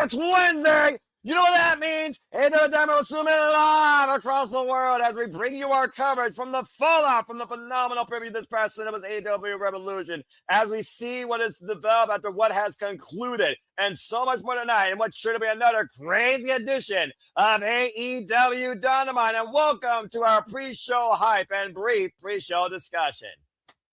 It's Wednesday. You know what that means? AEW Dynamite will zoom in live across the world as we bring you our coverage from the fallout from the phenomenal preview this past Sunday was AEW Reveloution as we see what is developed after what has concluded and so much more tonight and what should be another crazy edition of AEW Dynamite. And welcome to our pre-show hype and brief pre-show discussion.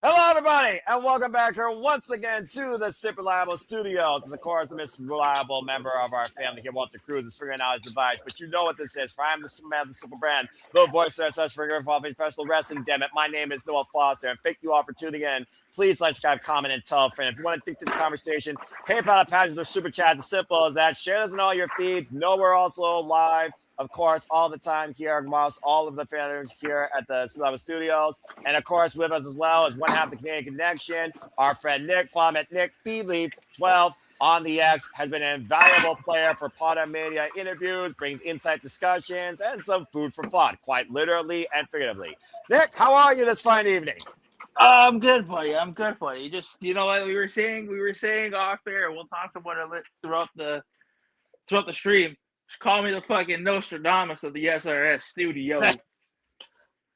Hello, everybody, and welcome back here once again to the Super Reliable Studios. And of course, the most reliable member of our family here, Walter Cruz, is figuring out his device. But you know what this is. For I am the super man, the super brand, the voice of such figure involving professional wrestling. Damn it, my name is Noah Foster, and thank you all for tuning in. Please like, subscribe, comment, and tell a friend. If you want to think to the conversation, PayPal, pages, or super chats, as simple as that. Share this in all your feeds. Know we're also live, of course, all the time here amongst all of the fans here at the Super Studios. And, of course, with us as well is one half of the Canadian Connection, our friend Nick. Follow him at Nick BLeaf12 on the X. Has been an invaluable player for Potter Media interviews, brings insight discussions, and some food for thought, quite literally and figuratively. Nick, how are you this fine evening? I'm good, buddy. I'm good, buddy. Just, you know what we were saying off air. We'll talk about it throughout the stream. Just call me the fucking Nostradamus of the SRS studio.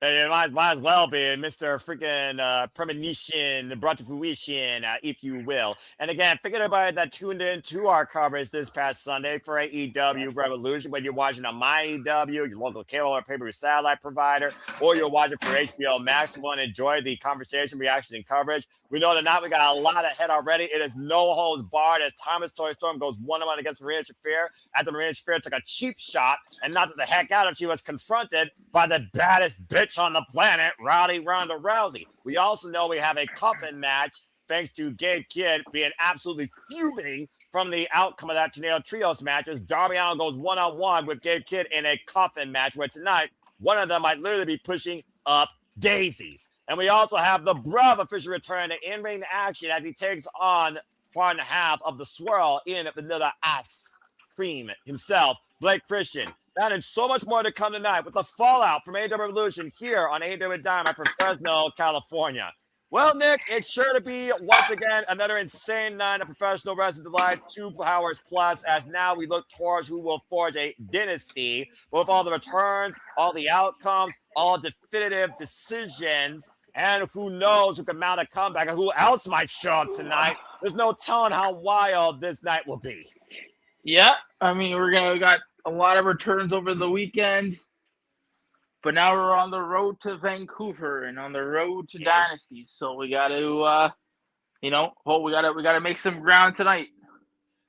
Hey, it might as well be Mr. Freaking Premonition, brought to fruition, if you will. And again, thank everybody that tuned in to our coverage this past Sunday for AEW Reveloution. Whether you're watching on MyEW, your local cable or pay-per-view satellite provider, or you're watching for HBO Max, we want to enjoy the conversation, reaction, and coverage. We know tonight we got a lot ahead already. It is no holds barred as Thomas Toy Storm goes 1-1 against Marina Shafir after Marina Shafir took a cheap shot and knocked the heck out of she was confronted by the baddest bitch on the planet, Rowdy Ronda Rousey. We also know we have a Coffin match thanks to Gabe Kidd being absolutely fuming from the outcome of that Tornado Trios match as Darbin goes one-on-one with Gabe Kidd in a Coffin match where tonight one of them might literally be pushing up daisies. And we also have the Bruv officially return to in-ring action as he takes on part and a half of the swirl in vanilla ice cream himself, Blake Christian. That and so much more to come tonight with the fallout from AEW Revolution here on AEW Dynamite from Fresno, California. Well, Nick, it's sure to be once again another insane night of professional wrestling delight, 2 hours plus, as now we look towards who will forge a dynasty. With all the returns, all the outcomes, all definitive decisions, and who knows who can mount a comeback and who else might show up tonight. There's no telling how wild this night will be. Yeah, I mean, we got a lot of returns over the weekend, but now we're on the road to Vancouver and on the road to Dynasty. So we got to, we got to make some ground tonight.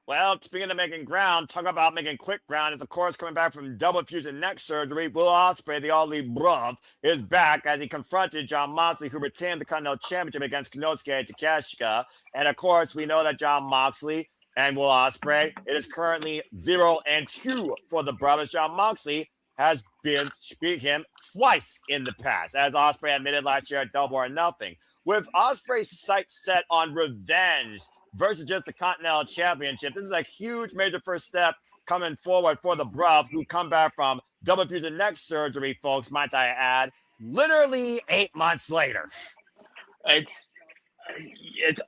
Well, speaking of making ground, talk about making quick ground is, of course, coming back from double fusion neck surgery. Will Ospreay, the all-lead bruv, is back as he confronted Jon Moxley, who retained the Continental Championship against Konosuke Takeshita. And, of course, we know that Jon Moxley and Will Ospreay, it is currently 0-2 for the brothers. Jon Moxley has been beat him twice in the past, as Ospreay admitted last year at Double or Nothing. With Ospreay's sights set on revenge versus just the Continental Championship, this is a huge major first step coming forward for the bruv, who come back from double fusion neck surgery, folks, might I add, literally 8 months later. It's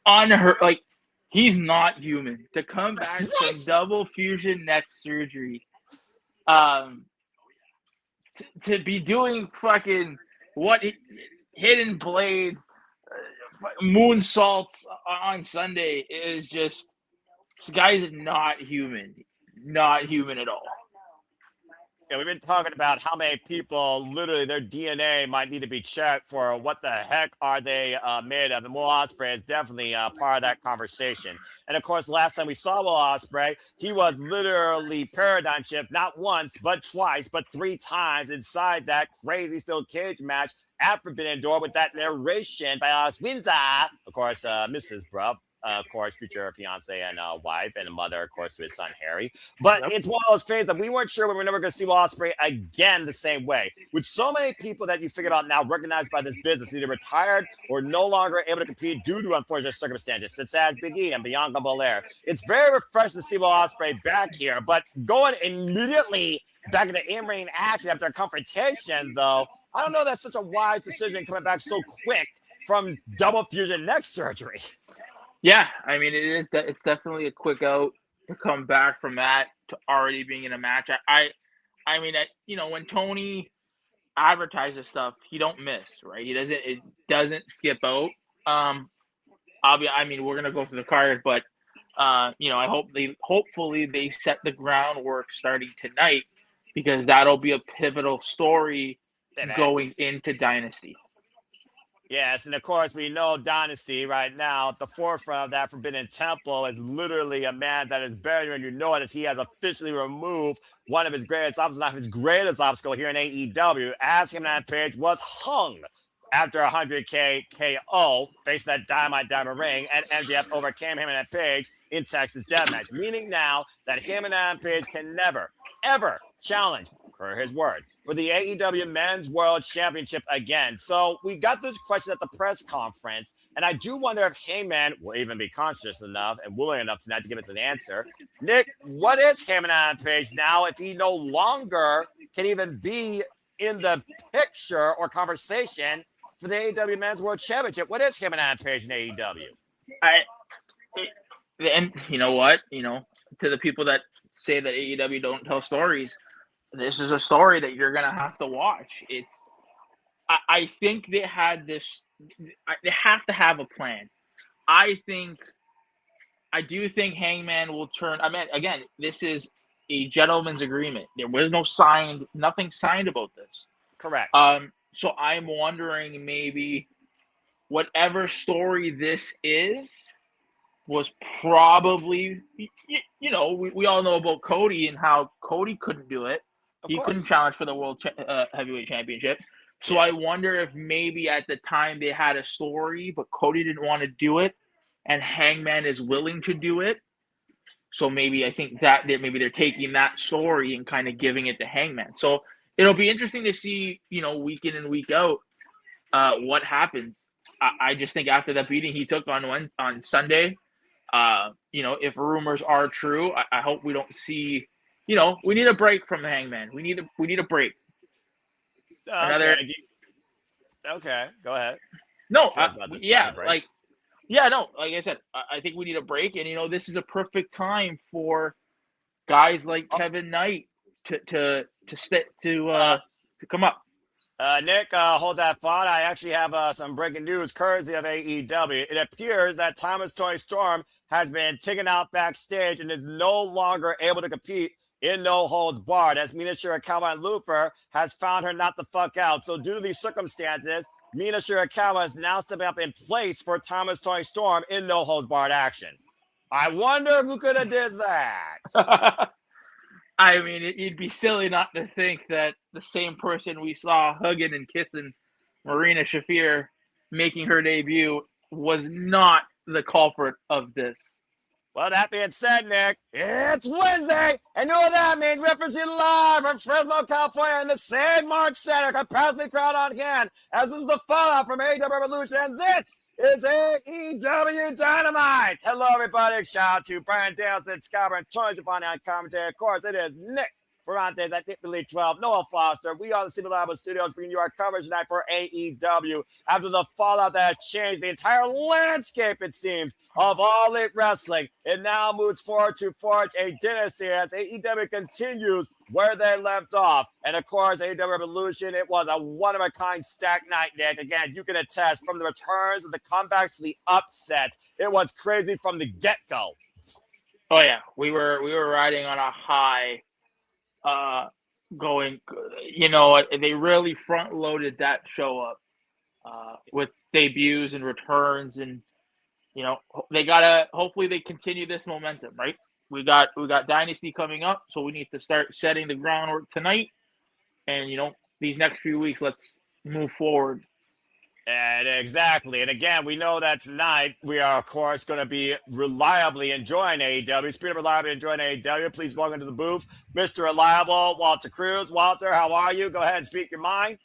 unheard. Like, he's not human. To come back from double fusion neck surgery, to be doing fucking hidden blades, moonsaults on Sunday is just, this guy's not human. Not human at all. Yeah, we've been talking about how many people, literally, their DNA might need to be checked for what the heck are they made of. And Will Ospreay is definitely part of that conversation. And, of course, last time we saw Will Ospreay, he was literally paradigm shift, not once, but twice, but 3 times inside that crazy steel cage match at Forbidden Door with that narration by Windsor, of course, Mrs. Bruv. Of course, future fiance and wife, and a mother, of course, to his son Harry. But It's one of those things that we weren't sure we were never going to see Will Ospreay again the same way. With so many people that you figured out now recognized by this business, either retired or no longer able to compete due to unfortunate circumstances, such as Big E and Bianca Belair. It's very refreshing to see Will Ospreay back here, but going immediately back into in-ring action after a confrontation, though, I don't know that's such a wise decision coming back so quick from double fusion neck surgery. Yeah, I mean, it's definitely a quick out. to come back from that to already being in a match. I mean, when Toni advertises stuff, he don't miss, right? It doesn't skip out. We're gonna go through the card, but hopefully they set the groundwork starting tonight, because that'll be a pivotal story going into Dynasty. Yes, and of course we know Dynasty right now at the forefront of that Forbidden Temple is literally a man that is buried, and you know it as he has officially removed one of his greatest obstacles, not his greatest obstacle here in AEW, as Hangman Page was hung after 100K KO, faced that Dynamite Diamond Ring, and MJF overcame Hangman Page in Texas Deathmatch, meaning now that Hangman Page can never, ever challenge, per his word, for the AEW Men's World Championship again. So we got this question at the press conference, and I do wonder if Hangman will even be conscious enough and willing enough tonight to give us an answer. Nick, what is Hangman Page now if he no longer can even be in the picture or conversation for the AEW Men's World Championship? What is Hangman Page in AEW? And you know what? To the people that say that AEW don't tell stories, this is a story that you're gonna have to watch. I think they had this. They have to have a plan. I do think Hangman will turn. I mean, again, this is a gentleman's agreement. There was nothing signed about this. Correct. So I'm wondering, maybe whatever story this is was probably, we all know about Cody and how Cody couldn't do it. He couldn't challenge for the World Heavyweight Championship. So yes. I wonder if maybe at the time they had a story, but Cody didn't want to do it, and Hangman is willing to do it. So maybe I think that maybe they're taking that story and kind of giving it to Hangman. So it'll be interesting to see, week in and week out, what happens. I just think after that beating he took on Sunday, if rumors are true, I hope we don't see. We need a break from the Hangman. We need a break. Okay, go ahead. No, like I said, I think we need a break, and this is a perfect time for guys like Kevin Knight to come up. Nick, hold that thought. I actually have some breaking news courtesy of AEW. It appears that Toni Storm has been taken out backstage and is no longer able to compete in No Holds Barred, as Mina Shirakawa and Lufer has found her not the fuck out. So due to these circumstances, Mina Shirakawa is now stepping up in place for Toni Storm in No Holds Barred action. I wonder who could have did that. I mean, it'd be silly not to think that the same person we saw hugging and kissing Marina Shafir making her debut was not the culprit of this. Well, that being said, Nick, it's Wednesday, and you know what that means. We're representing live from Fresno, California, in the same Mart Center, capacity crowd on hand, as this is the fallout from AEW Reveloution, and this is AEW Dynamite. Hello, everybody. Shout out to Brian Danielson, Scarborough, and Tony Giovanni on commentary. Of course, it is Nick Ferrantes at Nick Elite 12, Noah Foster. We are the City Labo Studios bringing you our coverage tonight for AEW after the fallout that has changed the entire landscape, it seems, of All Elite Wrestling. It now moves forward to forge a dynasty as AEW continues where they left off. And of course, AEW Revolution, it was a one-of-a-kind stacked night, Nick. Again, you can attest from the returns and the comebacks to the upsets. It was crazy from the get-go. Oh, yeah. We were riding on a high. They really front loaded that show up with debuts and returns, and hopefully they continue this momentum, right? We got Dynasty coming up, so we need to start setting the groundwork tonight, and these next few weeks, let's move forward. And exactly. And again, we know that tonight we are, of course, going to be reliably enjoying AEW. Speaking of reliably enjoying AEW, please welcome to the booth, Mr. Reliable, Walter Cruz. Walter, how are you? Go ahead and speak your mind.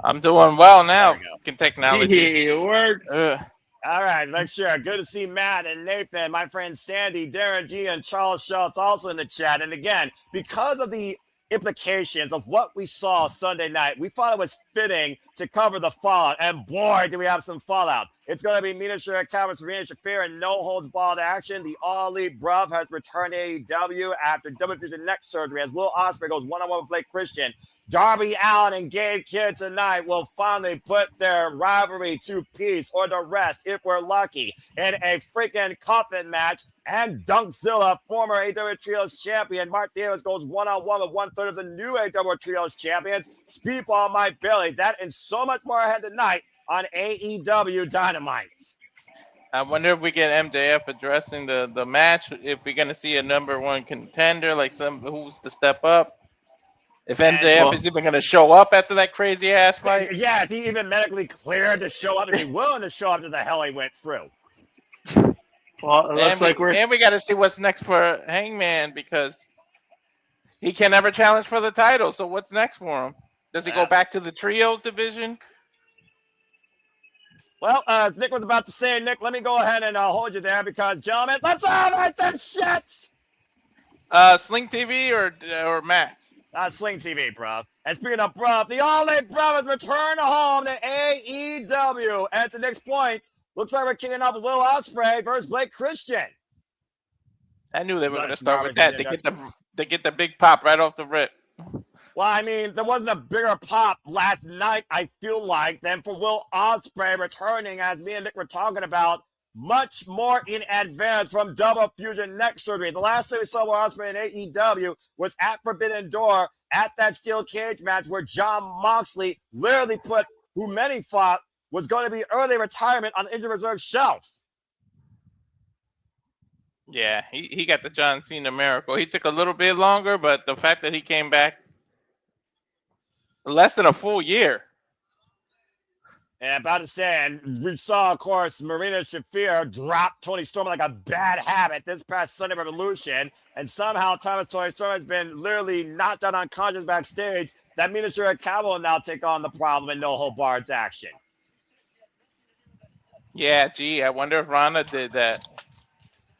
I'm doing well now. Can technology. It works. All right, make sure. Good to see Matt and Nathan, my friend Sandy, Darren G, and Charles Schultz also in the chat. And again, because of the implications of what we saw Sunday night, we thought it was fitting to cover the fallout. And boy, do we have some fallout. It's going to be Marina Shafir and no holds barred action. The All Elite Bruv has returned to AEW after double fusion neck surgery as Will Ospreay goes one-on-one with Blake Christian. Darby Allin and Gabe Kidd tonight will finally put their rivalry to peace or to rest if we're lucky in a freaking Coffin match. And Dunkzilla, former AEW Trios champion, Mart goes one-on-one with one-third of the new AEW Trios champions. Speedball Mike Bailey. That and so much more ahead tonight on AEW Dynamite. I wonder if we get MJF addressing the match, if we're going to see a number one contender, like who's to step up. If MJF is even going to show up after that crazy-ass fight. Yeah, is he even medically cleared to show up? Is he willing to show up to the hell he went through? Well, it looks like we got to see what's next for Hangman because he can never challenge for the title. So what's next for him? Does he go back to the Trios division? Well, as Nick was about to say, Nick, let me go ahead and hold you there because, gentlemen, let's all right that shit! Sling TV or Max? Sling TV, bruv. And speaking of bruv, the All Elite Bruv has returned home to AEW. And to Nick's point, looks like we're kicking off Will Ospreay versus Blake Christian. I knew they were going to start with that. They get the big pop right off the rip. Well, I mean, there wasn't a bigger pop last night, I feel like, than for Will Ospreay returning, as me and Nick were talking about, much more in advance from double fusion neck surgery. The last time we saw Will Ospreay in AEW was at Forbidden Door at that steel cage match where Jon Moxley literally put who many thought was going to be early retirement on the injured reserve shelf. Yeah, he got the John Cena miracle. He took a little bit longer, but the fact that he came back less than a full year. And about to say, and we saw, of course, Marina Shafir drop Toni Storm like a bad habit this past Sunday Reveloution, and somehow Toni Storm has been literally knocked out unconscious backstage. That means Shafir will now take on the problem in no hold barred action. Yeah, gee, I wonder if Rana did that.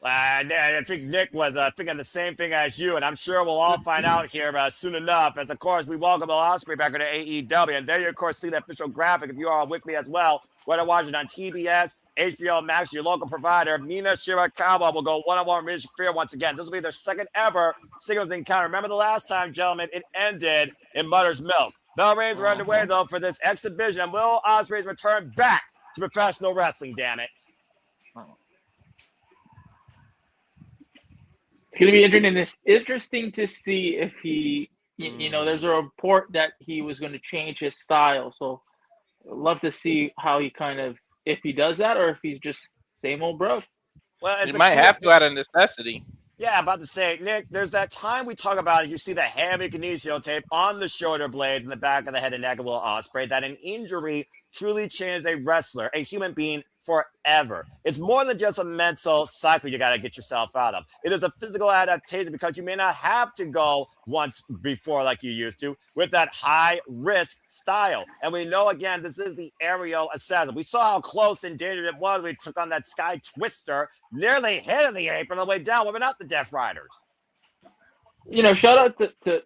I think Nick was thinking the same thing as you, and I'm sure we'll all find out here soon enough. As, of course, we welcome Will Ospreay back into AEW, and there you, of course, see the official graphic if you are with me as well. Whether watching on TBS, HBO Max, your local provider, Mina Shirakawa will go one-on-one with Shafir once again. This will be their second ever singles encounter. Remember the last time, gentlemen, it ended in Mother's Milk. Bell rings are underway, though, for this exhibition, and Will Ospreay's return back to professional wrestling, damn it. It's going to be interesting to see if he, you know, there's a report that he was going to change his style. So I'd love to see how he if he does that or if he's just same old bro. Well, he might have to out of necessity. Yeah, about to say, Nick, there's that time we talk about it. You see the heavy kinesio tape on the shoulder blades in the back of the head and neck of Will Ospreay, that an injury truly changes a wrestler, a human being, forever. It's more than just a mental cycle you got to get yourself out of. It is a physical adaptation because you may not have to go once before like you used to with that high risk style. And we know, again, this is the aerial assassin. We saw how close and dangerous it was when we took on that Sky Twister, nearly hitting the apron on the way down, but not the Death Riders. You know, shout out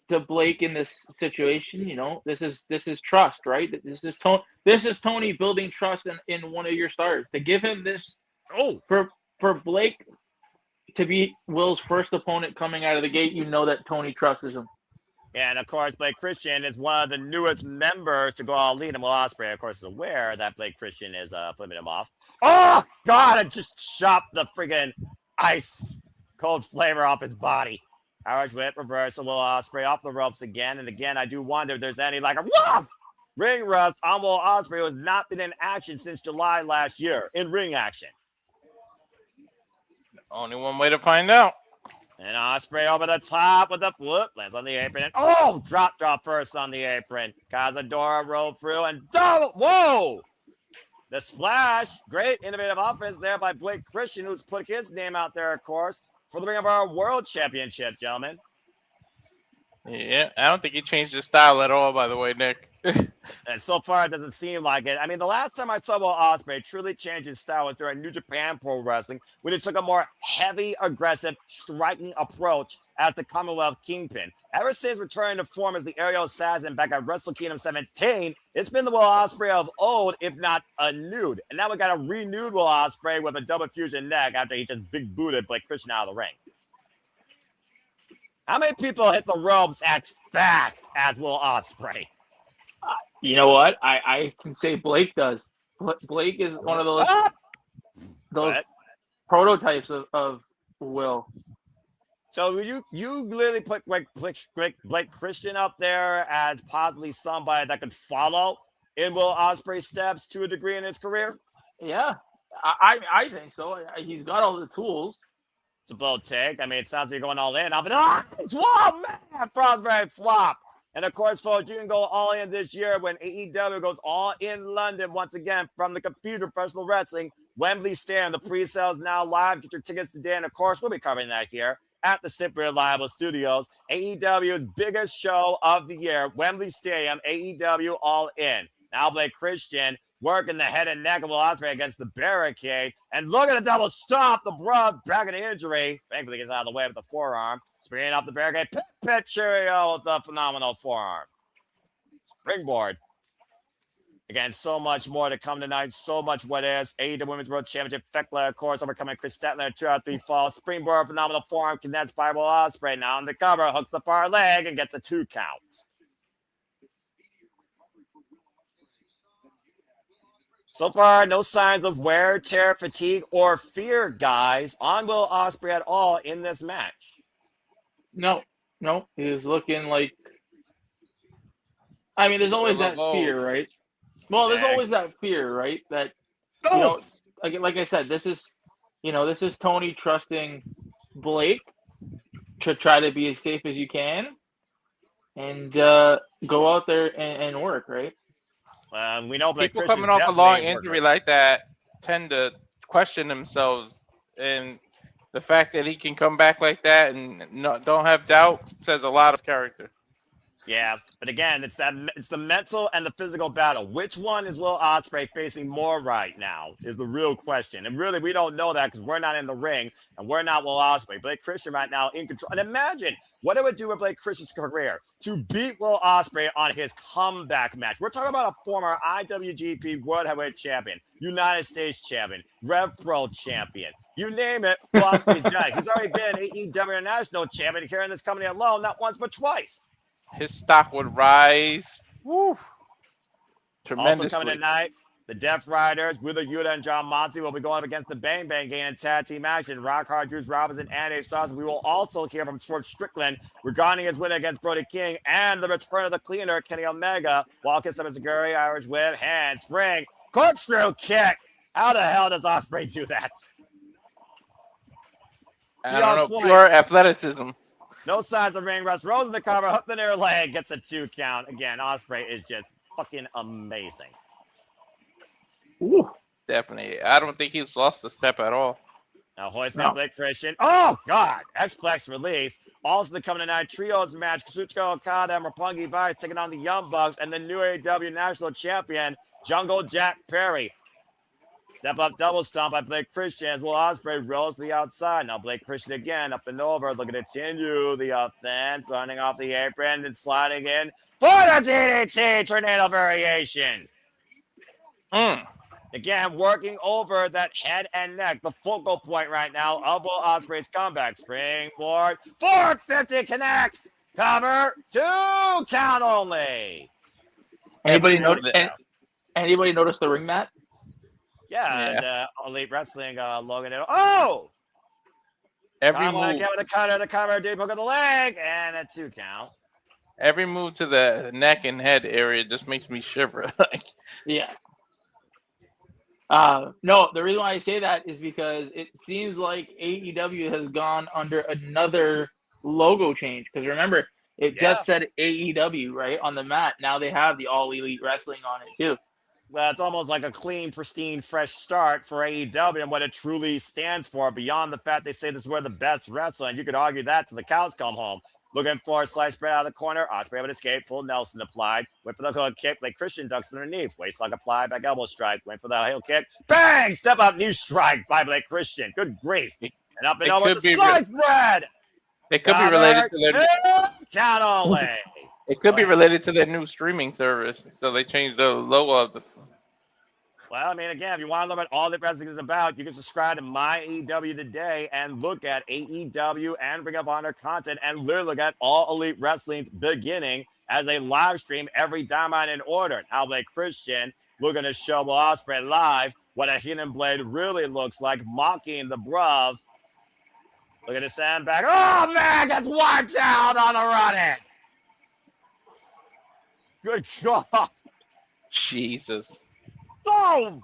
to Blake in this situation. You know, this is trust, right? This is Toni building trust in one of your stars. To give him this, for Blake to be Will's first opponent coming out of the gate, you know that Toni trusts him. And of course, Blake Christian is one of the newest members to go all lead. And Will Ospreay, of course, is aware that Blake Christian is flipping him off. Oh God! I just chopped the friggin' ice cold flavor off his body. Irish whip reversal, Will Ospreay off the ropes again and again. I do wonder if there's any ring rust on Will Ospreay, who has not been in action since July last year in ring action. Only one way to find out. And Ospreay over the top with a flip, lands on the apron, and drop first on the apron. Cazadora rolled through and double. Whoa! The splash, great innovative offense there by Blake Christian, who's put his name out there, of course, for the ring of our world championship, gentlemen. Yeah, I don't think he changed his style at all, by the way, Nick. And so far, it doesn't seem like it. I mean, the last time I saw Will Ospreay truly change his style was during New Japan Pro Wrestling, when he took a more heavy, aggressive, striking approach as the Commonwealth Kingpin. Ever since returning to form as the Aerial Assassin back at Wrestle Kingdom 17, it's been the Will Ospreay of old, if not a nude. And now we got a renewed Will Ospreay with a double fusion neck after he just big booted Blake Christian out of the ring. How many people hit the ropes as fast as Will Ospreay? You know what? I can say Blake does. Blake is one of those prototypes of Will. So you literally put Blake Christian up there as possibly somebody that could follow in Will Ospreay's steps to a degree in his career? Yeah, I think so. He's got all the tools. It's a bold take. I mean, it sounds like you're going all in. It's one man, Frostberry flop. And of course, folks, you can go all in this year when AEW goes all in London once again from the Computer Professional Wrestling Wembley Stadium. The pre-sale is now live. Get your tickets today. And of course, we'll be covering that here at the Super Reliable Studios. AEW's biggest show of the year, Wembley Stadium, AEW All In. Now Blake Christian working the head and neck of Will Ospreay against the barricade. And look at the double stop. The Bruh back in the injury. Thankfully, gets out of the way with the forearm. Spraying off the barricade. Pit Cheerio with the phenomenal forearm. Springboard. Again, so much more to come tonight. So much what is. AEW Women's World Championship. Fekla, of course, overcoming Chris Statler. 2 out of 3 falls. Springboard, phenomenal forearm. Condensed by Will Ospreay. Now on the cover. Hooks the far leg and gets a 2 count. So far, no signs of wear, tear, fatigue, or fear, guys, on Will Ospreay at all in this match. No. He's looking like. I mean, there's always that fear, right? Well, there's always that fear, right? That like I said, this is Toni trusting Blake to try to be as safe as you can, and go out there and work, right? We know Blake people Christian's coming off a long injury like that tend to question themselves, and the fact that he can come back like that and don't have doubt says a lot of character. Yeah, but again, it's the mental and the physical battle. Which one is Will Ospreay facing more right now is the real question. And really, we don't know that because we're not in the ring and we're not Will Ospreay. Blake Christian right now in control. And imagine what it would do with Blake Christian's career to beat Will Ospreay on his comeback match. We're talking about a former IWGP World Heavyweight Champion, United States Champion, Rev Pro Champion. You name it, Will Ospreay's done. He's already been AEW International Champion here in this company alone, not once but twice. His stock would rise. Woo. Tremendously. Also coming tonight, the Death Riders, Wheeler Yuta and John Moxley will be going up against the Bang Bang Gang in tag team action. Rock Hard, Juice Robinson, and A Stars. We will also hear from Swerve Strickland regarding his win against Brody King and the return of the cleaner, Kenny Omega. Walking up as a Gary Irish whip, handspring, corkscrew kick. How the hell does Ospreay do that? I don't know, pure athleticism. No signs of ring rust. Rolls in the cover, hook the near leg, gets a 2 count. Again, Ospreay is just fucking amazing. Ooh, definitely. I don't think he's lost a step at all. Now hoisting up Blake Christian. Oh, God. X-Plex release. Also the coming tonight, trios match. Kazuchika Okada and Roppongi Vice taking on the Young Bucks and the new AEW National Champion, Jungle Jack Perry. Step up double stomp by Blake Christian as Will Ospreay rolls to the outside. Now Blake Christian again up and over. Looking to continue the offense. Running off the apron and sliding in for the DDT tornado variation. Again, working over that head and neck. The focal point right now of Will Ospreay's comeback. Springboard. 450 connects. Cover. 2 count only. Anybody notice the ring mat? Yeah. Elite Wrestling Logan. Oh! Every move. Again with the cover, deep hook of the leg, and a 2 count. Every move to the neck and head area just makes me shiver. Yeah. No, the reason why I say that is because it seems like AEW has gone under another logo change. Because remember, it just said AEW, right, on the mat. Now they have the All Elite Wrestling on it, too. Well, it's almost like a clean, pristine, fresh start for AEW and what it truly stands for. Beyond the fact they say this is where the best wrestling, you could argue that till the cows come home. Looking for a slice spread out of the corner. Ospreay able to escape. Full Nelson applied. Went for the hook kick. Like Christian ducks underneath. Waistlock applied. Back elbow strike. Went for the heel kick. Bang! Step up knee strike by Blake Christian. Good grief. And up and over with the slice spread. It could be related to their count only. It could be related to their new streaming service. So they changed the logo of the. Well, I mean, again, if you want to learn what all that wrestling is about, you can subscribe to My AEW today and look at AEW and Ring of Honor content and literally look at All Elite Wrestling's beginning as a live stream every Dynamite in order. Now, Blake Christian looking to show Ospreay live what a hidden blade really looks like, mocking the bruv. Look at the sandbag. Oh, man, gets wiped out on the run-in. Good God. Jesus. Boom!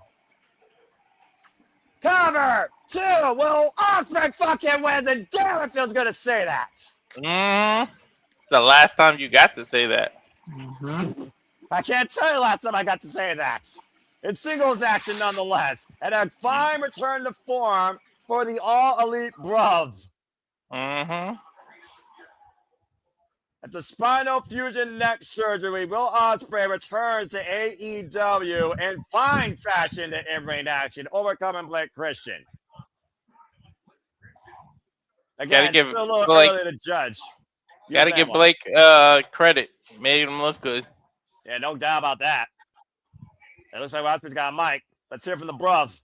Cover! 2! Will Ospreay fucking wins, and damn, it feels good to say that. It's the last time you got to say that. I can't tell you last time I got to say that. It's singles action nonetheless, and a fine return to form for the All Elite bruv. At the spinal fusion neck surgery, Will Ospreay returns to AEW in fine fashion to in-ring action, overcoming Blake Christian. Again, give still a little Blake, early to judge. Gotta give Blake credit. Made him look good. Yeah, no doubt about that. It looks like Ospreay's got a mic. Let's hear from the bruv.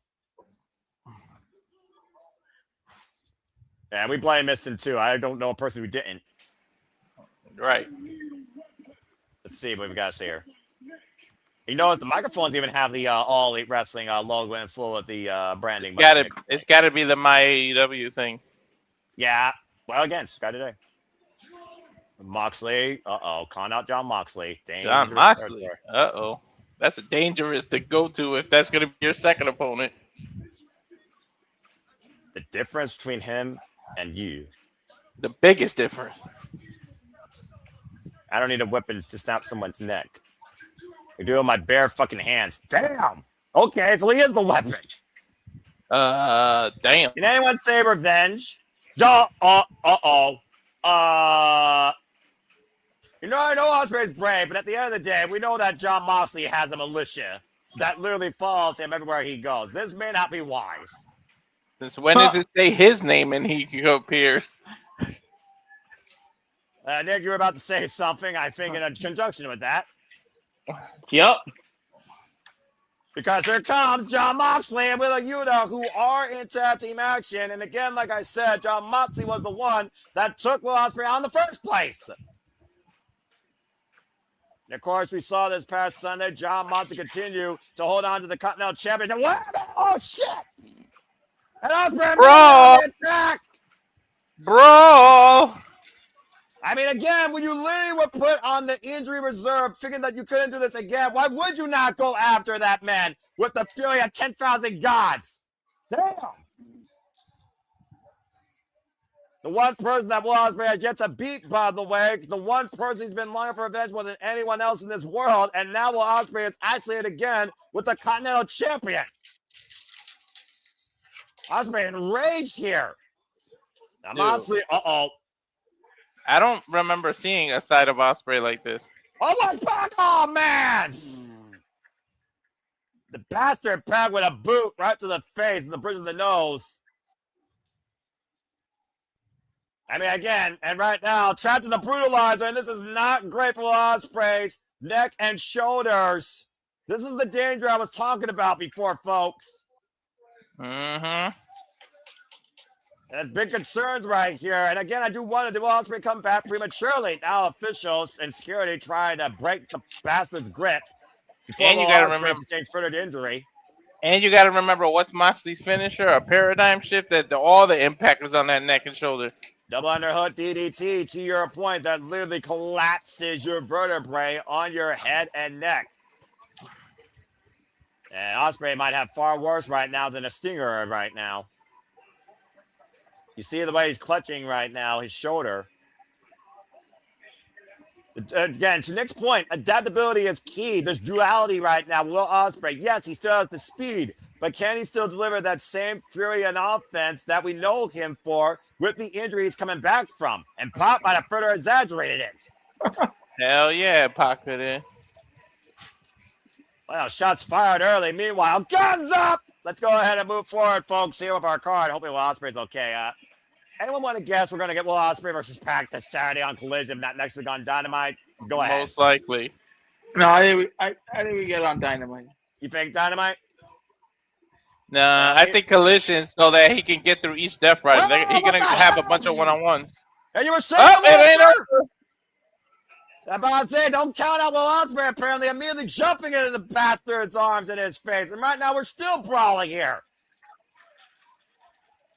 Yeah, we blame missed him too. I don't know a person who didn't. Right. Let's see what we got to see here. You know, the microphones even have the All Elite Wrestling logo in full with the branding. It's got to be the My AEW thing. Yeah. Well, again, Sky today. Moxley. Calling out John Moxley. John Moxley. That's a dangerous to go to if that's going to be your second opponent. The difference between him and you. The biggest difference. I don't need a weapon to snap someone's neck. I do it with my bare fucking hands. Damn. Okay, so he is the weapon. Damn. Can anyone say revenge? You know, I know Ospreay's brave, but at the end of the day, we know that John Moxley has a militia that literally follows him everywhere he goes. This may not be wise. Since when does it say his name and he appears? Nick, you were about to say something, I think, in conjunction with that. Yep. Because here comes John Moxley and Wheeler Yuta, who are in tag team action. And again, like I said, John Moxley was the one that took Will Ospreay out in the first place. And of course, we saw this past Sunday, John Moxley continue to hold on to the Continental Championship. Oh, shit! And Ospreay attack! Bro! I mean, again, when you literally were put on the injury reserve, figuring that you couldn't do this again, why would you not go after that man with the fury of 10,000 gods? Damn! The one person that Will Ospreay has yet to beat, by the way, the one person he's been longing for revenge more than anyone else in this world, and now Will Ospreay is actually it again with the Continental Champion. Ospreay enraged here. Now, Moxley, I don't remember seeing a side of Ospreay like this. Oh my God! Oh man! The bastard pegged with a boot right to the face and the bridge of the nose. I mean, again, and right now, trapped in the brutalizer, and this is not great for Ospreay's neck and shoulders. This was the danger I was talking about before, folks. And big concerns right here. And again, I do want to do Ospreay come back prematurely. Now officials and security trying to break the bastard's grip. And you got to remember, sustains further injury. And you got to remember, what's Moxley's finisher? A paradigm shift that all the impact was on that neck and shoulder. Double underhook DDT, to your point, that literally collapses your vertebrae on your head and neck. And Ospreay might have far worse right now than a stinger right now. You see the way he's clutching right now, his shoulder. Again, to Nick's point, adaptability is key. There's duality right now. Will Ospreay, yes, he still has the speed, but can he still deliver that same fury and offense that we know him for with the injuries coming back from? And Pop might have further exaggerated it. Hell yeah, Pac could in. Well, shots fired early. Meanwhile, guns up! Let's go ahead and move forward, folks, here with our card. Hopefully Will Ospreay's okay. Anyone want to guess we're going to get Will Ospreay versus Pac this Saturday on Collision, not next week on Dynamite? Go ahead. Most likely. No, I think we get on Dynamite. You think Dynamite? Nah, I think Collision so that he can get through each Death Rider. He's going to have a bunch of one-on-ones. And you were saying it ain't over. I'm about to say, don't count out Will Ospreay, apparently immediately jumping into the bastard's arms in his face. And right now, we're still brawling here.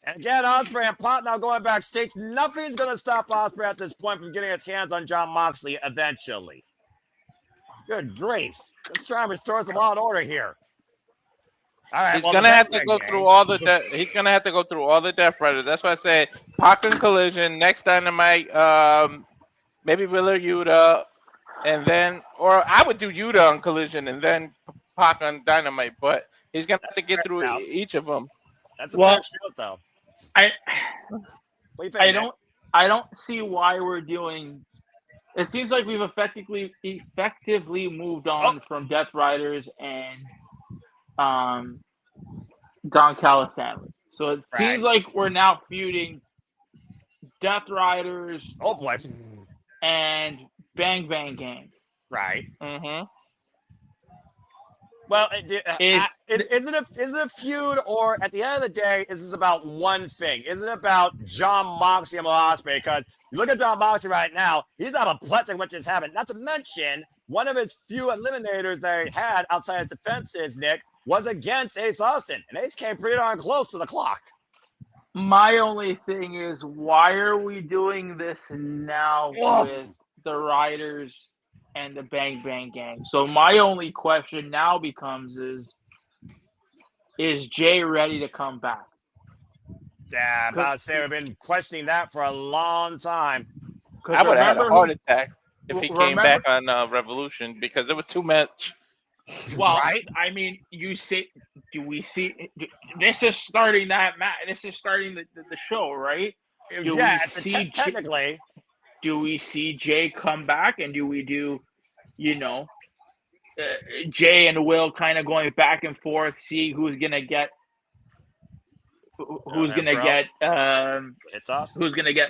And again, Ospreay and Pop now going backstage. Nothing's going to stop Ospreay at this point from getting his hands on Jon Moxley eventually. Good grief. Let's try and restore some law and order here. All right, He's gonna have to go through all the. He's gonna have to go through all the Death Riders. That's why I say Pac and Collision next Dynamite. Maybe Willer Yuta, and then, or I would do Yuta on Collision and then Pac on Dynamite. But he's gonna have to get through each of them. That's a fair shoot, though. I don't see why we're doing. It seems like we've effectively moved on from Death Riders and Don Callis family. So it seems like we're now feuding Death Riders. Oh boy. And Bang Bang Gang. Right. Mm-hmm. Well, is it a feud, or at the end of the day, is this about one thing? Is it about Jon Moxley and Will Ospreay? Because you look at Jon Moxley right now, he's not a blessing which is happening. Not to mention, one of his few eliminators that he had outside his defenses, Nick, was against Ace Austin. And Ace came pretty darn close to the clock. My only thing is, why are we doing this now with the Riders and the Bang Bang Gang? So my only question now becomes is Jay ready to come back? Yeah, I'm about to say we've been questioning that for a long time. I would have had a heart attack if he came back on Revolution because it was too much. Well, right? I mean, do we see? This is starting that match. This is starting the show, right? Technically. Do we see Jay come back, and do we do, Jay and Will kind of going back and forth, see who's gonna get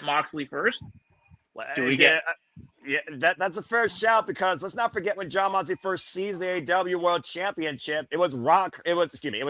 Moxley first? Do we get? Yeah, that's a fair shout because let's not forget when Jon Moxley first seized the AEW World Championship. It was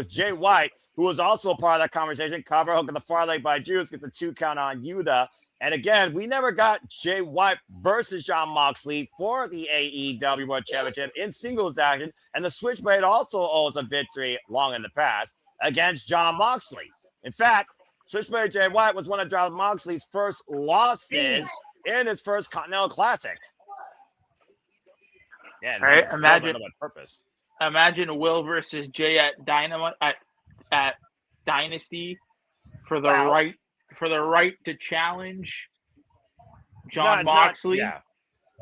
Jay White who was also part of that conversation. Cover hook in the far leg by Juice gets a 2 count on Yuta. And again, we never got Jay White versus Jon Moxley for the AEW World Championship in singles action. And the Switchblade also owes a victory long in the past against Jon Moxley. In fact, Switchblade Jay White was one of Jon Moxley's first losses in his first Continental Classic. Yeah, right, imagine Will versus Jay at Dynamite at Dynasty for the right to challenge Jon Moxley.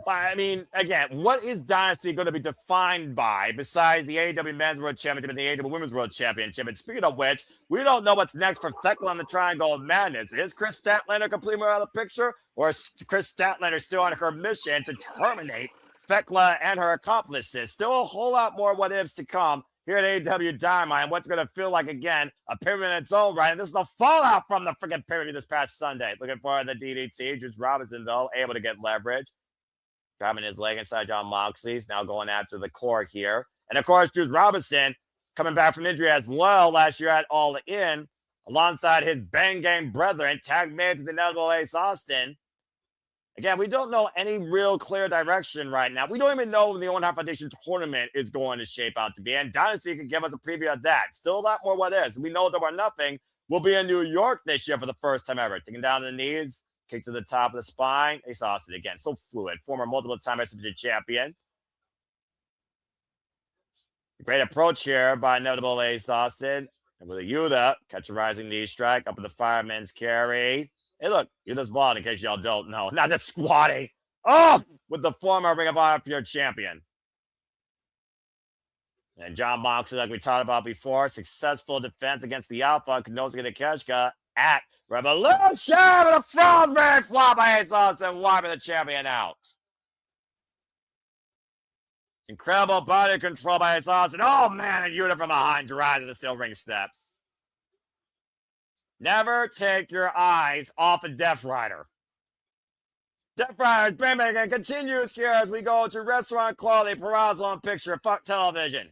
But I mean, again, what is Dynasty going to be defined by besides the AEW Men's World Championship and the AEW Women's World Championship? And speaking of which, we don't know what's next for Thekla on the Triangle of Madness. Is Chris Statlander completely out of the picture, or is Chris Statlander still on her mission to terminate Thekla and her accomplices? Still a whole lot more what ifs to come here at AEW Dynamite, and what's going to feel like, again, a pyramid in its own right. And this is the fallout from the freaking pyramid this past Sunday. Looking for the DDT. Juice Robinson, though, able to get leverage. Grabbing his leg inside Jon Moxley's, now going after the core here. And of course, Juice Robinson coming back from injury as well last year at All In, alongside his Bang Gang brethren, tag made to the inevitable Ace Austin. Again, we don't know any real clear direction right now. We don't even know when the Owen Hart Foundation tournament is going to shape out to be. And Dynasty can give us a preview of that. Still a lot more what is. We know Double or Nothing will be in New York this year for the first time ever. Taking down the knees. Kick to the top of the spine. Ace Austin again. So fluid. Former multiple-time SMG champion. Great approach here by notable Ace Austin. And with a Yuta, catch a rising knee strike up in the fireman's carry. Hey, look. Yuta's bald in case y'all don't know. Not just squatting. Oh! With the former Ring of Honor Pure champion. And John Moxley, like we talked about before, successful defense against the Alpha, Konosuke Takeshita at Reveloution with a frog red flop by Ace Austin, wiping the champion out. Incredible body control by Ace Austin. Oh man, and unit from behind drives to the steel ring steps. Never take your eyes off of Death Rider. Death Rider's Baymaker continues here as we go to Restaurant Quality Perazzle on Picture. Fuck television.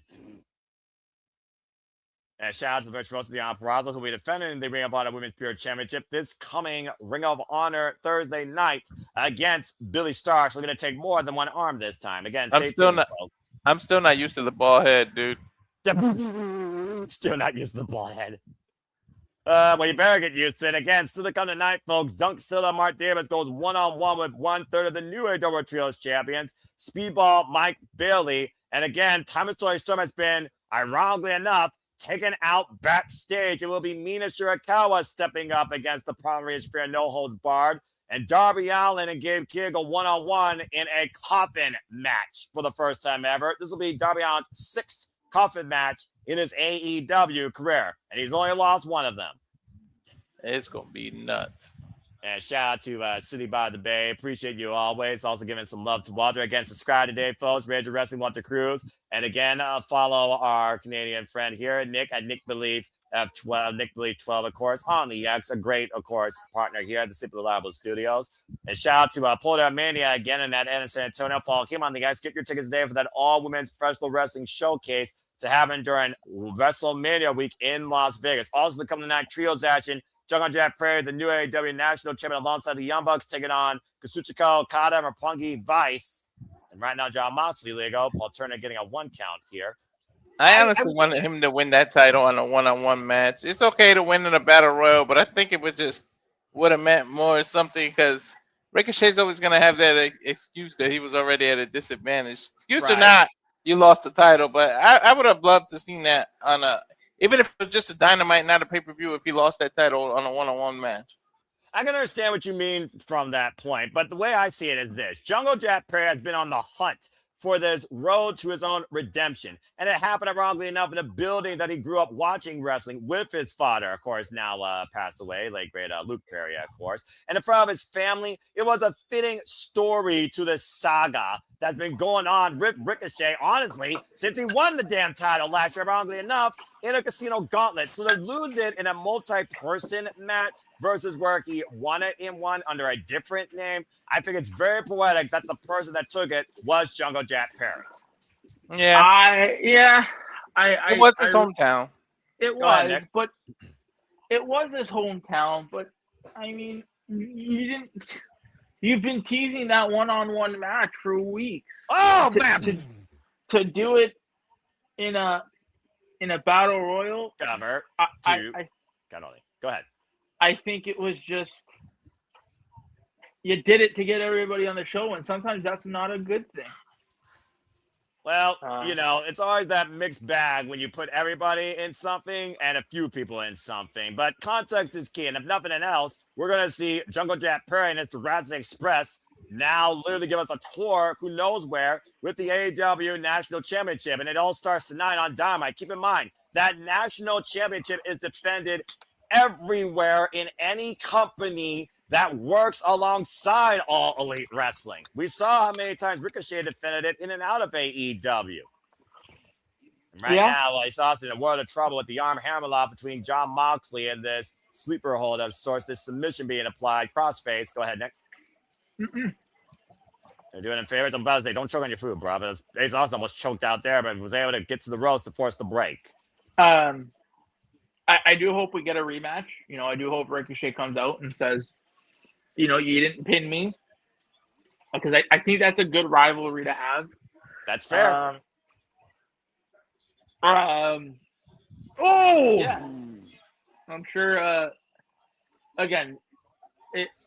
And shout out to the virtuoso Beyond Perazzle, who will be defending the Ring of Honor Women's Pure Championship this coming Ring of Honor Thursday night against Billy Starks. We're going to take more than one arm this time. Again, stay tuned, folks. I'm still not used to the ball head, dude. Still not used to the ball head. Well, you better get used to it. Again, still to come tonight, folks. Dunk Silla Mart Davis goes one-on-one with 1/3 of the new AEW Trios champions, Speedball Mike Bailey. And again, Timeless Story Storm has been, ironically enough, taken out backstage. It will be Mina Shirakawa stepping up against the Primary Fair No Holds Barred. And Darby Allin and Gabe Kidd go one-on-one in a coffin match for the first time ever. This will be Darby Allin's 6th coffin match in his AEW career, and he's only lost one of them. It's gonna be nuts. And shout out to City by the Bay. Appreciate you always. Also giving some love to Walter. Again, subscribe today, folks. Rage of Wrestling, Walter Cruz. And again, follow our Canadian friend here, Nick at Nick Belief F12, Nick Belief 12, of course, on the X. A great, of course, partner here at the Simply Reliable Studios. And shout out to Polar Mania again in that end of San Antonio. Paul came on the X. Get your tickets today for that all-women's professional wrestling showcase to happen during WrestleMania week in Las Vegas. Also, the coming night trios action. Jungle Jack Prairie, the new AEW National Champion, alongside the Young Bucks, taking on Kazuchika Okada and Roppongi Vice. And right now, John Moxley, Lego, Paul Turner getting a 1 count here. I honestly wanted him to win that title on a one-on-one match. It's okay to win in a battle royal, but I think it would have meant more something, because Ricochet's always going to have that excuse that he was already at a disadvantage. Excuse or not, you lost the title, but I would have loved to seen that on even if it was just a Dynamite, not a pay-per-view, if he lost that title on a one-on-one match. I can understand what you mean from that point, but the way I see it is this. Jungle Jack Perry has been on the hunt for this road to his own redemption. And it happened, ironically enough, in a building that he grew up watching wrestling with his father, of course, now passed away, late great Luke Perry, of course. And in front of his family, it was a fitting story to this saga that's been going on with Ricochet, honestly, since he won the damn title last year, ironically enough, in a casino gauntlet. So to lose it in a multi-person match versus where he won it in one under a different name, I think it's very poetic that the person that took it was Jungle Jack Perry. Yeah. It was his hometown. It was, but it was his hometown. But I mean, you've been teasing that one-on-one match for weeks. Oh man! To do it in a battle royal. Go ahead. I think it was just, you did it to get everybody on the show, and sometimes that's not a good thing. Well, it's always that mixed bag when you put everybody in something and a few people in something. But context is key, and if nothing else, we're going to see Jungle Jack Perry and his Jurassic Express now literally give us a tour, who knows where, with the AEW National Championship. And it all starts tonight on Dynamite. Keep in mind, that National Championship is defended everywhere in any company that works alongside All Elite Wrestling. We saw how many times Ricochet defended it in and out of AEW. And right now, he's also in a world of trouble with the arm hammerlock between John Moxley and this sleeper hold of sorts, this submission being applied. Crossface. Go ahead, Nick. They're doing him favors. I'm about to say, don't choke on your food, bro. But Ace Austin almost choked out there, but was able to get to the ropes to force the break. I do hope we get a rematch. I do hope Ricochet comes out and says, you didn't pin me. Because I think that's a good rivalry to have. That's fair. Yeah. I'm sure, again,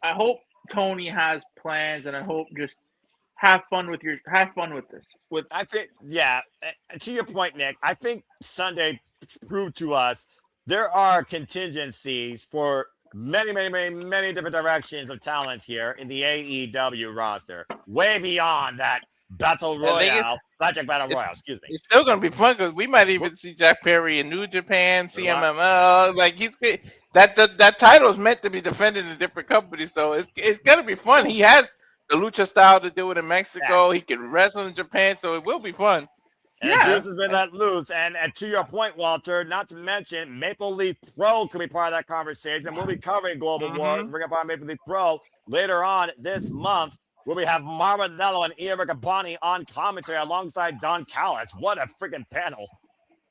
I hope Toni has plans, and I hope just have fun with this. I think, to your point, Nick, I think Sunday proved to us there are contingencies for many, many, many, many different directions of talents here in the AEW roster, way beyond that Battle Royale. Blackjack Battle Royale, excuse me. It's still gonna be fun because we might even see Jack Perry in New Japan, CMML. Like he's that title is meant to be defended in different companies, so it's gonna be fun. He has the lucha style to do it in Mexico. He can wrestle in Japan, so it will be fun. And the juice has been let loose. And to your point, Walter, not to mention Maple Leaf Pro could be part of that conversation. We'll be covering Global Wars. Bring up on Maple Leaf Pro later on this month, where we have Marinello and Ian Riccaboni on commentary alongside Don Callis. What a freaking panel.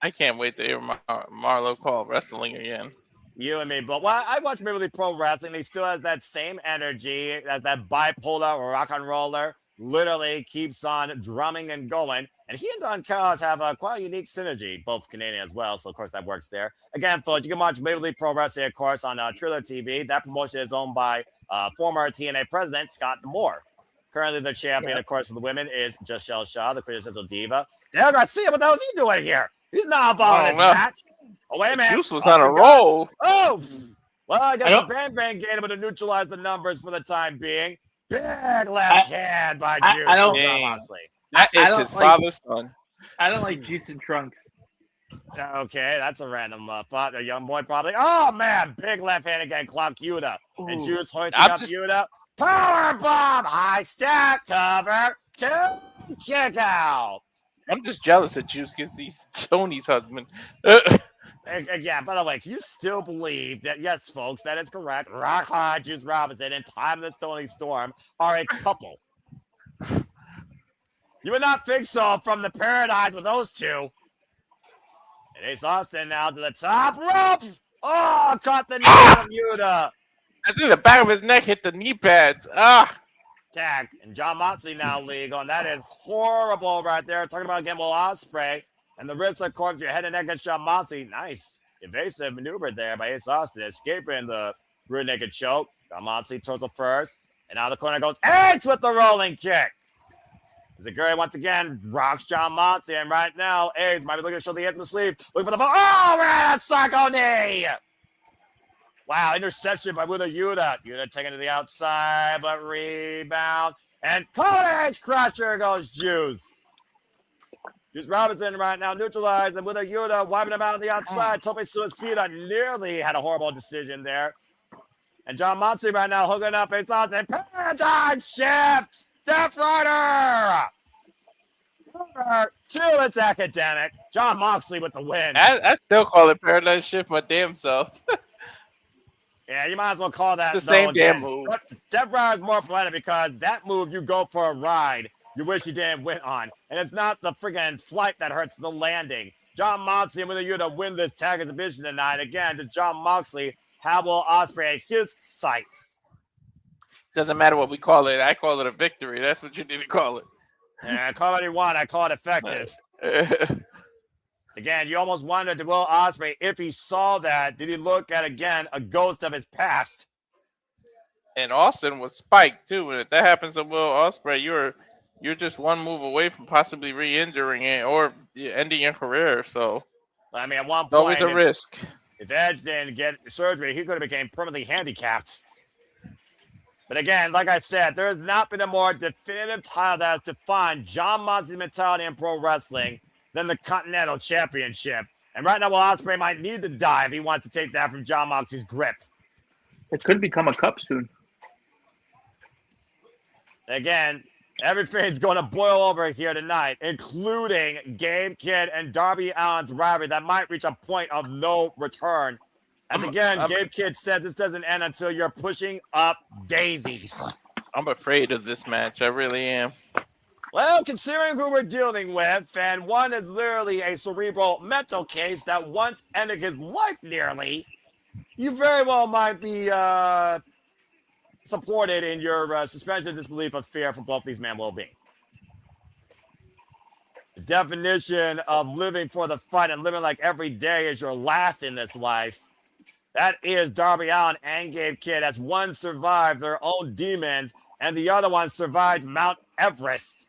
I can't wait to hear Marlo call wrestling again. You and me, but I watch Maple Leaf Pro Wrestling. He still has that same energy, as that bipolar rock and roller. Literally keeps on drumming and going. And he and Don Callis have a quite unique synergy, both Canadian as well. So, of course, that works there. Again, folks, you can watch Maple Leaf Pro Wrestling, of course, on Triller TV. That promotion is owned by former TNA president Scott Moore. Currently, the champion, of course, for the women is Joshelle Shaw, the quintessential diva. Dale Garcia, what the hell is he doing here? He's not involved in this match. Oh, wait a minute. Juice was on a roll. Oh, well, I guess the Bang Bang game able to neutralize the numbers for the time being. Big left hand by Juice. That is his father's son. I don't like Juice and Trunks. Okay, that's a random thought. A young boy probably. Oh, man. Big left hand again. Clock Yuta. And Juice hoisting up Yuta. Power bomb. High stack. Cover. 2. Kick out. I'm just jealous that Juice gets these Tony's husband. Yeah, by the way, can you still believe that, yes, folks, that is correct. Rock Hard, Juice Robinson, and Time of the Tony Storm are a couple. You would not think so from the paradigms with those two. And Ace Austin now to the top rope. Oh, caught the knee of Yuta. I think the back of his neck hit the knee pads. Tag. And John Moxley now legal. And that is horrible right there. Talking about again, Ospreay. And the wrist, of course, your head and neck against John Moxley. Nice evasive maneuver there by Ace Austin, escaping the rear naked choke. John Moxley torso first. And now the corner goes Ace with the rolling kick. Zaguri once again rocks John Moxley. And right now, Ace might be looking to show the hands in the sleeve. Looking for the ball. Oh, man, that's Psycho knee. Wow, interception by Wheeler Yuta. Yuta taken to the outside, but rebound. And Cody Crusher goes Juice. Juice Robinson right now neutralized, and with a Yuta wiping him out on the outside. Tope Suicida nearly had a horrible decision there. And John Moxley right now hooking up Ace Austin. Paradigm shift! Step Rider! 2, it's academic. John Moxley with the win. I still call it paradigm shift my damn self. Yeah, you might as well call that the same damn move. But Step Rider is more poetic because that move you go for a ride. You wish you didn't win on. And it's not the friggin' flight that hurts the landing. John Moxley with you to win this tag exhibition tonight. Again, to John Moxley, how will Ospreay at his sights? Doesn't matter what we call it. I call it a victory. That's what you need to call it. Yeah, call it what you want. I call it effective. Again, you almost wondered to Will Ospreay if he saw that. Did he look at, again, a ghost of his past? And Austin was spiked, too. And if that happens to Will Ospreay, you're just one move away from possibly re-injuring it or ending your career. So, I mean, at one point, always a risk. If Edge didn't get surgery, he could have become permanently handicapped. But again, like I said, there has not been a more definitive title that has defined John Moxley's mentality in pro wrestling than the Continental Championship. And right now, Will Ospreay might need to die if he wants to take that from John Moxley's grip. It could become a cup soon. Again, everything's going to boil over here tonight, including Gabe Kidd and Darby Allin's rivalry that might reach a point of no return. As again, Gabe Kidd said, this doesn't end until you're pushing up daisies. I'm afraid of this match. I really am. Well, considering who we're dealing with, and one is literally a cerebral mental case that once ended his life nearly, you very well might be supported in your suspension of disbelief of fear for both these men's well-being. The definition of living for the fight and living like every day is your last in this life. That is Darby Allin and Gabe Kidd, as one survived their own demons and the other one survived Mount Everest.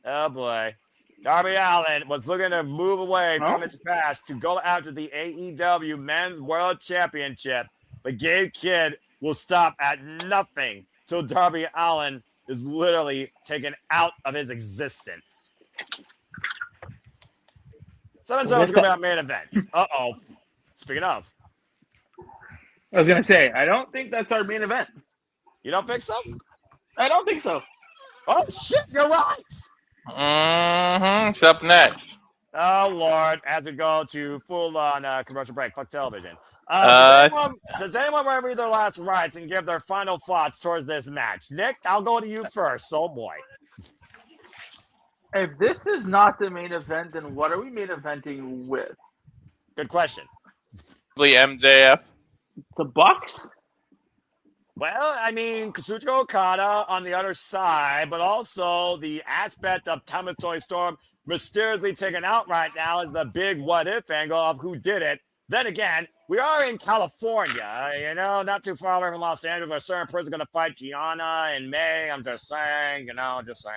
Oh boy. Darby Allin was looking to move away from his past to go after the AEW Men's World Championship. But Gabe Kidd will stop at nothing till Darby Allin is literally taken out of his existence. 7-7 is going to be our main events. Uh-oh. Speaking of. I was going to say, I don't think that's our main event. You don't think so? I don't think so. Oh, shit, you're right. What's up next? Oh, Lord, as we go to full-on commercial break. Fuck television. Does anyone want to read their last rites and give their final thoughts towards this match? Nick, I'll go to you first. Oh, boy. If this is not the main event, then what are we main eventing with? Good question. Probably MJF. The Bucks? Well, I mean, Kazuchika Okada on the other side, but also the aspect of Toni Storm mysteriously taken out right now is the big what-if angle of who did it. Then again, we are in California, not too far away from Los Angeles, where a certain person going to fight Gianna in May. I'm just saying, just saying.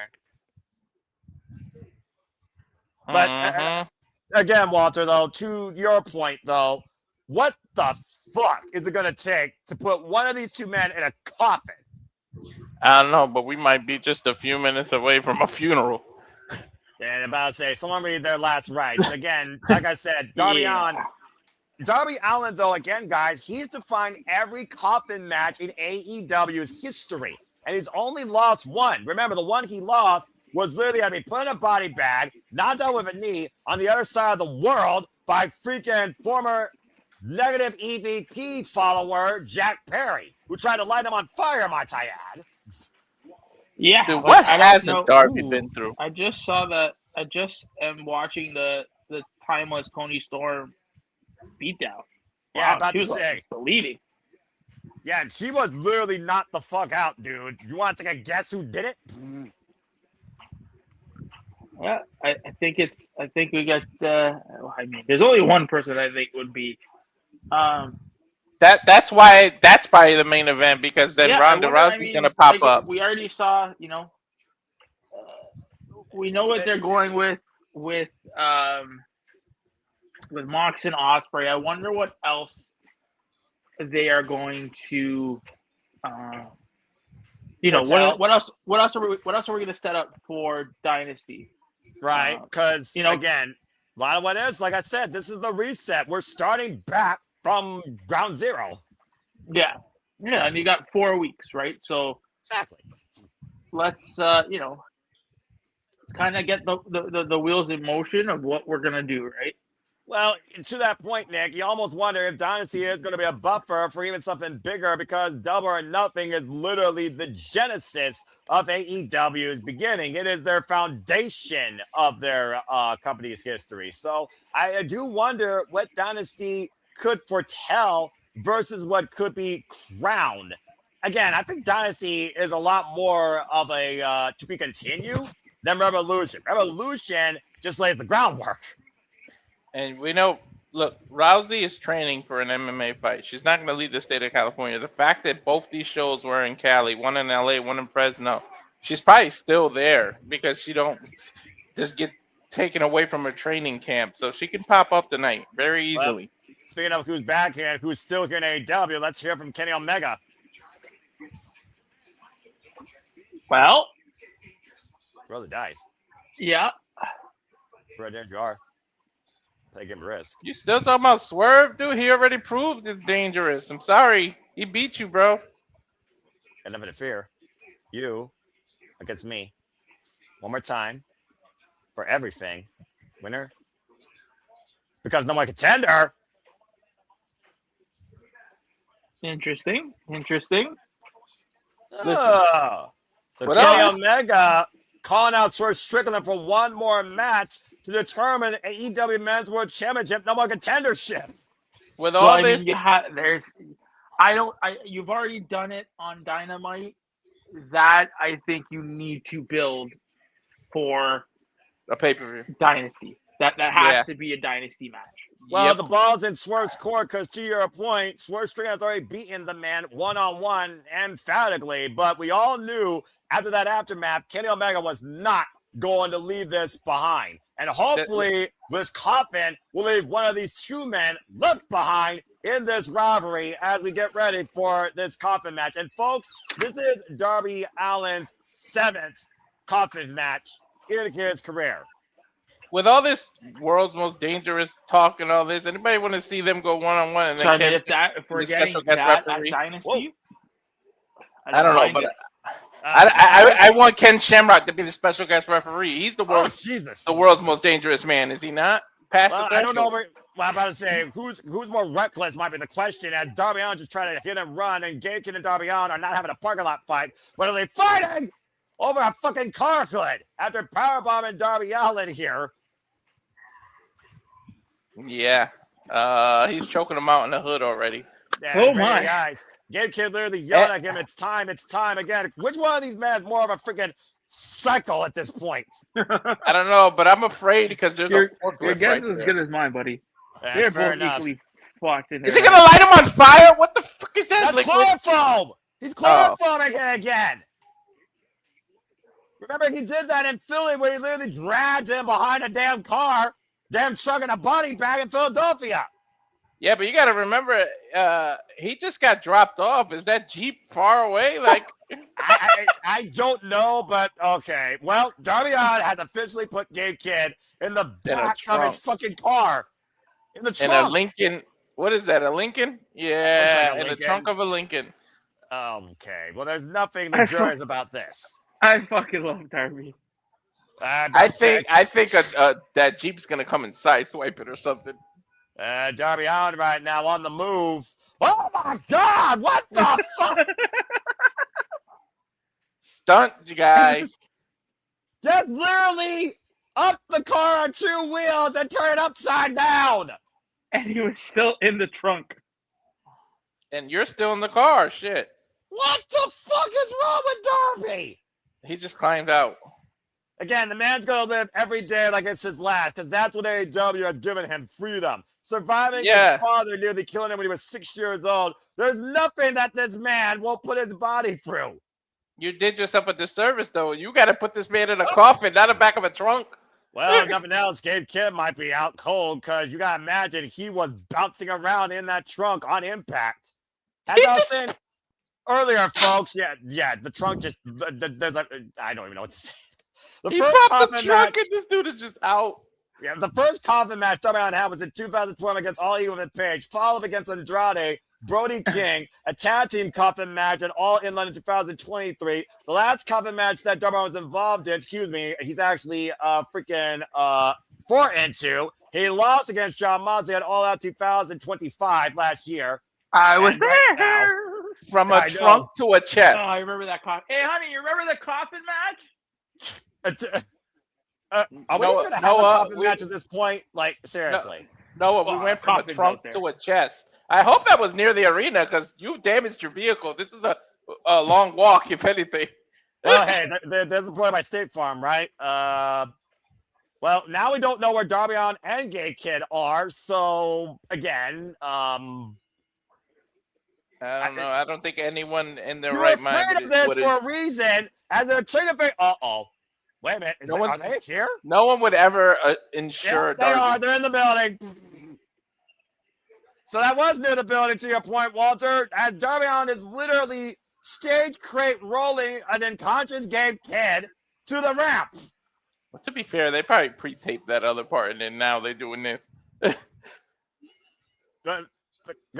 But again, Walter, though, to your point, though, what the fuck is it going to take to put one of these two men in a coffin? I don't know, but we might be just a few minutes away from a funeral. Yeah, I'm about to say, someone read their last rites. Again, like I said, Darby Allin, though, again, guys, he's defined every coffin match in AEW's history. And he's only lost one. Remember, the one he lost was literally going to be put in a body bag, knocked out with a knee on the other side of the world by freaking former negative EVP follower Jack Perry, who tried to light him on fire, might I add. Yeah. Dude, what hasn't Darby been through? I just saw that. I just am watching the timeless Toni Storm beatdown. Yeah, Wow, about to say. Like bleeding. Yeah, she was literally knocked the fuck out, dude. You want to take a guess who did it? Yeah, I think we got. There's only one person I think would be. That's why that's probably the main event, because then Ronda Rousey's gonna pop up. We already saw, we know what they're going with Mox and Ospreay. I wonder what else they are going to. What else are we going to set up for Dynasty? Right, because again, a lot of what is, like I said, this is the reset. We're starting back from ground zero. Yeah, and you got 4 weeks, right? So exactly. Let's kind of get the wheels in motion of what we're gonna do, right? Well, to that point, Nick, you almost wonder if Dynasty is going to be a buffer for even something bigger, because Double or Nothing is literally the genesis of AEW's beginning. It is their foundation of their company's history. So I do wonder what Dynasty could foretell versus what could be crowned. Again, I think Dynasty is a lot more of a to be continued than Reveloution. Reveloution just lays the groundwork. And we know, look, Rousey is training for an MMA fight. She's not going to leave the state of California. The fact that both these shows were in Cali, one in LA, one in Fresno, she's probably still there because she don't just get taken away from her training camp. So she can pop up tonight very easily. Well, speaking of who's back here and who's still here in AEW, let's hear from Kenny Omega. Well, roll the dice. Yeah. Right there you are. Take him risk. You still talking about Swerve, dude? He already proved it's dangerous. I'm sorry. He beat you, bro. Got nothing to fear. You against me. One more time. For everything. Winner. Because no one contender. Interesting. So Kenny Omega calling out Swerve Strickland for one more match to determine AEW Men's World Championship number one contendership. With all this, you've already done it on Dynamite. That I think you need to build for a pay-per-view Dynasty. That has to be a Dynasty match. Well, the ball's in Swerve's court, because to your point, Swerve Strickland has already beaten the man one-on-one emphatically, but we all knew after that aftermath, Kenny Omega was not going to leave this behind. And hopefully, this Coffin will leave one of these two men left behind in this rivalry as we get ready for this Coffin match. And folks, this is Darby Allin's 7th Coffin match in his career. With all this world's most dangerous talk and all this, anybody want to see them go one-on-one and then if we're getting that Dynasty, I don't know, but I want Ken Shamrock to be the special guest referee. He's the world's most dangerous man, is he not? I don't know. Well, I'm about to say who's more reckless might be the question. As Darby Allin just trying to hit and run, and Gabe and Darby Allin are not having a parking lot fight, but are they fighting over a fucking car hood after powerbombing Darby Allin here? Yeah, he's choking him out in the hood already. Yeah, oh my guys! Gabe Kidd literally yelling at him, "It's time! It's time again!" Which one of these men is more of a freaking psycho at this point? I don't know, but I'm afraid because there's your guess is as good as mine, buddy. They're both equally fucked in there. Is he gonna light him on fire? What the fuck is that? That's chloroform. He's chloroforming it again. Remember, he did that in Philly where he literally dragged him behind a damn car, damn truck, and a body bag in Philadelphia. Yeah, but you got to remember, he just got dropped off. Is that Jeep far away? Like, I don't know, but okay. Well, Darby Allin has officially put Gabe Kidd in the back of his fucking car. In the trunk. In a Lincoln. What is that, a Lincoln? Yeah, in the trunk of a Lincoln. Okay. Well, there's nothing luxurious about this. I fucking love Darby. I think that Jeep's going to come and sideswipe it or something. Darby Allin right now on the move. Oh my God! What the fuck? Stunt guy. Just literally up the car on 2 wheels and turn it upside down. And he was still in the trunk. And you're still in the car. Shit. What the fuck is wrong with Darby? He just climbed out. Again, the man's going to live every day like it's his last, because that's what AEW has given him, freedom. Surviving his father nearly killing him when he was 6 years old. There's nothing that this man won't put his body through. You did yourself a disservice, though. You got to put this man in a coffin, not the back of a trunk. Well, if nothing else, Gabe Kidd might be out cold, because you got to imagine he was bouncing around in that trunk on impact. As I was saying earlier, folks, the trunk just, there's a, I don't even know what to say. He popped the trunk and this dude is just out. Yeah, the first Coffin match Darby Allin had was in 2012 against All Evil and Page, followed against Andrade, Brody King, a tag team Coffin match, and All in London 2023. The last Coffin match that Darby Allin was involved in, he's actually freaking 4-2. He lost against John Moxley at All Out 2025 last year. I was there. From a trunk to a chest. Oh, I remember that Coffin. Hey, honey, you remember the Coffin match? Are we going to have a Coffin match at this point? Like, seriously. No, we went from a trunk to a chest. I hope that was near the arena because you damaged your vehicle. This is a long walk, if anything. Well, hey, they're employed by State Farm, right? Well, now we don't know where Darby Allin and Gabe Kidd are. So, again, I don't know. I don't think anyone in their right mind. You're afraid of this for a reason. And they're trying to wait a minute. Are they here? No one would ever insure. Yeah, they are. They're in the building. So that was near the building, to your point, Walter. As Darby Allin is literally stage crate rolling an unconscious Gabe Kidd to the ramp. Well, to be fair, they probably pre-taped that other part, and then now they're doing this. The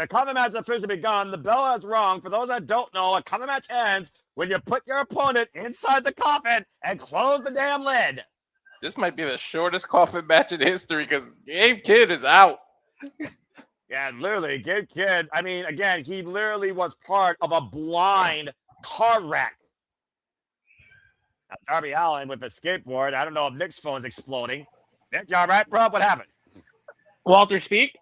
Coffin match has officially begun. The bell has rung. For those that don't know, a Coffin match ends when you put your opponent inside the coffin and close the damn lid. This might be the shortest Coffin match in history because Gabe Kidd is out. Yeah, literally, Gabe Kidd. I mean, again, he literally was part of a blind car wreck. Now, Darby Allin with a skateboard. I don't know if Nick's phone's exploding. Nick, you all right, bro? What happened? Walter, speak.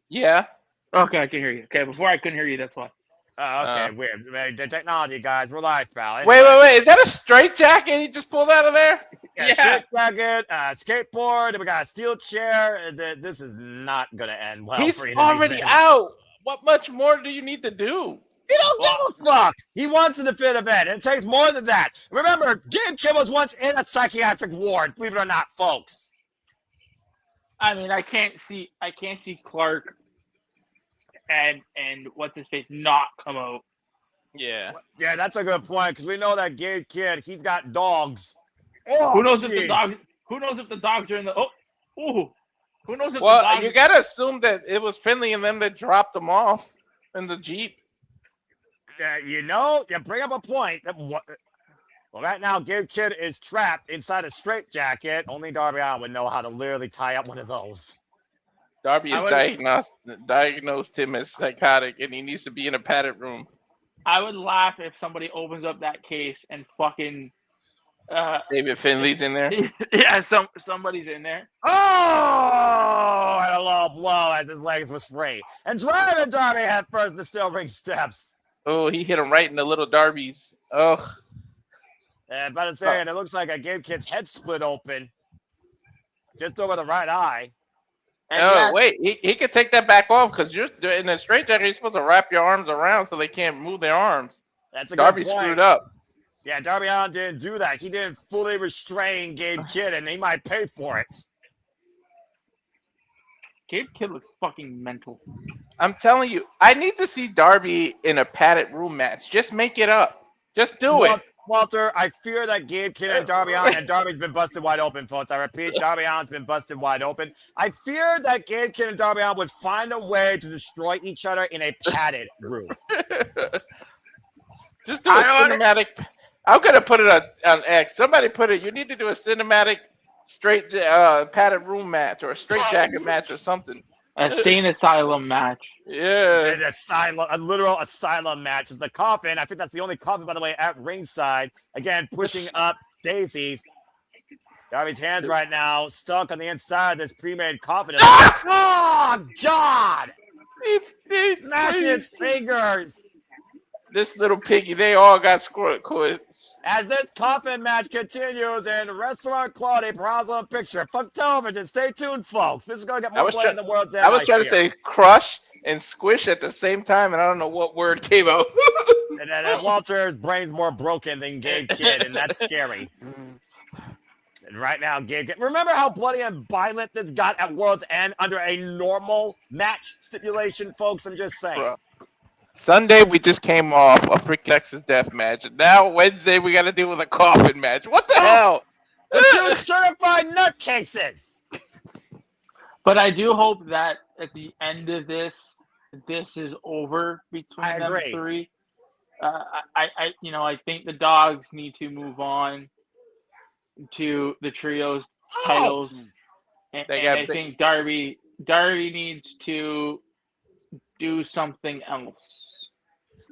Yeah. Okay, I can hear you. Okay, before I couldn't hear you, that's why. Oh, okay, weird. The technology, guys. We're live, pal. Anyway. Wait. Is that a straight jacket he just pulled out of there? Yeah. Straight jacket, skateboard, and we got a steel chair. This is not going to end well He's for you. He's already out. What much more do you need to do? He don't give a fuck. He wants a definitive end, and it takes more than that. Remember, Gabe Kidd was once in a psychiatric ward, believe it or not, folks. I mean, I can't see Clark and what's his face not come out. Yeah. Yeah, that's a good point, because we know that Gabe Kidd, he's got dogs. Oh, Who knows if the jeez. dogs? Who knows if the dogs are in the? Who knows if the Well, dogs? you gotta assume that it was Finley and them that dropped them off in the Jeep. You bring up a point. Well, right now, Gabe Kidd is trapped inside a straitjacket. Only Darby Allin would know how to literally tie up one of those. Darby has diagnosed him as psychotic, and he needs to be in a padded room. I would laugh if somebody opens up that case and fucking David Finley's in there. Yeah, somebody's in there. Oh, and a low blow as his legs was free. And driving Darby head first the steel ring steps. Oh, he hit him right in the little Darby's. Ugh. But it's saying it looks like a Gabe Kidd's head split open. Just over the right eye. And Wait, he could take that back off because you're in a straitjacket. You're supposed to wrap your arms around so they can't move their arms. That's a Darby good point. screwed up. Yeah, Darby Allin didn't do that. He didn't fully restrain Gabe Kidd, and he might pay for it. Gabe Kidd was fucking mental. I'm telling you, I need to see Darby in a padded room match. Just make it up. Just do it. Walter, I fear that Gabe Kidd and Darby Allin, and Darby's been busted wide open, folks. I repeat, Darby Allin's been busted wide open. I fear that Gabe Kidd and Darby Allin would find a way to destroy each other in a padded room. Just do a cinematic. I'm going to put it on X. Somebody put it. You need to do a cinematic straight padded room match or a straight jacket match or something. A sane asylum match. Yeah. A literal asylum match. It's the Coffin. I think that's the only Coffin, by the way, at ringside. Again, pushing up daisies. Darby's hands right now stuck on the inside of this pre-made Coffin. Oh, God! He's smashing his fingers. This little piggy, they all got scored. As this Coffin match continues in Restaurant Claudia Brazil Picture. Fuck television. Stay tuned, folks. This is going to get more play in the world's end. I was trying to say crush and squish at the same time, and I don't know what word came out. and Walter's brain's more broken than Gabe Kidd, and that's scary. And right now, Gabe Kidd. Remember how bloody and violent this got at World's End under a normal match stipulation, folks? I'm just saying. Bro. Sunday, we just came off a freaking Texas death match. And now, Wednesday, we got to deal with a Coffin match. What the hell? The two certified nutcases. But I do hope that at the end of this is over between them three. I think the dogs need to move on to the trios titles. And I think Darby needs to do something else.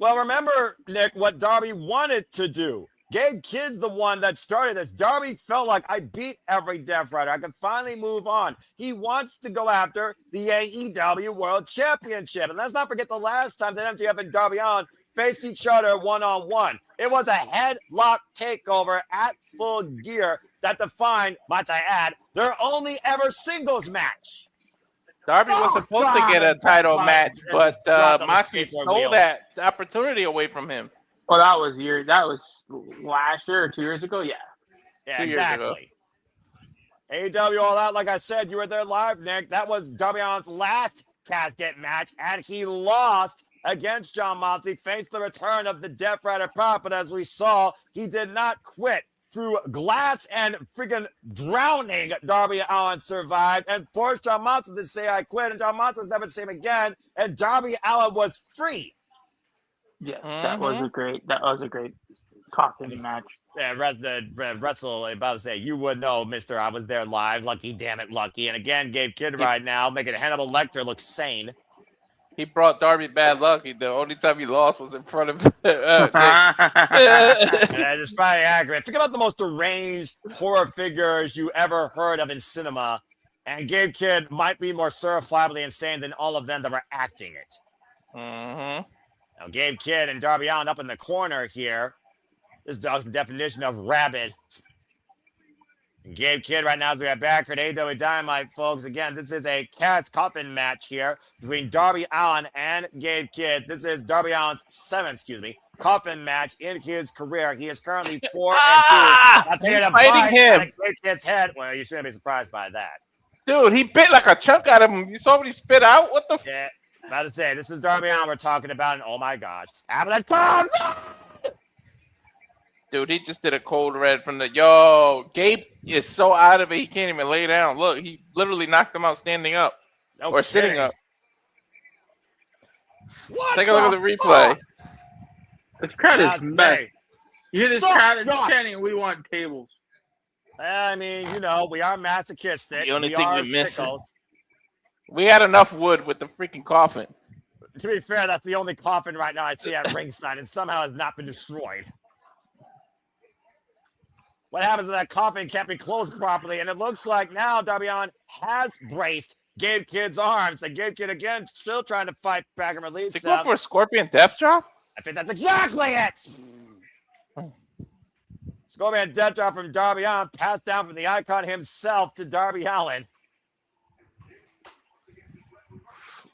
Well, remember, Nick, what Darby wanted to do. Gabe Kidd's the one that started this. Darby felt like I beat every Death Rider. I can finally move on. He wants to go after the AEW World Championship. And let's not forget the last time that MJF and Darby Allin faced each other one-on-one. It was a headlock takeover at Full Gear that defined, might I add, their only ever singles match. Darby was supposed to get a title match, but Moxley stole that opportunity away from him. Well, that was last year or 2 years ago. Yeah, 2 years ago. AEW All Out, like I said, you were there live, Nick. That was Darby Allin's last casket match, and he lost against John Moxley, faced the return of the Death Rider prop, but as we saw, he did not quit. Through glass and freaking drowning, Darby Allin survived and forced John Moxley to say, I quit. And John Moxley's never the same again. And Darby Allin was free. Yes, that was a great Coffin match. Yeah, Wrestle about to say, you would know, mister. I was there live. Lucky, damn it, lucky. And again, Gabe Kidd right now making Hannibal Lecter look sane. He brought Darby bad luck. The only time he lost was in front of That is probably accurate. Think about the most deranged horror figures you ever heard of in cinema, and Gabe Kidd might be more certifiably insane than all of them that were acting it. Mm-hmm. Now, Gabe Kidd and Darby Allin up in the corner here. This dog's the definition of rabid. Gabe Kidd right now as we are back for AEW Dynamite, folks. Again, this is a Coffin match here between Darby Allin and Gabe Kidd. This is Darby Allin's seventh, Coffin match in his career. He is currently 4-2. That's He's a fighting bite him. on Gabe Kidd's head. Well, you shouldn't be surprised by that. Dude, he bit like a chunk out of him. You saw what he spit out? What the f? Yeah, about to say, this is Darby Allin we're talking about, and oh my gosh. Avalanche come! Dude, he just did a cold red from the... Yo, Gabe is so out of it, he can't even lay down. Look, he literally knocked him out standing up. No or kidding. sitting up. What Take a look at the replay. This crowd is mess. You hear this crowd is God. chanting, "We want tables." I mean, you know, we are masochistic. The only we thing are we're missing. sickles. We had enough wood with the freaking coffin. To be fair, that's the only coffin right now I see at ringside, and somehow has not been destroyed. What happens if that coffin can't be closed properly? And it looks like now Darby Allin has braced Gabe Kidd's arms. And Gabe Kidd, again, still trying to fight back and release They go them. for a scorpion death drop? I think that's exactly it. Scorpion death drop from Darby Allin, passed down from the icon himself to Darby Allin.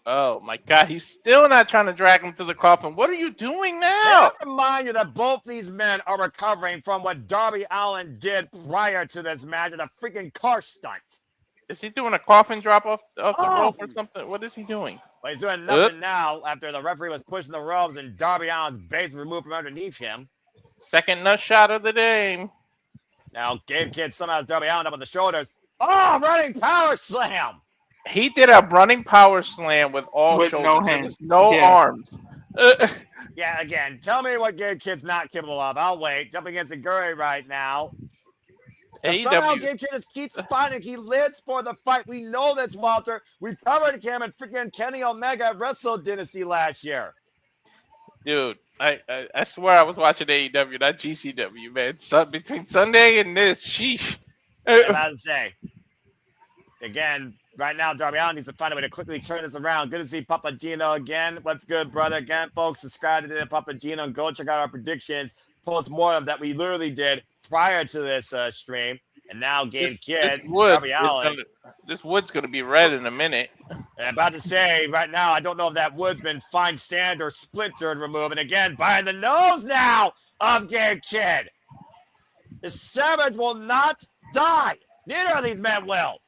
Oh my God, he's still not trying to drag him to the coffin. What are you doing now? Let me remind you that both these men are recovering from what Darby Allin did prior to this match in a freaking car stunt. Is he doing a coffin drop off the rope or something? What is he doing? Well, he's doing nothing now after the referee was pushing the ropes and Darby Allin's base removed from underneath him. Second nut shot of the day. Now, Gabe Kidd somehow has Darby Allin up on the shoulders. Oh, running power slam. He did a running power slam with all With shoulders. no There hands. was no Yeah. arms. Yeah, again, tell me what Gabe Kidd's not capable of. I'll wait. Jumping against Aguri right now. Somehow AEW. Gabe Kidd just keeps finding he lives for the fight. We know that's Walter. We covered him and freaking Kenny Omega at Wrestle Dynasty last year. Dude, I swear I was watching AEW, not GCW, man. Between Sunday and this, sheesh. I'm about to say. Again, right now, Darby Allin needs to find a way to quickly turn this around. Good to see Papa Gino again. What's good, brother? Again, folks, subscribe to the Papa Gino and go check out our predictions post-mortem that we literally did prior to this stream. And now Gabe Kidd, Darby Allin. This wood's going to be red in a minute. And I'm about to say, right now, I don't know if that wood's been fine sand or splintered removed. And again, by the nose now of Gabe Kidd. The Savage will not die. Neither of these men will.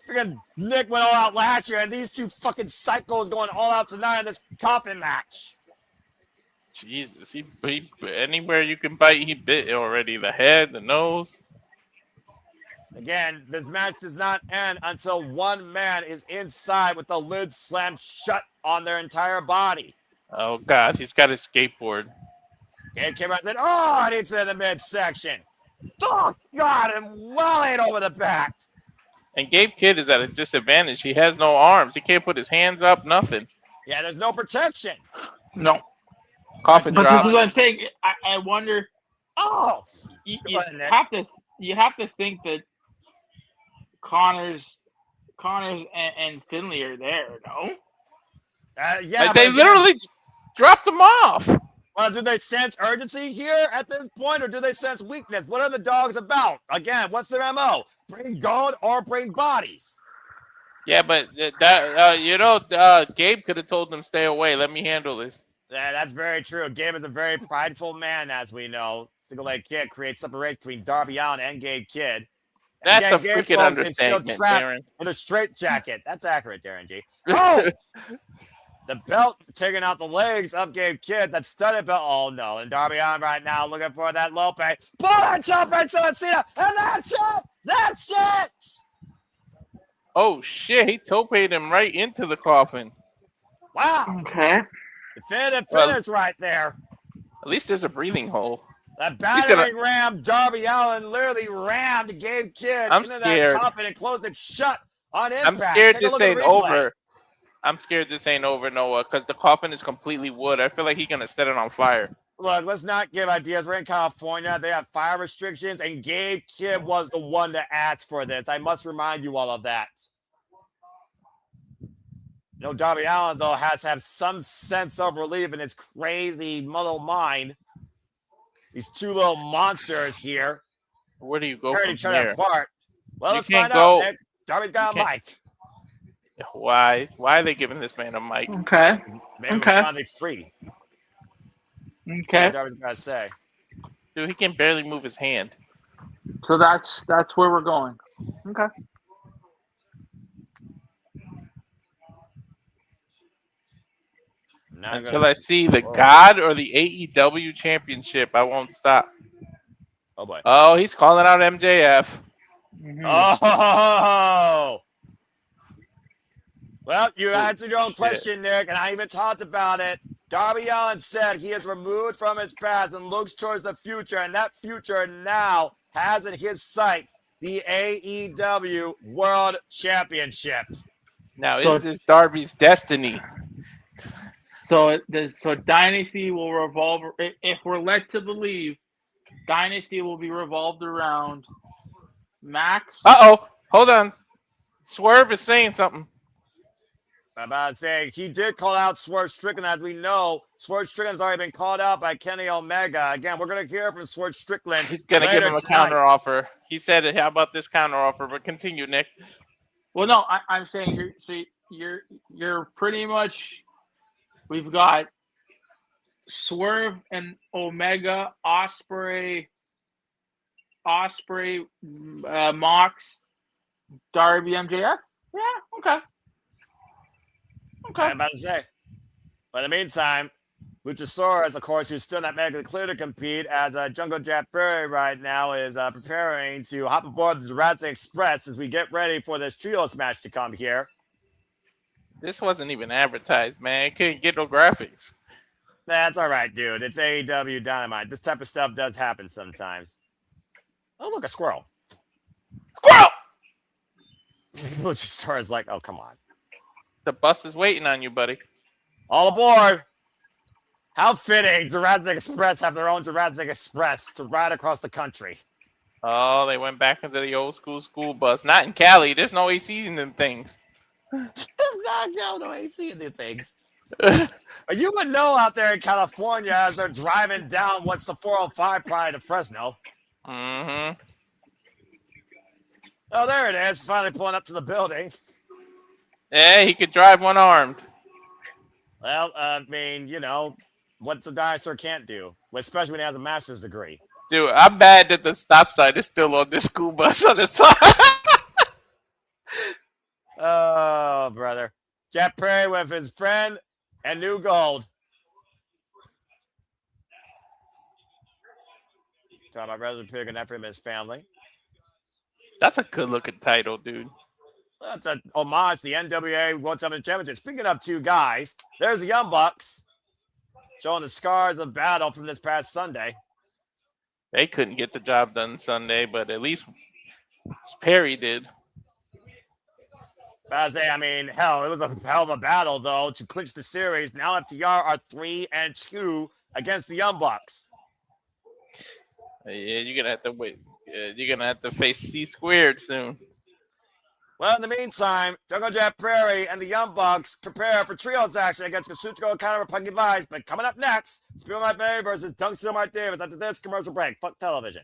Freaking Nick went all out last year, and these two fucking psychos going all out tonight in this coffin match. Jesus, he anywhere you can bite, he bit already. The head, the nose. Again, this match does not end until one man is inside with the lid slammed shut on their entire body. Oh, God, he's got his skateboard. Gabe came out and said, oh, and it's in the midsection. Oh, God, and well ain't over the back. And Gabe Kidd is at a disadvantage. He has no arms. He can't put his hands up, nothing. Yeah, there's no protection. No. Coffin But drop. this is what I'm saying. I wonder. Oh, You Go ahead, Nick. have to think that Connors and Finley are there. No. yeah. Like, they literally dropped him off. Well, do they sense urgency here at this point, or do they sense weakness? What are the dogs about? Again, what's their MO? Bring gold or bring bodies? Yeah, but Gabe could have told them, stay away. Let me handle this. Yeah, that's very true. Gabe is a very prideful man, as we know. Single leg kick creates separation between Darby Allin and Gabe Kidd. That's again, a Gabe, freaking folks, is still understatement, trapped Darren. in a straitjacket. That's accurate, Darren G. Oh! The belt taking out the legs of Gabe Kidd. That studded belt. Oh, no. And Darby Allin right now looking for that Lope. Bullet jump into Cena. And that's it. That's it. Oh, shit. He toped him right into the coffin. Wow. Okay. Definitive finish right there. At least there's a breathing hole. That battering ram, Darby Allin literally rammed Gabe Kidd into that coffin and closed it shut on impact. I'm scared Take a this look at ain't the replay. over. I'm scared this ain't over, Noah, because the coffin is completely wood. I feel like he's going to set it on fire. Look, let's not give ideas. We're in California. They have fire restrictions, and Gabe Kidd was the one to ask for this. I must remind you all of that. You know, Darby Allin, though, has to have some sense of relief in his crazy muddled mind. These two little monsters here. Where do you go Tearing from each other here? apart. Well, You let's can't find go- out, Nick. Darby's got a can't- mic. Why? Why are they giving this man a mic? Okay. Maybe Okay. we're finally free. That's Okay. what Darby's got to say. Dude, he can barely move his hand. So that's where we're going. Okay. Now Until I see the God or the AEW championship, I won't stop. Oh, boy. Oh, he's calling out MJF. Mhm. Oh! Well, you answered your own Shit. question, Nick, and I even talked about it. Darby Allin said he is removed from his past and looks towards the future, and that future now has in his sights the AEW World Championship. Now, So- is this Darby's destiny? So Dynasty will revolve. If we're led to believe, Dynasty will be revolved around Max. Uh-oh. Hold on. Swerve is saying something. I'm about to say, he did call out Swerve Strickland, as we know. Swerve Strickland's already been called out by Kenny Omega. Again, we're going to hear from Swerve Strickland. He's going to give later him a tonight. counter offer. He said, how about this counter offer? But continue, Nick. Well, no, I'm saying you're pretty much. We've got Swerve and Omega, Ospreay, Mox, Darby, MJF. Yeah, okay. I'm about to say. But in the meantime, Luchasaurus, of course, who's still not medically clear to compete, as Jungle Japuri right now is preparing to hop aboard the Jurassic Express as we get ready for this trios match to come here. This wasn't even advertised, man. It couldn't get no graphics. That's all right, dude. It's AEW Dynamite. This type of stuff does happen sometimes. Oh, look, a squirrel. Squirrel! Luchasaurus like, oh, come on. The bus is waiting on you, buddy. All aboard. How fitting Jurassic Express have their own Jurassic Express to ride across the country. Oh, they went back into the old school bus. Not in Cali. There's no AC in them things. no, I ain't seeing the things. But you would know out there in California as they're driving down what's the 405 prior to Fresno. Mm-hmm. Oh, there it is. Finally pulling up to the building. Yeah, he could drive one-armed. Well, I mean, you know, what's a dinosaur can't do, especially when he has a master's degree. Dude, I'm mad that the stop sign is still on this school bus on the side. Oh, brother. Jeff Perry with his friend and New Gold. Talking about Resident Pig and for him and his family. That's a good-looking title, dude. That's an homage to the NWA World Championship. Speaking of two guys, there's the Young Bucks showing the scars of battle from this past Sunday. They couldn't get the job done Sunday, but at least Perry did. I mean, hell, it was a hell of a battle, though, to clinch the series. Now FTR are 3-2 against the Young Bucks. Yeah, you're gonna have to wait. You're gonna have to face C-squared soon. Well, in the meantime, Jungle Jet Prairie and the Young Bucks prepare for trios action against Kazuchika Okada and Punky Vice. But coming up next, Spear My Bay versus Dunk Mart Davis after this commercial break. Fuck television.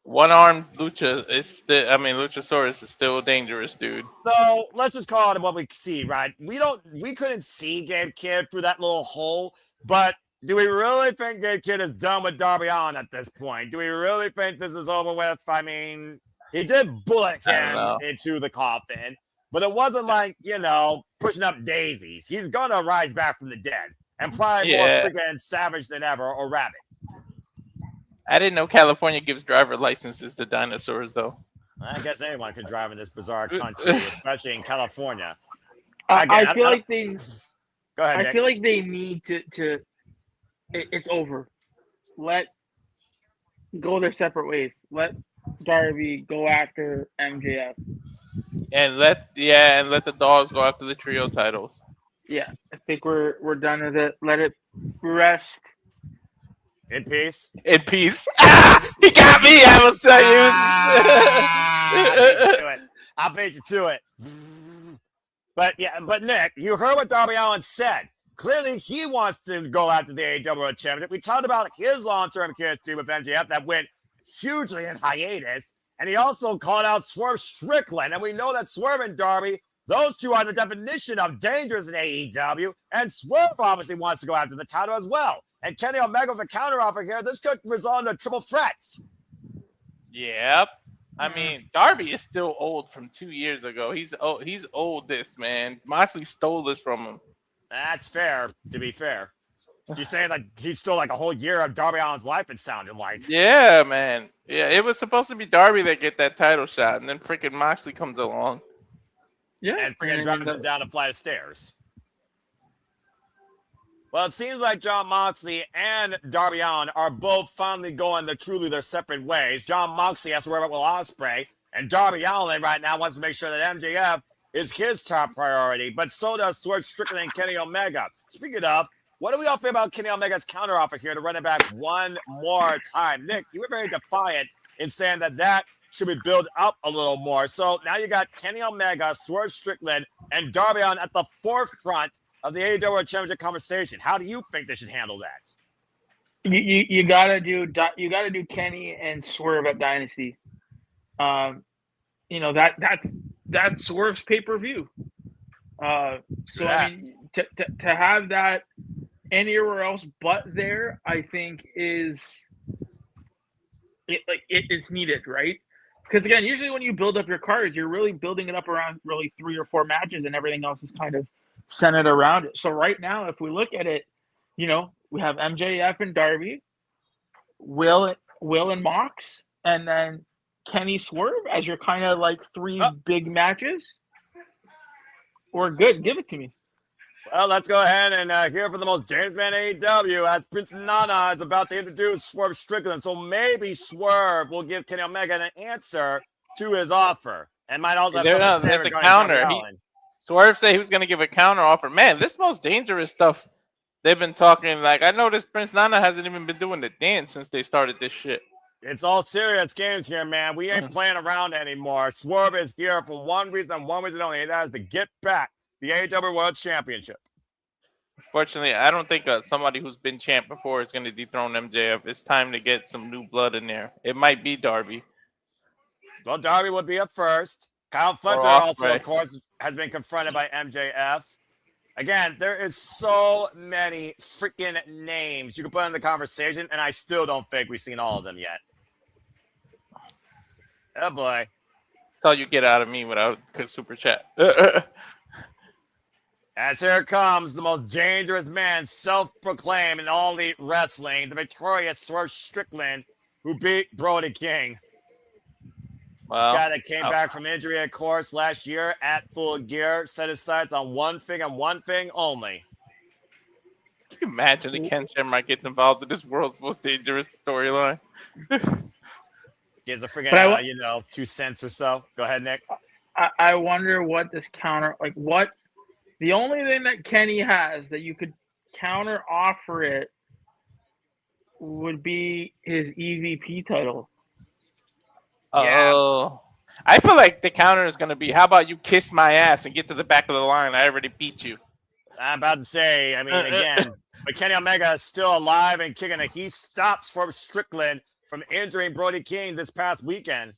One-armed Lucha is still. I mean, Luchasaurus is still dangerous, dude. So let's just call it what we see, right? We couldn't see Gabe Kidd through that little hole, but do we really think Gabe Kidd is done with Darby Allin at this point? Do we really think this is over with? I mean, he did bullet him into the coffin, but it wasn't like, you know, pushing up daisies. He's gonna rise back from the dead and probably more freaking savage than ever, or rabid. I didn't know California gives driver licenses to dinosaurs, though. I guess anyone could drive in this bizarre country, especially in California. I feel like they. Go ahead, Nick. I feel like they need to. It's over. Let go their separate ways. Let Darby go after MJF. And let the dogs go after the trio titles. Yeah, I think we're done with it. Let it rest. In peace. In peace. Ah! He got me, I will tell you. I'll beat you to it. But Nick, you heard what Darby Allin said. Clearly, he wants to go after the AEW World Championship. We talked about his long-term history with MJF that went hugely in hiatus. And he also called out Swerve Strickland. And we know that Swerve and Darby, those two are the definition of dangerous in AEW. And Swerve obviously wants to go after the title as well. And Kenny Omega with a counteroffer here. This could result in a triple threat. Yep. I mean, Darby is still old from 2 years ago. He's old, this man. Moxley stole this from him. That's fair, to be fair. You're saying like he stole like a whole year of Darby Allin's life, it sounded like. Yeah, man. Yeah, it was supposed to be Darby that get that title shot, and then freaking Moxley comes along. Yeah, And freaking driving him down a flight of stairs. Well, it seems like Jon Moxley and Darby Allin are both finally going their separate ways. Jon Moxley has to worry about Will Ospreay, and Darby Allin right now wants to make sure that MJF is his top priority, but so does Swerve Strickland and Kenny Omega. Speaking of, what do we all feel about Kenny Omega's counteroffer here to run it back one more time? Nick, you were very defiant in saying that should be built up a little more. So now you got Kenny Omega, Swerve Strickland, and Darby Allin at the forefront of the AEW World Championship conversation. How do you think they should handle that? You gotta do Kenny and Swerve at Dynasty. That's Swerve's pay-per-view. I mean, to have that anywhere else but there, I think it's needed, right? Because again, usually when you build up your cards, you're really building it up around really 3 or 4 matches, and everything else is kind of centered around it. So right now, if we look at it, we have MJF and Darby, Will and Mox, and then Kenny Swerve as your kind of like 3 big matches. We're good. Give it to me. Well, let's go ahead and hear from the most dangerous man in AEW as Prince Nana is about to introduce Swerve Strickland. So maybe Swerve will give Kenny Omega an answer to his offer. And might also have something to say regarding counter. Swerve said he was going to give a counter offer. Man, this most dangerous stuff they've been talking. Like, I noticed Prince Nana hasn't even been doing the dance since they started this shit. It's all serious games here, man. We ain't playing around anymore. Swerve is here for one reason only, and that is to get back the AEW World Championship. Fortunately, I don't think somebody who's been champ before is going to dethrone MJF. It's time to get some new blood in there. It might be Darby. Well, Darby would be up first. Kyle Fletcher also, of course, has been confronted by MJF. Again, there is so many freaking names you can put in the conversation, and I still don't think we've seen all of them yet. Oh, boy. That's all you get out of me without super chat. As here comes the most dangerous man, self-proclaimed in all elite wrestling, the victorious Swerve Strickland, who beat Brody King. Well, this guy that came back from injury, of course, last year at Full Gear, set his sights on one thing and one thing only. Can you imagine that Ken Shamrock gets involved in this world's most dangerous storyline? Gives a freaking, 2 cents or so. Go ahead, Nick. I wonder what this the only thing that Kenny has that you could counter offer it would be his EVP title. Oh, I feel like the counter is going to be, how about you kiss my ass and get to the back of the line? I already beat you. I'm about to say, again, but Kenny Omega is still alive and kicking it. He stops for Strickland from injuring Brody King this past weekend.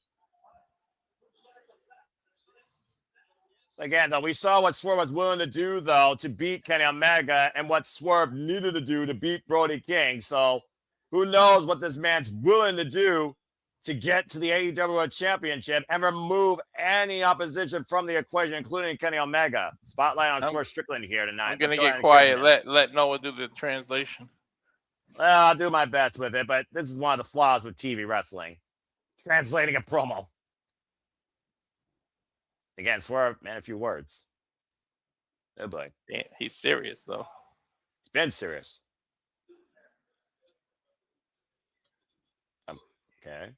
Again, though, we saw what Swerve was willing to do, though, to beat Kenny Omega and what Swerve needed to do to beat Brody King. So who knows what this man's willing to do to get to the AEW World Championship and remove any opposition from the equation, including Kenny Omega. Spotlight on Swerve Strickland here tonight. I'm going to get quiet. Let Noah do the translation. Well, I'll do my best with it, but this is one of the flaws with TV wrestling. Translating a promo. Again, Swerve, man, a few words. Oh, boy. Yeah, he's serious, though. He's been serious. Okay.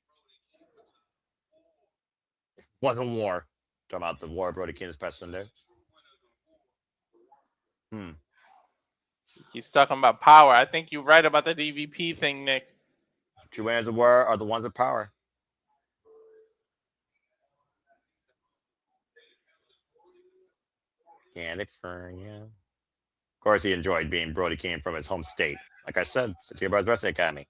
Wasn't war. Talking about the war Brody King this past Sunday. He keeps talking about power. I think you're right about the DVP thing, Nick. True winners of war are the ones with power. Candy for you. Of course, he enjoyed being Brody King from his home state. Like I said, City Brothers Wrestling Academy.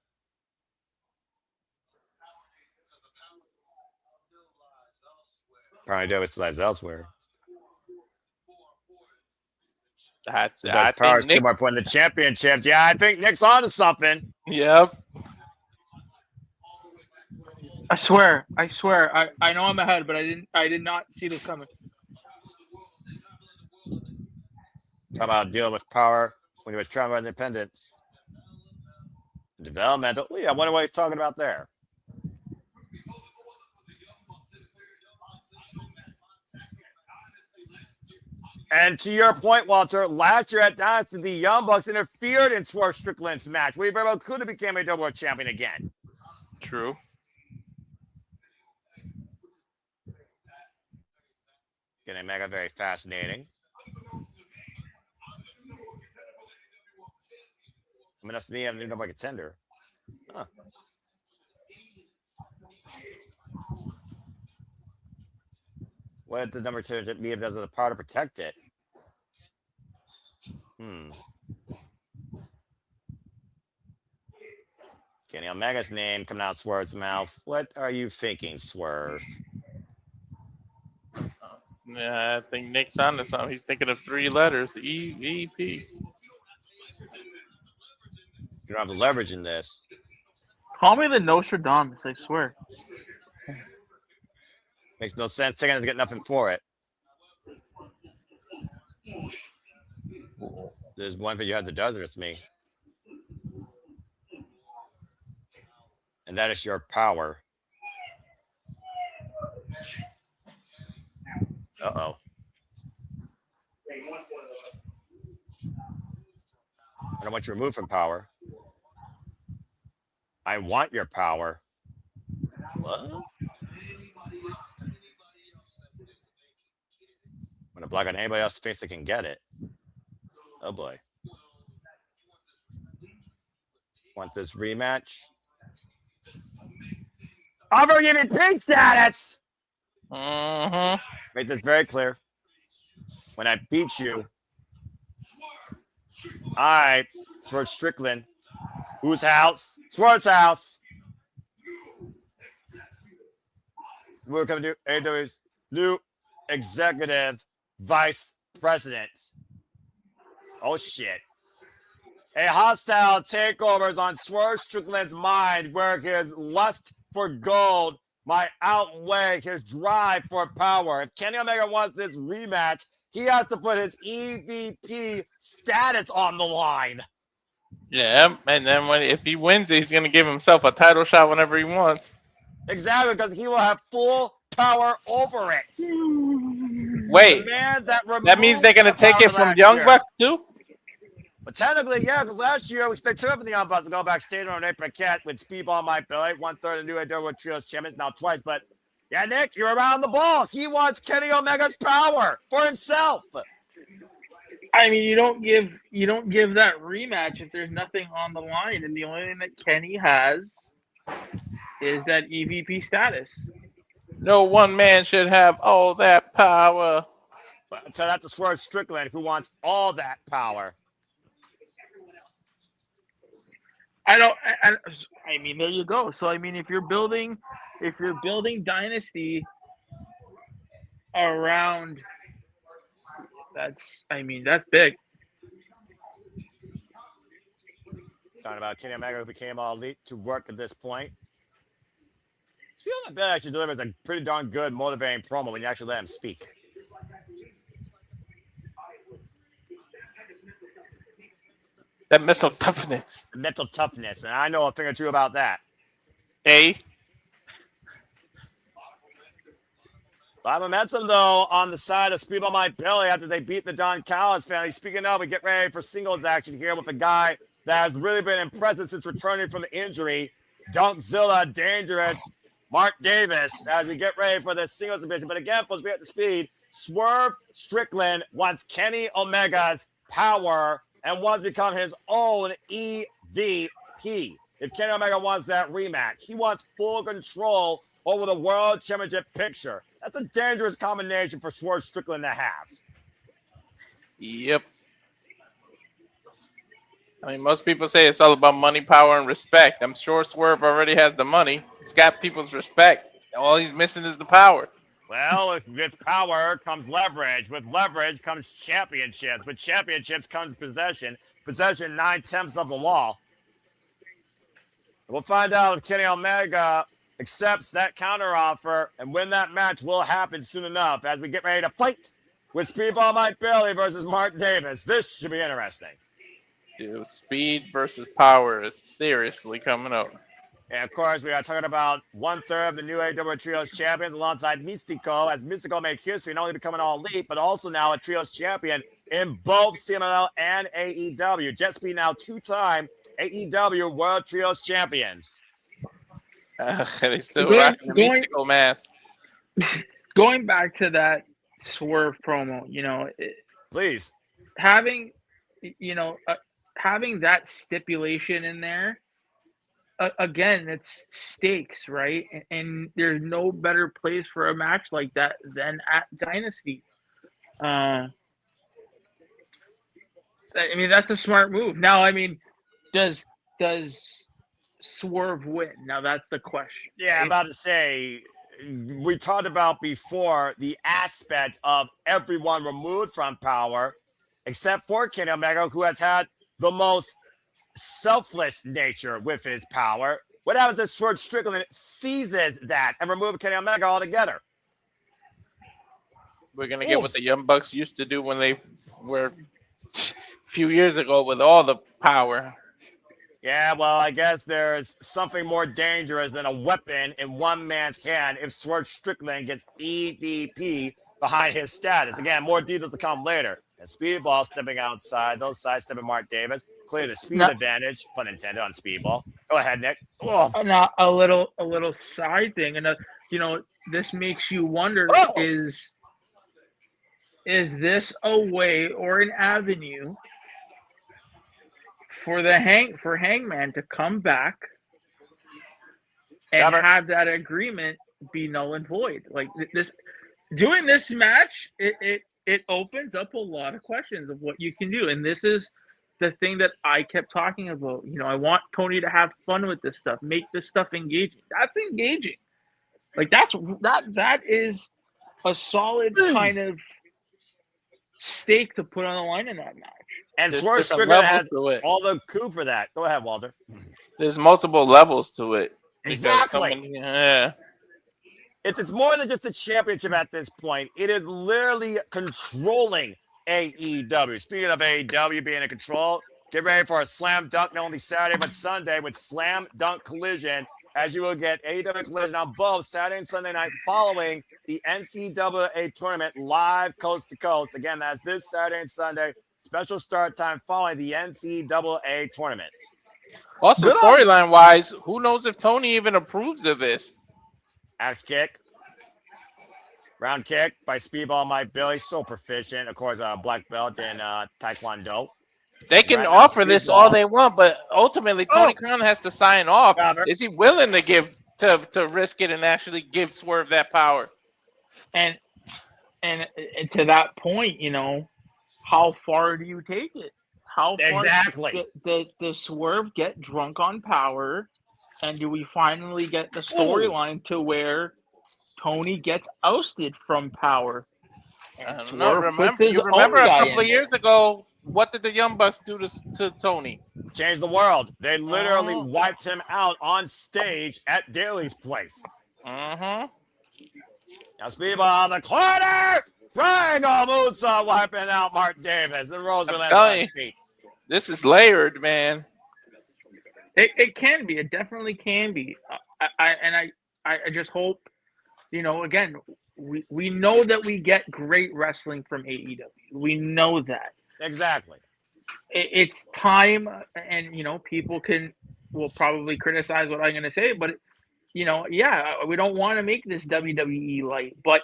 Probably still lies elsewhere. I Does Power think still Nick. more point in the championships? Yeah, I think Nick's on to something. Yep. I swear. I know I'm ahead, but I did not see this coming. Talking about dealing with Power when he was trying about independence. Developmental. Yeah, I wonder what he's talking about there. And to your point, Walter, last year at Dynasty, the Young Bucks interfered in Swerve Strickland's match, where he very well could have become a double world champion again. True. Getting Mega very fascinating. I mean, that's me. I didn't know if I could send her. Huh. What did the number 2 be if does with the power to protect it? Kenny Omega's name coming out of Swerve's mouth. What are you thinking, Swerve? Yeah, I think Nick's on to something. He's thinking of 3 letters. EVP. You don't have the leverage in this. Call me the Nostradamus, I swear. Makes no sense. Second to get nothing for it. There's one thing you have to do with me. And that is your power. Uh-oh. I don't want you removed from power. I want your power. What? I'm going to block on anybody else's face that can get it. Oh, boy. Want this rematch? I'm going to give you pink status! Make this very clear. When I beat you, I, for Strickland, whose house? Swerve's house. We're coming to AEW's new executive vice president. Oh, shit. A hostile takeover is on Swerve Strickland's mind, where his lust for gold might outweigh his drive for power. If Kenny Omega wants this rematch, he has to put his EVP status on the line. Yeah, and then if he wins, he's gonna give himself a title shot whenever he wants. Exactly, because he will have full power over it. Wait, that means they're gonna take it from Young Bucks too? But technically, yeah, because last year they took up the Young Bucks to go backstage on a paquette with Speedball Mike Billy, 1/3 of the new AEW Trios champions, now twice. But yeah, Nick, you're around the ball. He wants Kenny Omega's power for himself. I mean, you don't give that rematch if there's nothing on the line, and the only thing that Kenny has is that EVP status. No one man should have all that power. So that's a Swerve Strickland who wants all that power. I mean, there you go. So I mean, if you're building Dynasty around, that's big. Talking about Kenny Omega, who became all elite to work at this point. Feeling that actually delivers a pretty darn good, motivating promo when you actually let him speak. That mental toughness. Mental toughness, and I know a thing or two about that. A lot of momentum, though, on the side of Speedball Mike Billy after they beat the Don Callis family. Speaking of, we get ready for singles action here with a guy that has really been impressive since returning from the injury. Dunkzilla Dangerous, Mart Davis, as we get ready for the singles division. But again, folks, be up to speed. Swerve Strickland wants Kenny Omega's power and wants to become his own EVP. If Kenny Omega wants that rematch, he wants full control over the World Championship picture. That's a dangerous combination for Swerve Strickland to have. Yep. I mean, most people say it's all about money, power, and respect. I'm sure Swerve already has the money. He's got people's respect. All he's missing is the power. Well, with power comes leverage. With leverage comes championships. With championships comes possession. Possession, 9/10 of the law. We'll find out if Kenny Omega accepts that counteroffer, and when that match will happen soon enough as we get ready to fight with Speedball Mike Bailey versus Mart Davis. This should be interesting. Dude, speed versus power is seriously coming up. And of course, we are talking about 1/3 of the new AEW Trios champions alongside Mystico, as Mystico made history, not only becoming All Elite, but also now a Trios champion in both CMLL and AEW. Just be now 2-time AEW World Trios champions. They still rocking the Mystico mask. Going back to that Swerve promo, Please. having that stipulation in there, again, it's stakes, right? And there's no better place for a match like that than at Dynasty. I mean, that's a smart move. Now, I mean, does Swerve win? Now, that's the question. Yeah, I'm about to say, we talked about before the aspect of everyone removed from power, except for Kenny Omega, who has had the most selfless nature with his power. What happens if Swerve Strickland seizes that and removes Kenny Omega altogether? We're going to get what the Young Bucks used to do when they were a few years ago with all the power. Yeah, well, I guess there's something more dangerous than a weapon in one man's hand if Swerve Strickland gets EVP behind his status. Again, more details to come later. And Speedball stepping outside, those sidestepping Mark Davis. Clear the speed advantage, pun intended, on Speedball. Go ahead, Nick. Oh. Now, a little side thing, and this makes you wonder: is this a way or an avenue for Hangman to come back and have that agreement be null and void? Like this, doing this match, it opens up a lot of questions of what you can do, and this is the thing that I kept talking about. I want Tony to have fun with this stuff, make this stuff engaging. That's engaging. Like that is a solid kind of stake to put on the line in that match. And Swerve Strickland has all the coup for that. Go ahead, Walter. There's multiple levels to it. Exactly. Yeah. It's more than just the championship at this point. It is literally controlling AEW. Speaking of AEW being in control, get ready for a slam dunk, not only Saturday, but Sunday with Slam Dunk Collision, as you will get AEW Collision on both Saturday and Sunday night following the NCAA tournament live coast to coast. Again, that's this Saturday and Sunday. Special start time following the NCAA tournament. Also, storyline wise, who knows if Tony even approves of this? Axe kick. Round kick by Speedball Mike Bailey. So proficient. Of course, black belt in Taekwondo. They can offer this all they want, but ultimately Tony Khan has to sign off. Is he willing to give to risk it and actually give Swerve that power? And to that point, how far do you take it? How far does Swerve get drunk on power? And do we finally get the storyline to where Tony gets ousted from power? I don't know. Remember a couple of years ago, what did the Young Bucks do to Tony? Change the world. They literally wiped him out on stage at Daly's place. Mm-hmm. Now Speedball on the corner. Triangle moonsault wiping out Mark Davis. The Rose will on his feet. This is layered, man. It can be. It definitely can be. I just hope, again, we know that we get great wrestling from AEW. We know that. Exactly. It's time, and people will probably criticize what I'm going to say, but we don't want to make this WWE light, but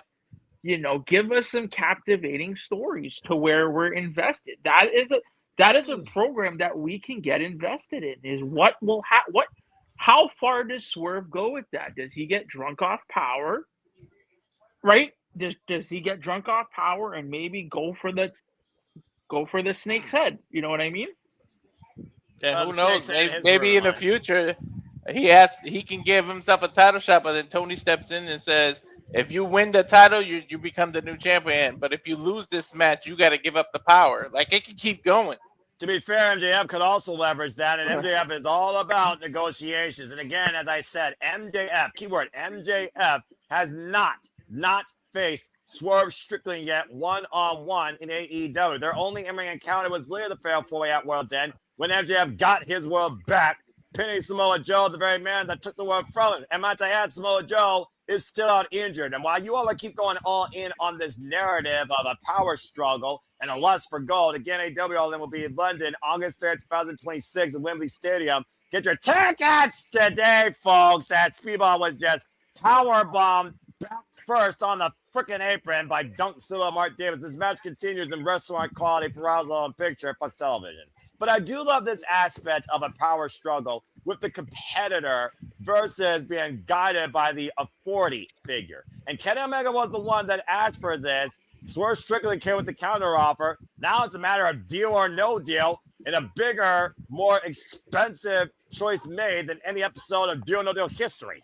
give us some captivating stories to where we're invested. That is a program that we can get invested in. Is what will how far does Swerve go with that? Does he get drunk off power? Right? Does he get drunk off power and maybe go for the snake's head? You know what I mean? Yeah, who snakes knows? in Maybe, his maybe in the storyline. future, he can give himself a title shot, but then Tony steps in and says, "If you win the title, you become the new champion. But if you lose this match, you got to give up the power." Like it can keep going. To be fair, MJF could also leverage that, and MJF is all about negotiations. And again, as I said, MJF, keyword MJF, has not faced Swerve Strickland yet one-on-one in AEW. Their only in-ring encounter was later the Fatal 4-Way at World's End when MJF got his world back, pinning Samoa Joe, the very man that took the world from him. And might I add, Samoa Joe is still out injured. And while you all keep going all in on this narrative of a power struggle and a lust for gold, again, AEW All In will be in London, August 3rd, 2026 at Wembley Stadium. Get your tickets today, folks. That Speedball was just powerbombed back first on the freaking apron by Dunkzilla Mart Davis. This match continues in restaurant quality, Perazzle on picture, fuck television. But I do love this aspect of a power struggle with the competitor versus being guided by the authority figure. And Kenny Omega was the one that asked for this. Swerve Strickland came with the counteroffer. Now it's a matter of deal or no deal in a bigger, more expensive choice made than any episode of Deal or No Deal history.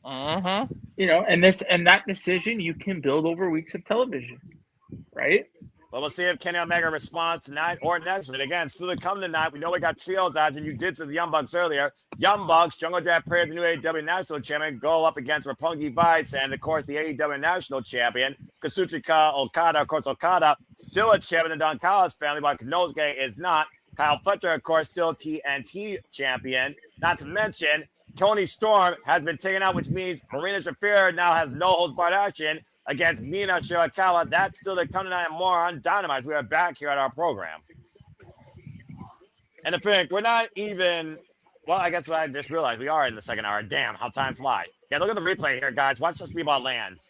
Mm-hmm. You know, and that decision you can build over weeks of television, right? But we'll see if Kenny Omega responds tonight or next week. Again, still to come tonight. We know we got trios out, and you did see the Young Bucks earlier. Young Bucks, Jungle Draft Prayer, the new AEW National Champion, go up against Roppongi Vice, and of course the AEW National Champion, Kazuchika Okada. Of course, Okada still a champion in the Don Callis family, while Konosuke is not. Kyle Fletcher, of course, still TNT champion. Not to mention, Toni Storm has been taken out, which means Marina Shafir now has no holds barred action against Mina Shirakawa. That's still to come tonight and more on Dynamite. We are back here at our program. And I think we're not even, well, I guess what I just realized, we are in the second hour. Damn, how time flies. Yeah, look at the replay here, guys. Watch the Speedball lands.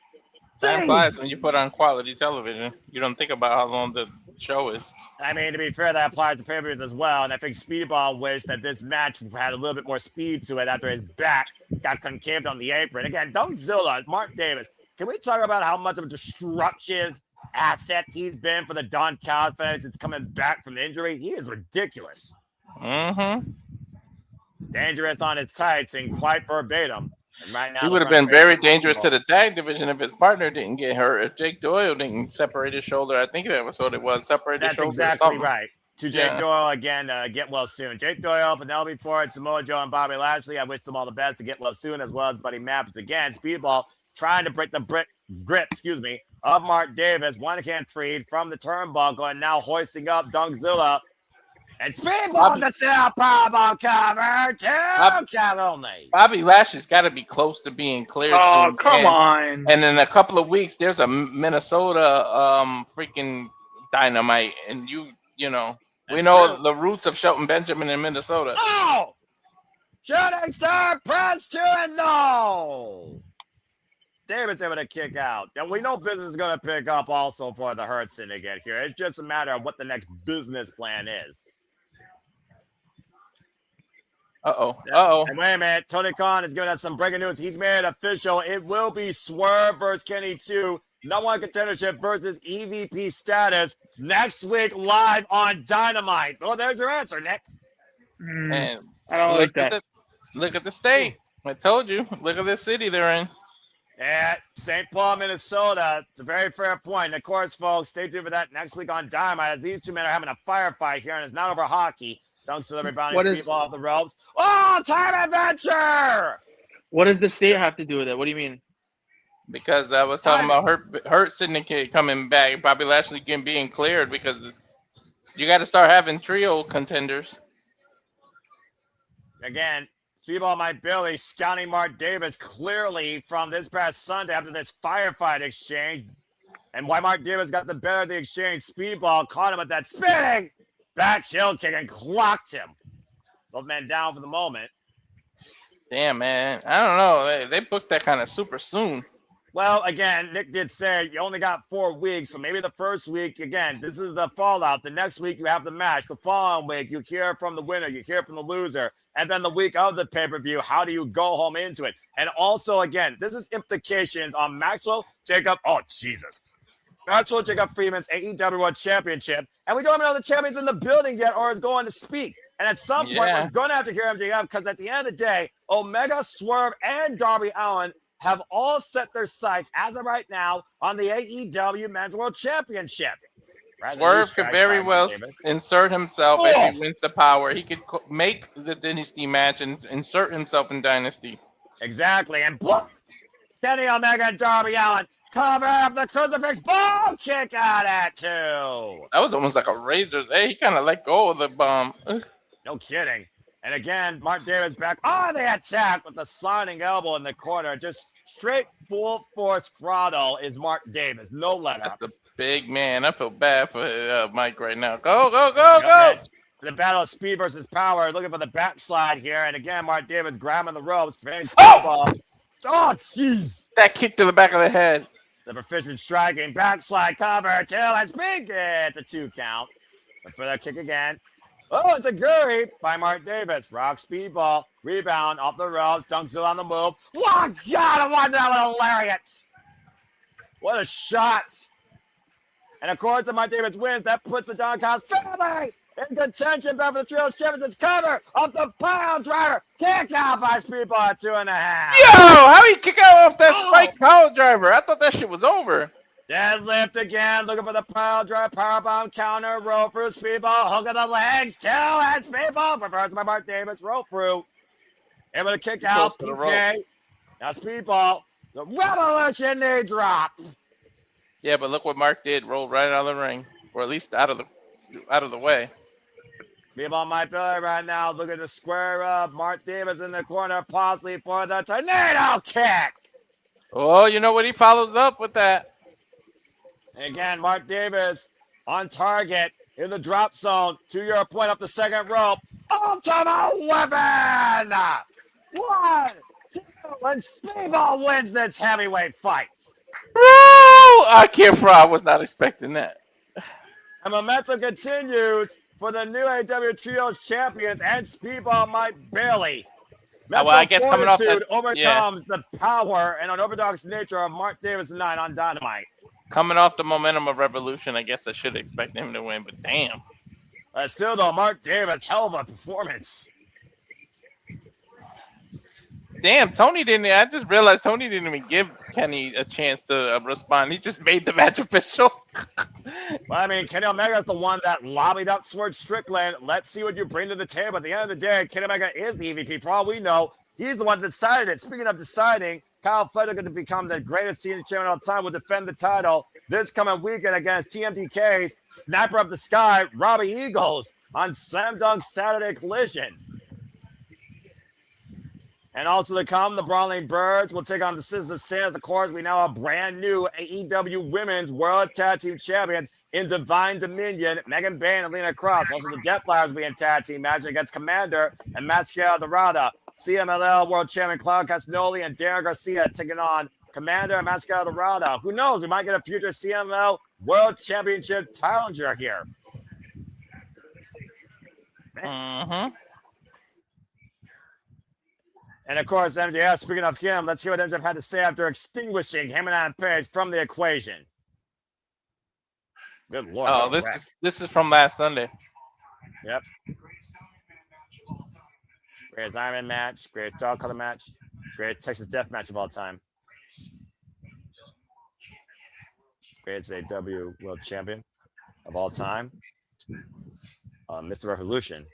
Time flies when you put on quality television. You don't think about how long the show is. I mean, to be fair, that applies to pay-per-views as well. And I think Speedball wished that this match had a little bit more speed to it after his back got concaved on the apron. Again, Dunkzilla, Mart Davis. Can we talk about how much of a destructive asset he's been for the Don Callis fans since coming back from injury? He is ridiculous. Mm-hmm. Dangerous on his tights and quite verbatim. And right now, He would have been very dangerous to the tag division if his partner didn't get hurt. If Jake Doyle didn't separate his shoulder, I think that was what it was. Separate his shoulder. That's exactly right. To Jake Doyle again, get well soon. Jake Doyle, Penelope Ford, Samoa Joe, and Bobby Lashley. I wish them all the best to get well soon, as well as Buddy Matthews. Again, Speedball trying to break the grip, of Mart Davis. One hand freed from the turnbuckle and now hoisting up Dunkzilla. And Speedball to sell powerball cover. Two count only. Bobby Lashley's got to be close to being clear Oh, soon. come on. And in a couple of weeks, there's a Minnesota freaking Dynamite. And you know, we know the roots of Shelton Benjamin in Minnesota. Oh! Shooting star Prince 2-0. David's able to kick out. And we know business is going to pick up also for the Hurt Syndicate here. It's just a matter of what the next business plan is. And wait a minute. Tony Khan is giving us some breaking news. He's made it official. It will be Swerve versus Kenny 2. No one contendership versus EVP status next week live on Dynamite. Oh, there's your answer, Nick. And I don't like that. Look at the state. I told you. Look at the city they're in. At St. Paul, Minnesota. It's a very fair point. And of course, folks, stay tuned for that next week on Dynamite. These two men are having a firefight here, and it's not over hockey. Don't still everybody people off the ropes. Oh, time adventure! What does the state have to do with it? What do you mean? Because I was talking about Hurt Syndicate coming back. Bobby Lashley being cleared because you got to start having trio contenders. Again, Speedball Mike Billy scouting Mart Davis clearly from this past Sunday after this firefight exchange. And why Mart Davis got the better of the exchange, Speedball caught him at that spinning back heel kick and clocked him. Both men down for the moment. Damn, man. I don't know. They booked that kind of super soon. Well, again, Nick did say you only got 4 weeks, so maybe the first week, again, this is the fallout. The next week, you have the match. The following week, you hear from the winner, you hear from the loser. And then the week of the pay-per-view, how do you go home into it? And also, again, this is implications on Maxwell Jacob Freeman's AEW World Championship. And we don't even know the champion's in the building yet or is going to speak. And at some point, we're going to have to hear MJF because at the end of the day, Omega, Swerve, and Darby Allin have all set their sights, as of right now, on the AEW Men's World Championship. Swerve could very well insert himself if he wins the power. He could make the Dynasty match and insert himself in Dynasty. Exactly. And Kenny Omega and Darby Allin cover up the crucifix bomb kick out at 2. That was almost like a Razor's. Hey, he kind of let go of the bomb. No kidding. And again, Mark Davis back on the attack with the sliding elbow in the corner. Just straight full force throttle is Mark Davis. No let up. That's a big man. I feel bad for Mike right now. Go, go, go, go. The battle of speed versus power. Looking for the backslide here. And again, Mark Davis grabbing the ropes. Oh, jeez. That kick to the back of the head. The proficient striking. Backslide cover. 2. And speed. It's a 2 count. Look for that kick again. Oh, it's a Guri by Mark Davis. Rock speedball. Rebound off the ropes. Dunks it on the move. What? God, I want that one. Lariat. What a shot. And of course, if Mark Davis wins, that puts the Doghouse family in contention. Back for the Trios Champions. Cover off the pile driver. Kick out by speedball at 2.5. Yo, how he kick out off that spike pile driver? I thought that shit was over. Deadlift again, looking for the pile drive, powerbomb counter, rope through, speedball, hook of the legs, 2, and speedball, reversed by Mark Davis, rope through. Able to kick out, PK. Now speedball, the Reveloution knee drop. Yeah, but look what Mark did, rolled right out of the ring, or at least out of the way. Speedball might be right now, looking to square up. Mark Davis in the corner, possibly for the tornado kick. Oh, you know what? He follows up with that. Again, Mark Davis on target in the drop zone. To your point, up the second rope. Ultimate weapon! 1, 2, and Speedball wins this heavyweight fight. I can't fry. I was not expecting that. And momentum continues for the new AEW Trios champions and Speedball Mike Bailey. Mental I guess coming off that, overcomes the power and unorthodox nature of Mark Davis 9 on Dynamite. Coming off the momentum of Revolution, I guess I should expect him to win, but damn. Still, though, Mark Davis, hell of a performance. Damn, Toni didn't. I just realized Toni didn't even give Kenny a chance to respond. He just made the match official. Well, I mean, Kenny Omega is the one that lobbied up Swerve Strickland. Let's see what you bring to the table. At the end of the day, Kenny Omega is the EVP. For all we know, he's the one that decided it. Speaking of deciding, Kyle Fletcher going to become the greatest senior champion of all time, will defend the title this coming weekend against TMDK's Sniper of the Sky, Robbie Eagles, on Slam Dunk Saturday Collision. And also to come, the Brawling Birds will take on the Sisters of Sin. Of course, we now have brand new AEW Women's World Tag Team Champions in Divine Dominion, Megan Bayne and Lena Cross. Also, the Death Flyers will be in tag team match against Commander and Mascara Dorada. CMLL World Champion Claude Castagnoli and Darren Garcia taking on Commander and Mascara Dorada. Who knows? We might get a future CMLL World Championship challenger here. Mm-hmm. And of course, MJF, speaking of him, let's hear what MJF had to say after extinguishing him and Adam Page from the equation. Good Lord. Oh, this is from last Sunday. Yep. Greatest Iron Man match, greatest dog color match, greatest Texas Death match of all time. Greatest AEW World Champion of all time. Mr. Revolution.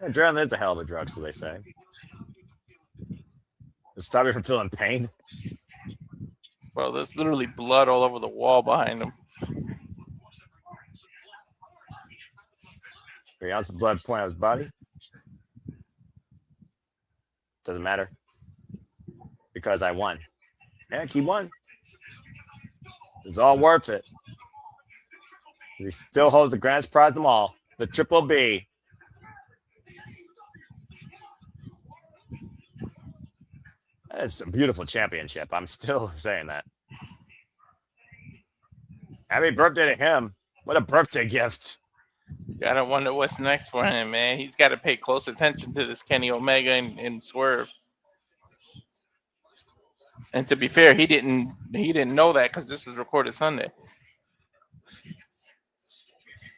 Adrenaline is a hell of a drug, so they say. It'll stop you from feeling pain. Well, there's literally blood all over the wall behind him. 3 ounces of blood pouring out his body. Doesn't matter. Because I won. Heck, he won. It's all worth it. He still holds the grand prize of them all. The Triple B. That's a beautiful championship. I'm still saying that. Happy birthday to him. What a birthday gift. Gotta wonder what's next for him, man. He's got to pay close attention to this Kenny Omega and Swerve. And to be fair, he didn't know that because this was recorded Sunday.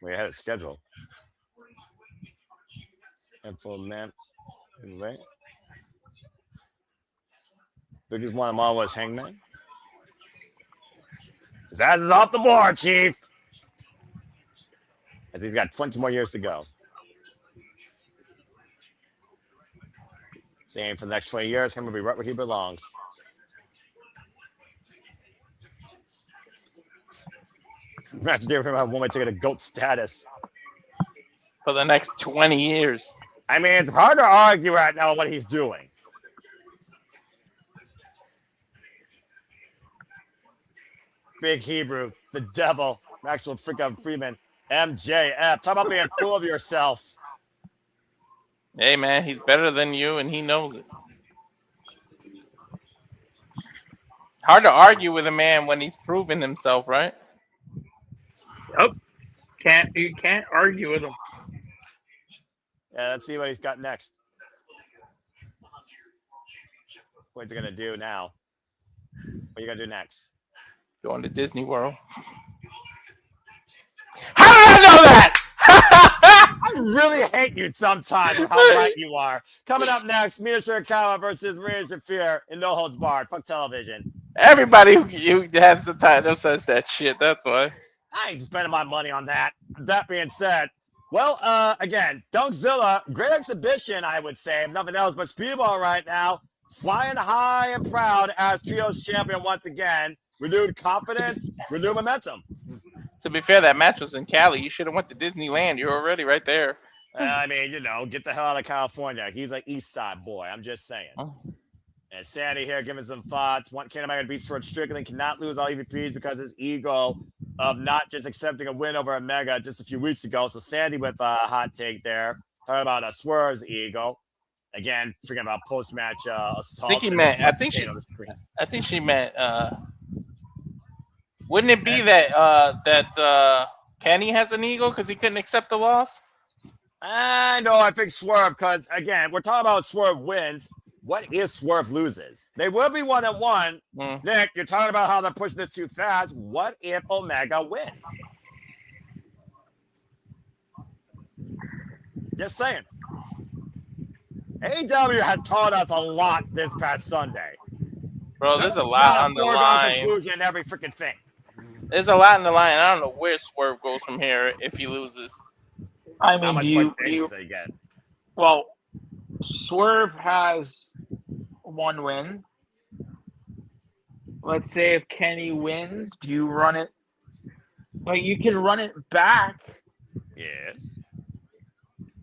We had a schedule. And for man, right? Biggest one of all was Hangman. His ass is off the board, Chief. As he's got 20 more years to go. Same for the next 20 years. Him will be right where he belongs. Imagine giving him a one-way ticket to GOAT status. For the next 20 years. I mean, it's hard to argue right now what he's doing. Big Hebrew, the devil, Maxwell freaking Freeman, MJF. Talk about being full of yourself. Hey, man, he's better than you, and he knows it. Hard to argue with a man when he's proven himself, right? Yep. You can't argue with him. Yeah, let's see what he's got next. What's he gonna do now? What are you gonna do next? Going to Disney World. How did I know that? I really hate you sometimes with how right you are. Coming up next, Mina Shirakawa versus Marina Shafir in No Holds Barred. Fuck television. Everybody who has the title says that shit. That's why. I ain't spending my money on that. That being said, well, again, Dunkzilla, great exhibition, I would say, if nothing else, but Speedball right now, flying high and proud as Trios champion once again. Renewed confidence, renewed momentum. To be fair, that match was in Cali. You should have went to Disneyland. You're already right there. I mean, get the hell out of California. He's an East Side boy. I'm just saying. Oh. And Sandy here giving some thoughts. One Ken Omega to beat Sword Strickland cannot lose all EVPs because his ego of not just accepting a win over Omega just a few weeks ago. So Sandy with a hot take there. Talking about Swerve's ego. Again, forgetting about post-match assault. I think she meant. Wouldn't it be that Kenny has an ego because he couldn't accept the loss? No, I think Swerve, because again, we're talking about Swerve wins. What if Swerve loses? They will be 1-1. Nick, you're talking about how they're pushing this too fast. What if Omega wins? Just saying. AEW has taught us a lot this past Sunday. Bro, there's a lot on the line. Conclusion in every freaking thing. There's a lot in the line. I don't know where Swerve goes from here if he loses. I mean, how much more dangerous they get? Well, Swerve has one win. Let's say if Kenny wins, do you run it? Like, you can run it back. Yes.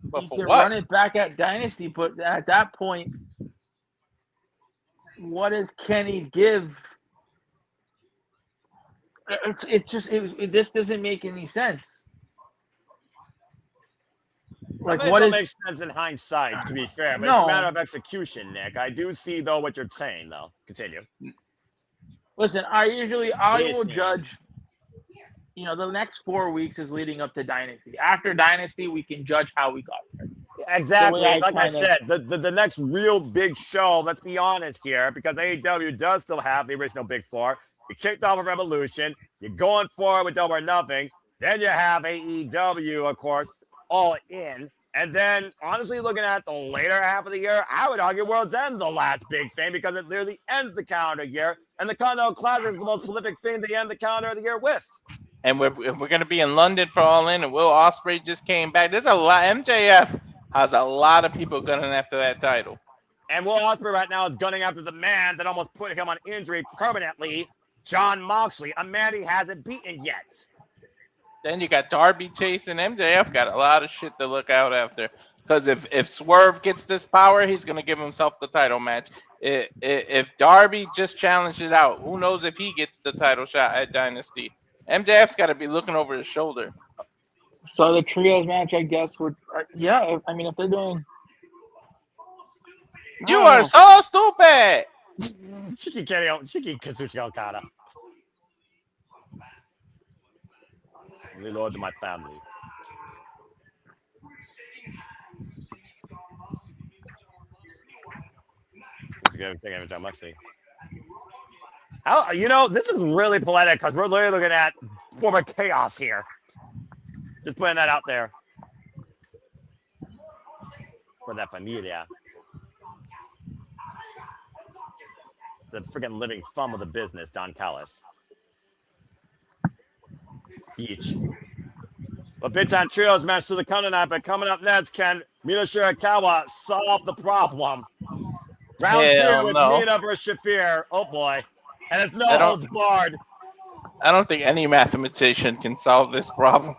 But you for can what? run it back at Dynasty, but at that point, what does Kenny give? This doesn't make any sense. Like, what makes sense in hindsight, to be fair, but it's a matter of execution, Nick. I do see though what you're saying, though. Continue. Listen, I will judge. The next 4 weeks is leading up to Dynasty. After Dynasty, we can judge how we got there. Exactly. Like I said, the next real big show, let's be honest here, because AEW does still have the original Big Four. You kicked off a Revolution. You're going forward with Double or Nothing. Then you have AEW, of course, All In. And then, honestly, looking at the later half of the year, I would argue World's End the last big thing because it literally ends the calendar year. And the Continental Classic is the most prolific thing to end the calendar of the year with. And we're going to be in London for All In, and Will Ospreay just came back. There's a lot. MJF has a lot of people gunning after that title. And Will Ospreay right now is gunning after the man that almost put him on injury permanently, Jon Moxley, a man he hasn't beaten yet. Then you got Darby chasing MJF. Got a lot of shit to look out after. Because if Swerve gets this power, he's going to give himself the title match. If Darby just challenged it out, who knows if he gets the title shot at Dynasty. MJF's got to be looking over his shoulder. So the trios match, I guess, would if they're doing. You are so stupid. Shiki Kazuchi Okada. Only Lord to my family. Let's go second John Moxley. This is really poetic because we're literally looking at former chaos here. Just putting that out there. For that familia. The freaking living thumb of the business, Don Callis. Beach. But Big Time Trios match to the come tonight, but coming up next, can Mina Shirakawa solve the problem? Round Hell 2, it's no. Mina versus Shafir. Oh boy. And it's no I don't- holds barred. I don't think any mathematician can solve this problem.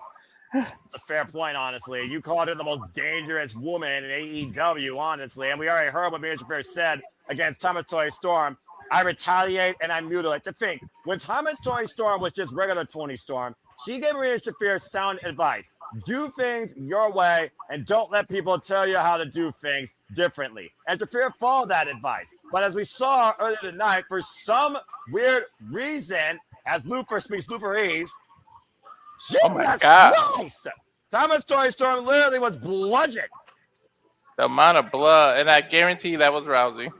It's a fair point, honestly. You called her the most dangerous woman in AEW, honestly. And we already heard what Mina Shafir said against Thomas Toy Storm. I retaliate and I mutilate. To think, when Thomas Toy Storm was just regular Toni Storm, she gave Marina Shafir sound advice. Do things your way and don't let people tell you how to do things differently. And Shafir followed that advice. But as we saw earlier tonight, for some weird reason, as Luther speaks Lutherese, Oh my Jesus God. Christ! Thomas Toy Storm literally was bludgeoned. The amount of blood, and I guarantee that was Rousey.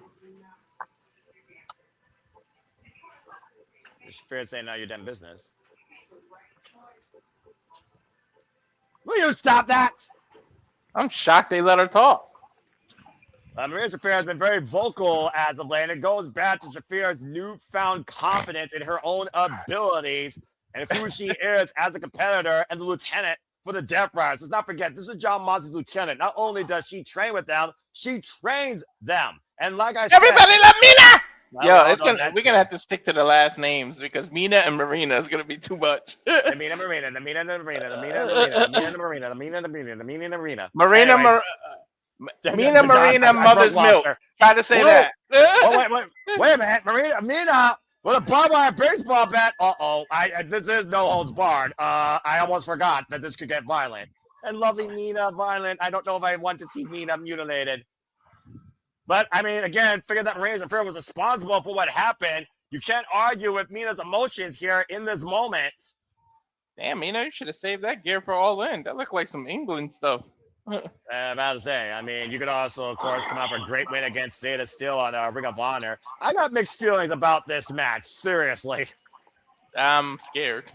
Shafir saying, "Now you're done business." Will you stop that? I'm shocked they let her talk. Marina Shafir has been very vocal as of late, and it goes back to Shafir's newfound confidence in her own abilities and who she is as a competitor and the lieutenant for the Death Riders. Let's not forget, this is John Moxley's lieutenant. Not only does she train with them, she trains them. And like I said, Everybody love Mina! well, Yo, we it's all know gonna that we're too. gonna have to stick to the last names because Mina and Marina is gonna be too much. The Mina Marina, the Mina and the Marina, the Mina and the Marina, the Mina and the Marina, the Mina and the Marina, the Mina and the Marina. Marina, Anyway, Mina, Marina, I Mother's broke Milk. Walter. Try to say Whoa. that. Oh, wait a minute. Mina, with a barbed wire baseball bat. This is no holds barred. I almost forgot that this could get violent. And lovely Mina violent. I don't know if I want to see Mina mutilated. But, I mean, again, figure that Marina Shafir was responsible for what happened. You can't argue with Mina's emotions here in this moment. Damn, Mina, you should have saved that gear for All In. That looked like some England stuff. I'm about to say, I mean, you could also, of course, come out for a great win against Zeta Steel on Ring of Honor. I got mixed feelings about this match, seriously. I'm scared.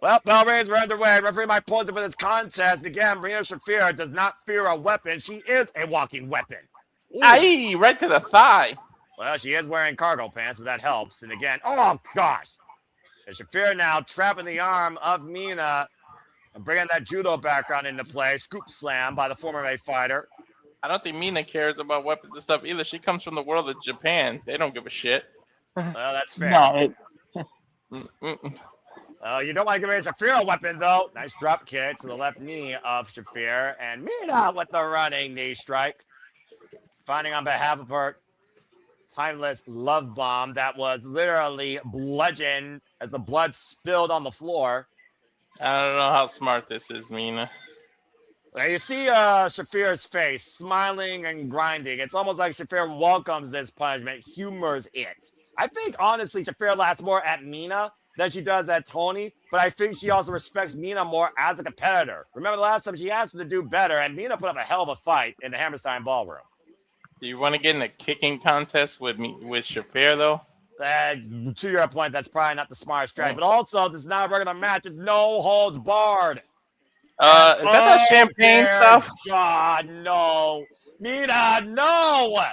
Well, bell rings are underway. Referee Mike pulls it for this contest. Again, Marina Shafir does not fear a weapon. She is a walking weapon. Ooh. Aye, right to the thigh. Well, she is wearing cargo pants, but that helps. And again, oh gosh. And Shafir now trapping the arm of Mina and bringing that judo background into play. Scoop slam by the former MMA fighter. I don't think Mina cares about weapons and stuff either. She comes from the world of Japan. They don't give a shit. Well, that's fair. No, You don't want to give Marina Shafir a weapon, though. Nice drop kick to the left knee of Shafir. And Mina with the running knee strike. Finding on behalf of her timeless love bomb that was literally bludgeoned as the blood spilled on the floor. I don't know how smart this is, Mina. Now you see Shafir's face smiling and grinding. It's almost like Shafir welcomes this punishment, humors it. I think, honestly, Shafir laughs more at Mina than she does at Toni, but I think she also respects Mina more as a competitor. Remember the last time she asked her to do better, and Mina put up a hell of a fight in the Hammerstein Ballroom. Do you want to get in a kicking contest with Shafir, though? To your point, that's probably not the smartest strategy, but also, this is not a regular match. It's no holds barred. Is that that champagne dear stuff? God, no. Mina, no!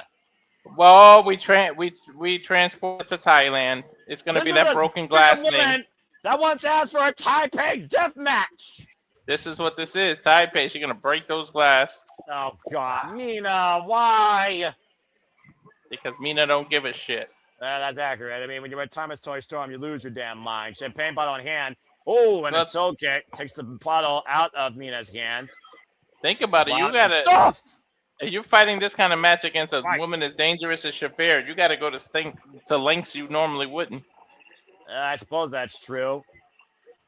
Well, we transport to Thailand. It's gonna be This that is a broken glass freaking thing. woman that once asked for a Taipei death match. This is what this is. Taipei, she's gonna break those glass Oh, God. Mina, why? because Mina don't give a shit. That's accurate. I mean, when you're at Thomas Toy Storm, you lose your damn mind. Champagne bottle in hand. Oh, and a toe kick takes the bottle out of Mina's hands. Think about it. You gotta. Stuff! If you're fighting this kind of match against a Right. woman as dangerous as Shafir, you gotta go to lengths you normally wouldn't. I suppose that's true.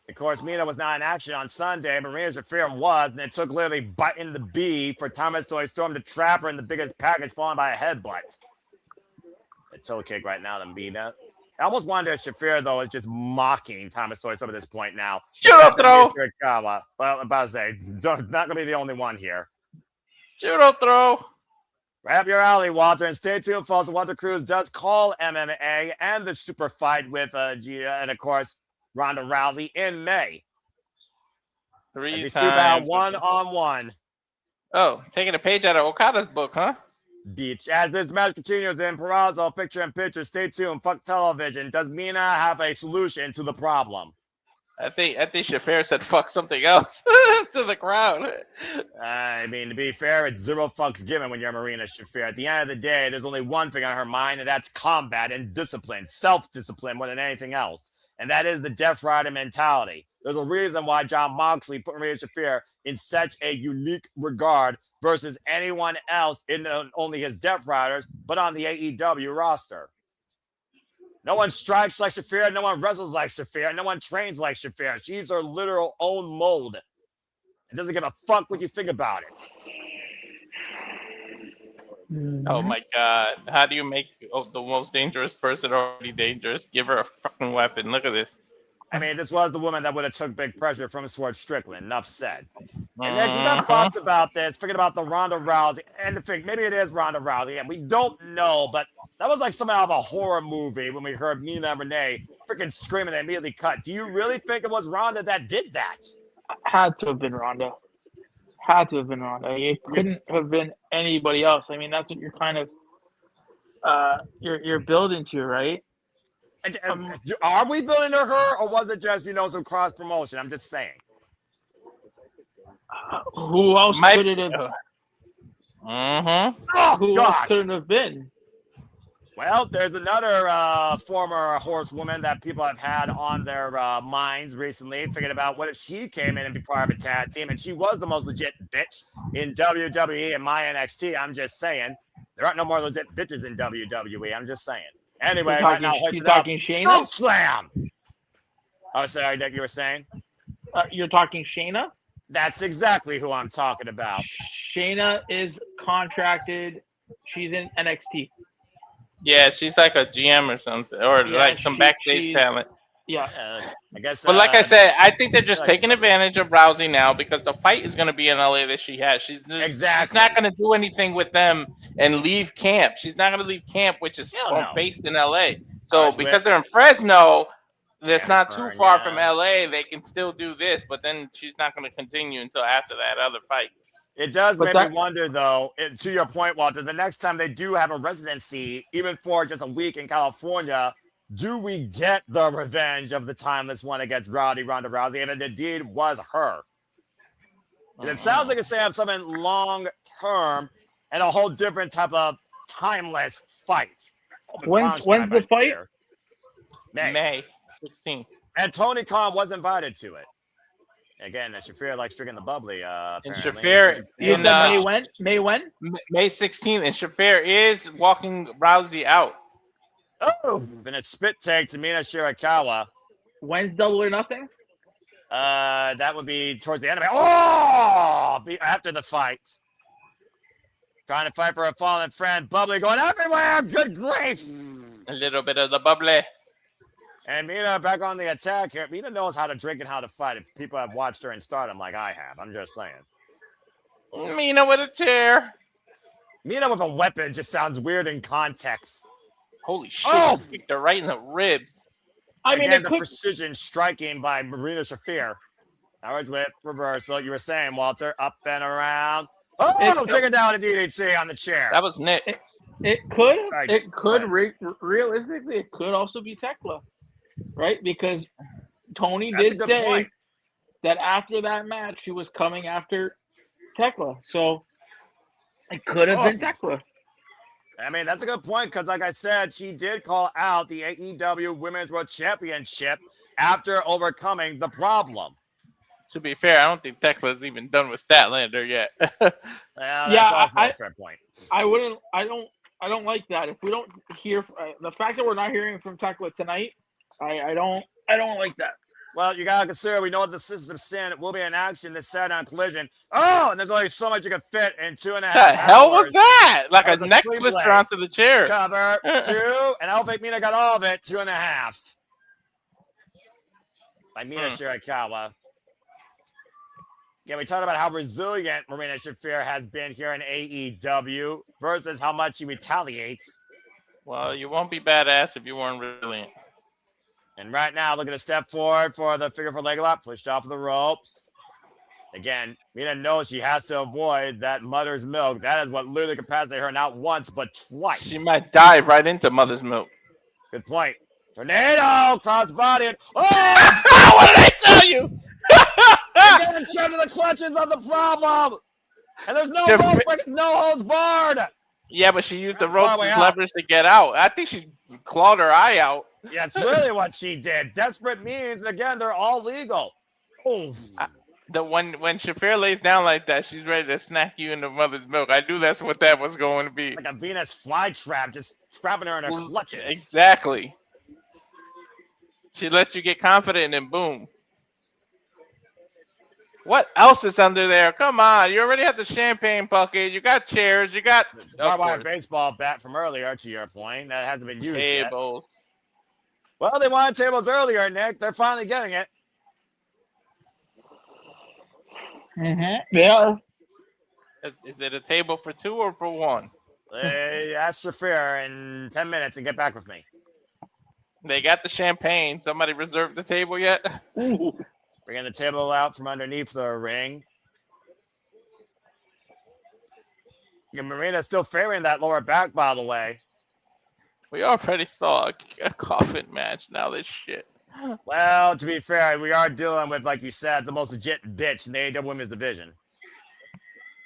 Of course, Mina was not in action on Sunday. Marina Shafir was, and it took literally biting the bee for Thomas Toy Storm to trap her in the biggest package, followed by a headbutt. A toe kick right now to Mina. I almost wonder if Shafir, though, is just mocking Thomas Toy Storm at this point now. Judo throw! Well, I'm about to say, not going to be the only one here. Judo throw! Right up your alley, Walter, and stay tuned, folks. Walter Cruz does call MMA and the super fight with Gia and, of course, Ronda Rousey in May. 3 These two battle times. 1-on-1. Oh, taking a page out of Okada's book, huh? Beach. As this match continues in Perazo, picture-in-picture, stay tuned. Fuck television. Does Mina have a solution to the problem? I think Shafir said fuck something else to the crowd. I mean, to be fair, it's zero fucks given when you're Marina Shafir. At the end of the day, there's only one thing on her mind, and that's combat and discipline, self-discipline more than anything else. And that is the Death Rider mentality. There's a reason why Jon Moxley put Marina Shafir in such a unique regard versus anyone else in only his Death Riders, but on the AEW roster. No one strikes like Shafir. No one wrestles like Shafir. No one trains like Shafir. She's her literal own mold. It doesn't give a fuck what you think about it. Oh my god. How do you make the most dangerous person already dangerous? Give her a fucking weapon. Look at this. I mean, this was the woman that would have took big pressure from Swords Strickland. Enough said. And then you got thoughts about this. Forget about the Ronda Rousey. And the thing, maybe it is Ronda Rousey. Yeah, we don't know, but that was like something out of a horror movie when we heard Mina and Renee freaking screaming and immediately cut. Do you really think it was Ronda that did that? Had to have been Ronda. Had to have been Ronda. It couldn't have been anybody else. I mean, that's what you're kind of you're building to, right? Are we building to her, or was it just some cross promotion? I'm just saying. Who else could it have? Oh, who else couldn't have been? Well, there's another former horsewoman that people have had on their minds recently, thinking about what if she came in and be part of a tag team, and she was the most legit bitch in WWE and my NXT. I'm just saying. There aren't no more legit bitches in WWE. I'm just saying. Anyway, right now, you're talking Shayna? Don't slam! Oh, sorry, Dick, you were saying? You're talking Shayna? That's exactly who I'm talking about. Shayna is contracted. She's in NXT. Yeah, she's like a GM or something, or like some backstage talent. Yeah. I guess. But like I said, I think they're just taking advantage of Rousey now because the fight is going to be in LA that she has. She's not going to do anything with them and leave camp. She's not going to leave camp, which is based in LA. So because they're in Fresno, that's not too far from LA. They can still do this, but then she's not going to continue until after that other fight. It does make me wonder, though, to your point, Walter, the next time they do have a residency, even for just a week in California, do we get the revenge of the timeless one against Ronda Rousey? And it indeed was her. And it sounds like it's saying have something long-term and a whole different type of timeless fight. When's the fight? May 16th. And Tony Khan was invited to it. Again, Shafir likes drinking the bubbly. And Shafir, you said May when? May 16th, and Shafir is walking Rousey out. Oh, been a spit take to Mina Shirakawa. When's Double or Nothing? That would be towards the end of it. Oh, after the fight. Trying to fight for a fallen friend. Bubbly going everywhere. Good grief. A little bit of the bubbly. And Mina back on the attack here. Mina knows how to drink and how to fight. If people have watched her in Stardom like I have, I'm just saying. Mina with a chair. Mina with a weapon just sounds weird in context. Holy shit! Oh! Kicked her right in the ribs. I mean, again, the precision striking by Marina Shafir. Now it's with reversal. You were saying, Walter, up and around. Oh, taking down a DDT on the chair. That was Nick. It could realistically, it could also be Tekla, right? Because Toni did say that after that match, she was coming after Tekla. So it could have been Tekla. I mean, that's a good point because, like I said, she did call out the AEW Women's World Championship after overcoming the problem. To be fair, I don't think Tekla's even done with Statlander yet. That's also a fair point. I don't like that. If we don't hear the fact that we're not hearing from Tekla tonight, I don't like that. Well, you gotta consider we know the Sisters of Sin will be in action this Saturday on Collision. Oh, and there's only so much you can fit in 2.5 hours. The hell was that? Like a neck twister onto the chair. Cover 2, and I don't think Mina got all of it. 2.5. By Mina Shirakawa. Again, we talked about how resilient Marina Shafir has been here in AEW versus how much she retaliates. Well, you won't be badass if you weren't resilient. And right now, looking to step forward for the figure for leg lock, pushed off the ropes. Again, Mina knows she has to avoid that mother's milk. That is what literally capacitated her not once, but twice. She might dive right into mother's milk. Good point. Tornado, cross-body. Oh! What did I tell you? Again, shoved to the clutches of the problem. And there's no holds barred. Yeah, but she used the ropes as leverage to get out. I think she clawed her eye out. Yeah, it's really what she did. Desperate means, and again, they're all legal. Oh. When Shafir lays down like that, she's ready to snack you into mother's milk. I knew that's what that was going to be. Like a Venus flytrap, just trapping her in her clutches. Exactly. She lets you get confident and boom. What else is under there? Come on, you already have the champagne bucket. You got chairs. You got barbed wire baseball bat from earlier. To your point, that hasn't been used tables. Yet. Well, they wanted tables earlier, Nick. They're finally getting it. They are. Is it a table for two or for one? Ask Shafir in 10 minutes and get back with me. They got the champagne. Somebody reserved the table yet? Ooh. Bringing the table out from underneath the ring. And Marina's still favoring that lower back, by the way. We already saw a Coffin match. Now this shit. Well, to be fair, we are dealing with, like you said, the most legit bitch in the AEW Women's Division.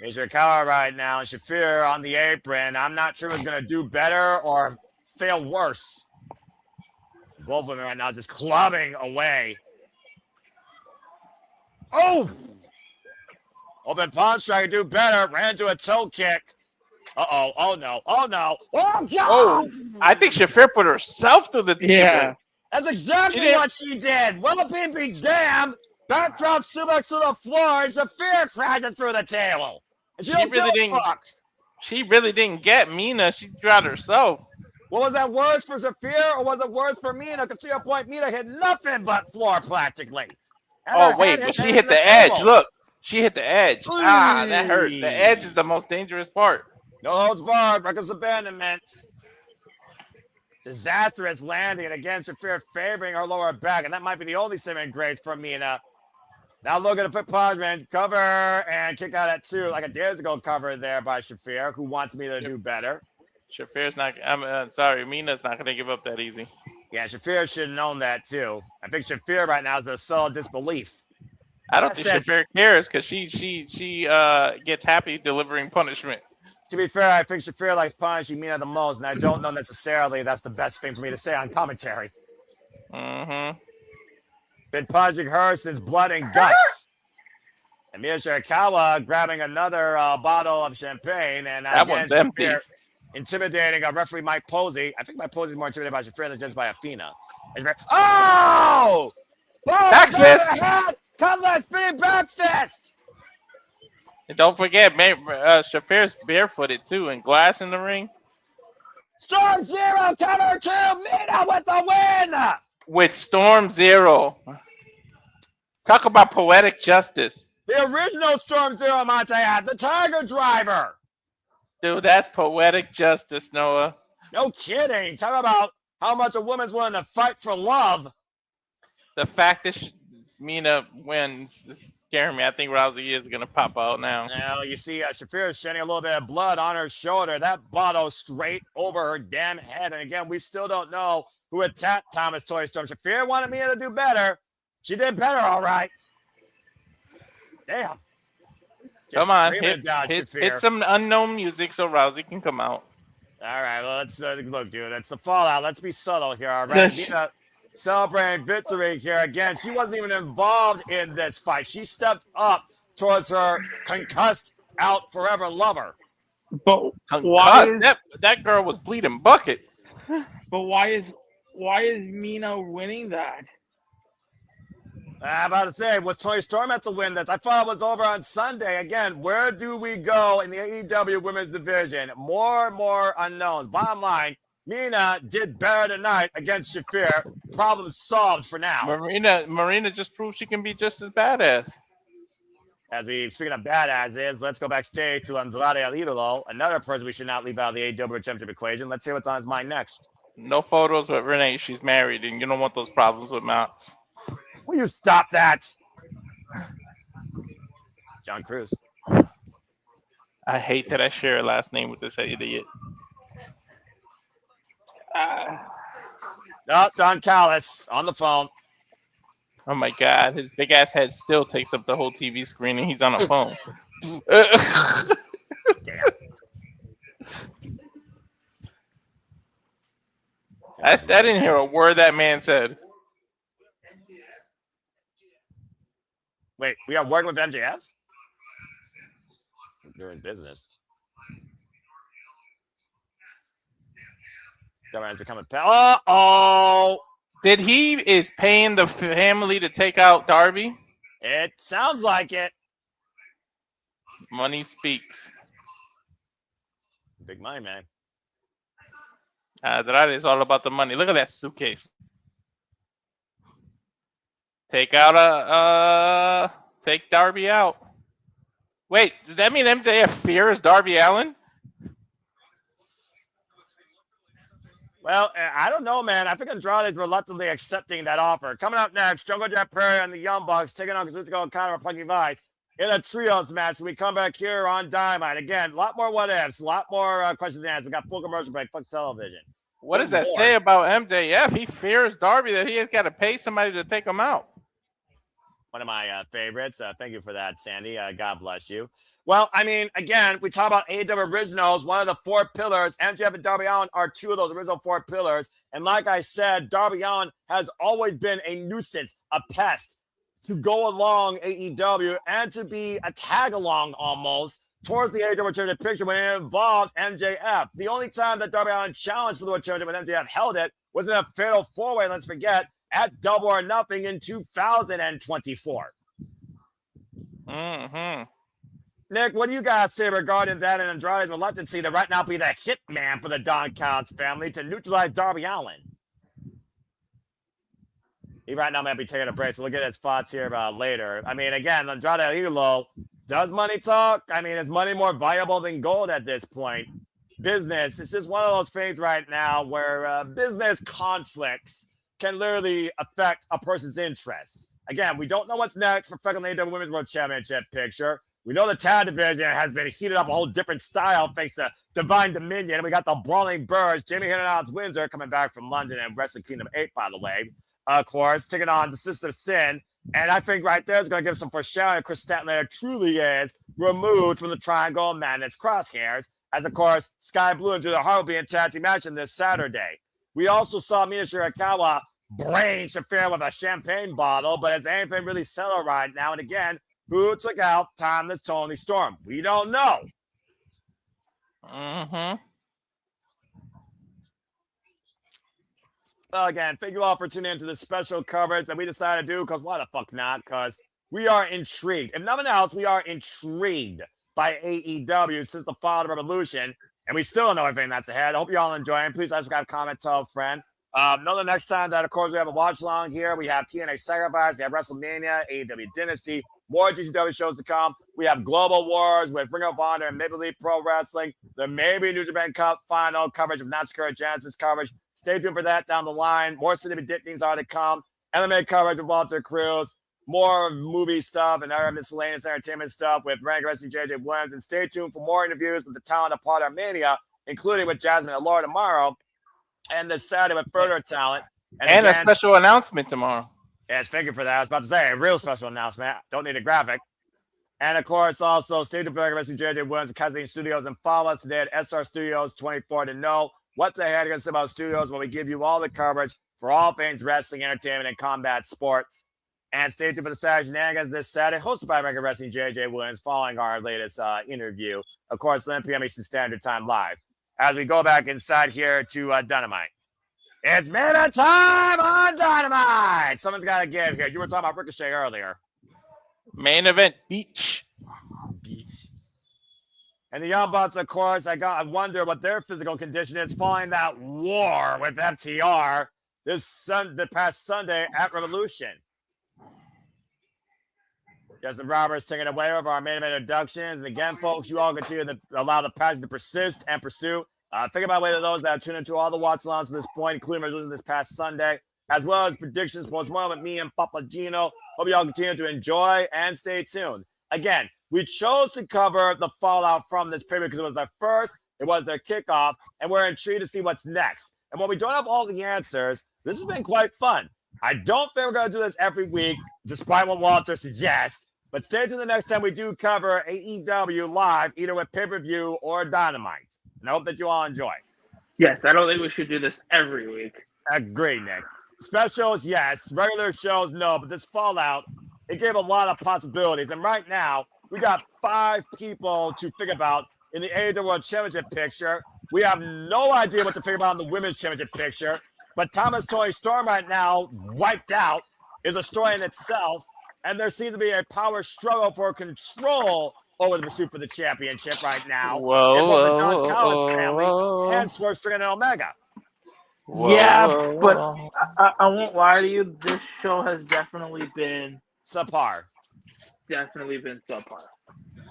There's Kawa right now, and Shafir on the apron. I'm not sure who's going to do better or fail worse. Both women right now just clubbing away. Oh! Open palm strike, do better. Ran into a toe kick. Uh-oh. Oh, no. Oh, no. Oh, God! Oh, I think Shafir put herself through the Yeah. That's exactly what she did. Well, be damned. Backdrop suplex to the floor, and Shafir crashing through the table. And she really didn't. Fuck. She really didn't get Mina. She dropped herself. Well, was that worse for Shafir or was it worse for Mina? Because to your point, Mina hit nothing but floor practically. Oh, wait, but she hit the edge. Look, she hit the edge. Ooh. Ah, that hurt. The edge is the most dangerous part. No holds barred, reckless abandonment. Disastrous landing, and again, Shafir favoring her lower back, and that might be the only saving grace for Mina. Now look at the foot punishment, cover, and kick out at two, like a days ago cover there by Shafir, who wants Mina to do better. Shafir's not, I'm sorry, Mina's not going to give up that easy. Yeah, Shafir should have known that too. I think Shafir right now is a solid disbelief. I don't think Shafir cares because she gets happy delivering punishment. To be fair, I think Shafir likes punishing Mina the most, and I don't know necessarily that's the best thing for me to say on commentary. Mm-hmm. Been punishing her since Blood and Guts. And Mina Shirakawa grabbing another bottle of champagne, and that one's empty. Intimidating referee Mike Posey. I think Mike Posey is more intimidated by Shafir than just by Athena. Oh! Back fist! Cutlass spinning back fist! And don't forget, Shafir's barefooted too, and glass in the ring. Storm Zero, cover two, Mina with the win! With Storm Zero. Talk about poetic justice. The original Storm Zero Monte had the Tiger Driver. Dude, that's poetic justice, Noah. No kidding. Talk about how much a woman's willing to fight for love. The fact that Mina wins is scaring me. I think Rousey is going to pop out now. Now, you see Shafir is shedding a little bit of blood on her shoulder. That bottle straight over her damn head. And again, we still don't know who attacked Thomas Toy Storm. Shafir wanted Mina to do better. She did better, all right. Damn. Come on, hit some unknown music so Rousey can come out. All right, well, let's look, dude. It's the fallout. Let's be subtle here, all right? Mina celebrating victory here again. She wasn't even involved in this fight. She stepped up towards her concussed out forever lover. But why is, that girl was bleeding bucket. But why is Mina winning that? I'm about to say, was Toni Storm at to win this? I thought it was over on Sunday. Again, where do we go in the AEW Women's Division? More and more unknowns. Bottom line, Mina did better tonight against Shafir. Problem solved for now. Marina just proved she can be just as badass. As we, speaking of badasses, let's go backstage to Andrade El Idolo, another person we should not leave out of the AEW Championship equation. Let's see what's on his mind next. No photos with Renee. She's married, and you don't want those problems with Mart. Will you stop that? John Cruz. I hate that I share a last name with this idiot. Oh, Don Callis on the phone. Oh my god, his big ass head still takes up the whole TV screen and he's on a phone. Damn. I didn't hear a word that man said. Wait, we are working with MJF? They're in business. Government's becoming Uh-oh! Did he is paying the family to take out Darby? It sounds like it. Money speaks. Big money, man. That is all about the money. Look at that suitcase. Take out take Darby out. Wait, does that mean MJF fears Darby Allin? Well, I don't know, man. I think Andrade is reluctantly accepting that offer. Coming up next, Jungle Jet Prairie and the Young Bucks taking on Kazuchika Okada and Punky Vice in a trios match. We come back here on Dynamite. Again, a lot more what ifs, a lot more questions and answers. We got full commercial break, fuck television. What does that say about MJF? He fears Darby that he has got to pay somebody to take him out. One of my favorites. Thank you for that, Sandy. God bless you. Well, I mean, again, we talk about AEW originals, one of the 4 pillars. MJF and Darby Allin are 2 of those original 4 pillars. And like I said, Darby Allin has always been a nuisance, a pest to go along AEW and to be a tag-along almost towards the AEW championship picture when it involved MJF. The only time that Darby Allin challenged for the championship when MJF held it was in a fatal 4-way, let's forget, at Double or Nothing in 2024. Mm-hmm. Nick, what do you guys say regarding that and Andrade's reluctancy to right now be the hitman for the Don Callis family to neutralize Darby Allin? He right now might be taking a break, so we'll get his thoughts here later. I mean, again, Andrade Hilo, does money talk? I mean, is money more valuable than gold at this point? Business, it's just one of those things right now where business conflicts can literally affect a person's interests. Again, we don't know what's next for Fresno AEW Women's World Championship picture. We know the tag division has been heated up a whole different style thanks to Divine Dominion. And we got the Brawling Birds, Jamie Hernandez Windsor coming back from London and Wrestle Kingdom 8, by the way. Of course, taking on the Sister Sin. And I think right there is going to give some foreshadowing. Chris Statlander truly is removed from the Triangle of Madness crosshairs. As, of course, Sky Blue and Julia Hart will be in tag team action this Saturday. We also saw Mina Shirakawa brain Shafir with a champagne bottle, but is anything really settled right now? And again, who took out Timeless Toni Storm? We don't know. Mm-hmm. Well, again, thank you all for tuning into this special coverage that we decided to do, because why the fuck not? Because we are intrigued. If nothing else, we are intrigued by AEW since the fall of Reveloution, and we still don't know everything that's ahead. I hope you all enjoying. Please subscribe, comment, tell a friend. Know the next time that, of course, we have a watch along here. We have TNA Sacrifice, we have WrestleMania, AEW Dynasty, more GCW shows to come. We have Global Wars with Ring of Honor and Maple Leaf Pro Wrestling. There may be New Japan Cup final coverage of Natsuko Jansen's coverage. Stay tuned for that down the line. More significant things are to come. MMA coverage with Walter Cruz. More movie stuff and other miscellaneous entertainment stuff with Rank Wrestling JJ Williams. And stay tuned for more interviews with the talent of Part of Mania, including with Jasmine Allure tomorrow. And this Saturday with further talent. And again, a special announcement tomorrow. Yes, thank you for that. I was about to say a real special announcement. Don't need a graphic. And of course, also stay tuned for Wrestling JJ Williams at Kathleen Studios and follow us today at SR Studios 24 to know what's ahead against about studios where we give you all the coverage for all things wrestling, entertainment, and combat sports. And stay tuned for the Saturday Shenanigans this Saturday, hosted by Record Wrestling JJ Williams, following our latest interview. Of course, 11 p.m. Eastern Standard Time live. As we go back inside here to Dynamite. It's minute time on Dynamite. Someone's got to give here. You were talking about Ricochet earlier. Main event, Beach. And the Young Bucks, of course, I wonder what their physical condition is following that war with FTR the past Sunday at Reveloution. Justin Roberts taking away over our main event introductions. And again, folks, you all continue to allow the passion to persist and pursue. Think about whether those that are tuned into all the watch alongs to this point, including Reveloution this past Sunday, as well as predictions, postmortem with me and Papa Gino. Hope you all continue to enjoy and stay tuned. Again, We chose to cover the fallout from this pay-per-view because it was their first, it was their kickoff, and we're intrigued to see what's next. And when we don't have all the answers, this has been quite fun. I don't think we're going to do this every week, despite what Walter suggests. But stay tuned the next time we do cover AEW live, either with pay-per-view or Dynamite. And I hope that you all enjoy. Yes, I don't think we should do this every week. Agree, Nick. Specials, yes. Regular shows, no. But this fallout, it gave a lot of possibilities. And right now, we got 5 people to figure about in the AEW World Championship picture. We have no idea what to figure about in the Women's Championship picture. But Toni Storm right now, wiped out, is a story in itself. And there seems to be a power struggle for control over the pursuit for the championship right now. Whoa, in both the Don Callis family and Swerve Strickland and Omega. But I won't lie to you. This show has definitely been subpar.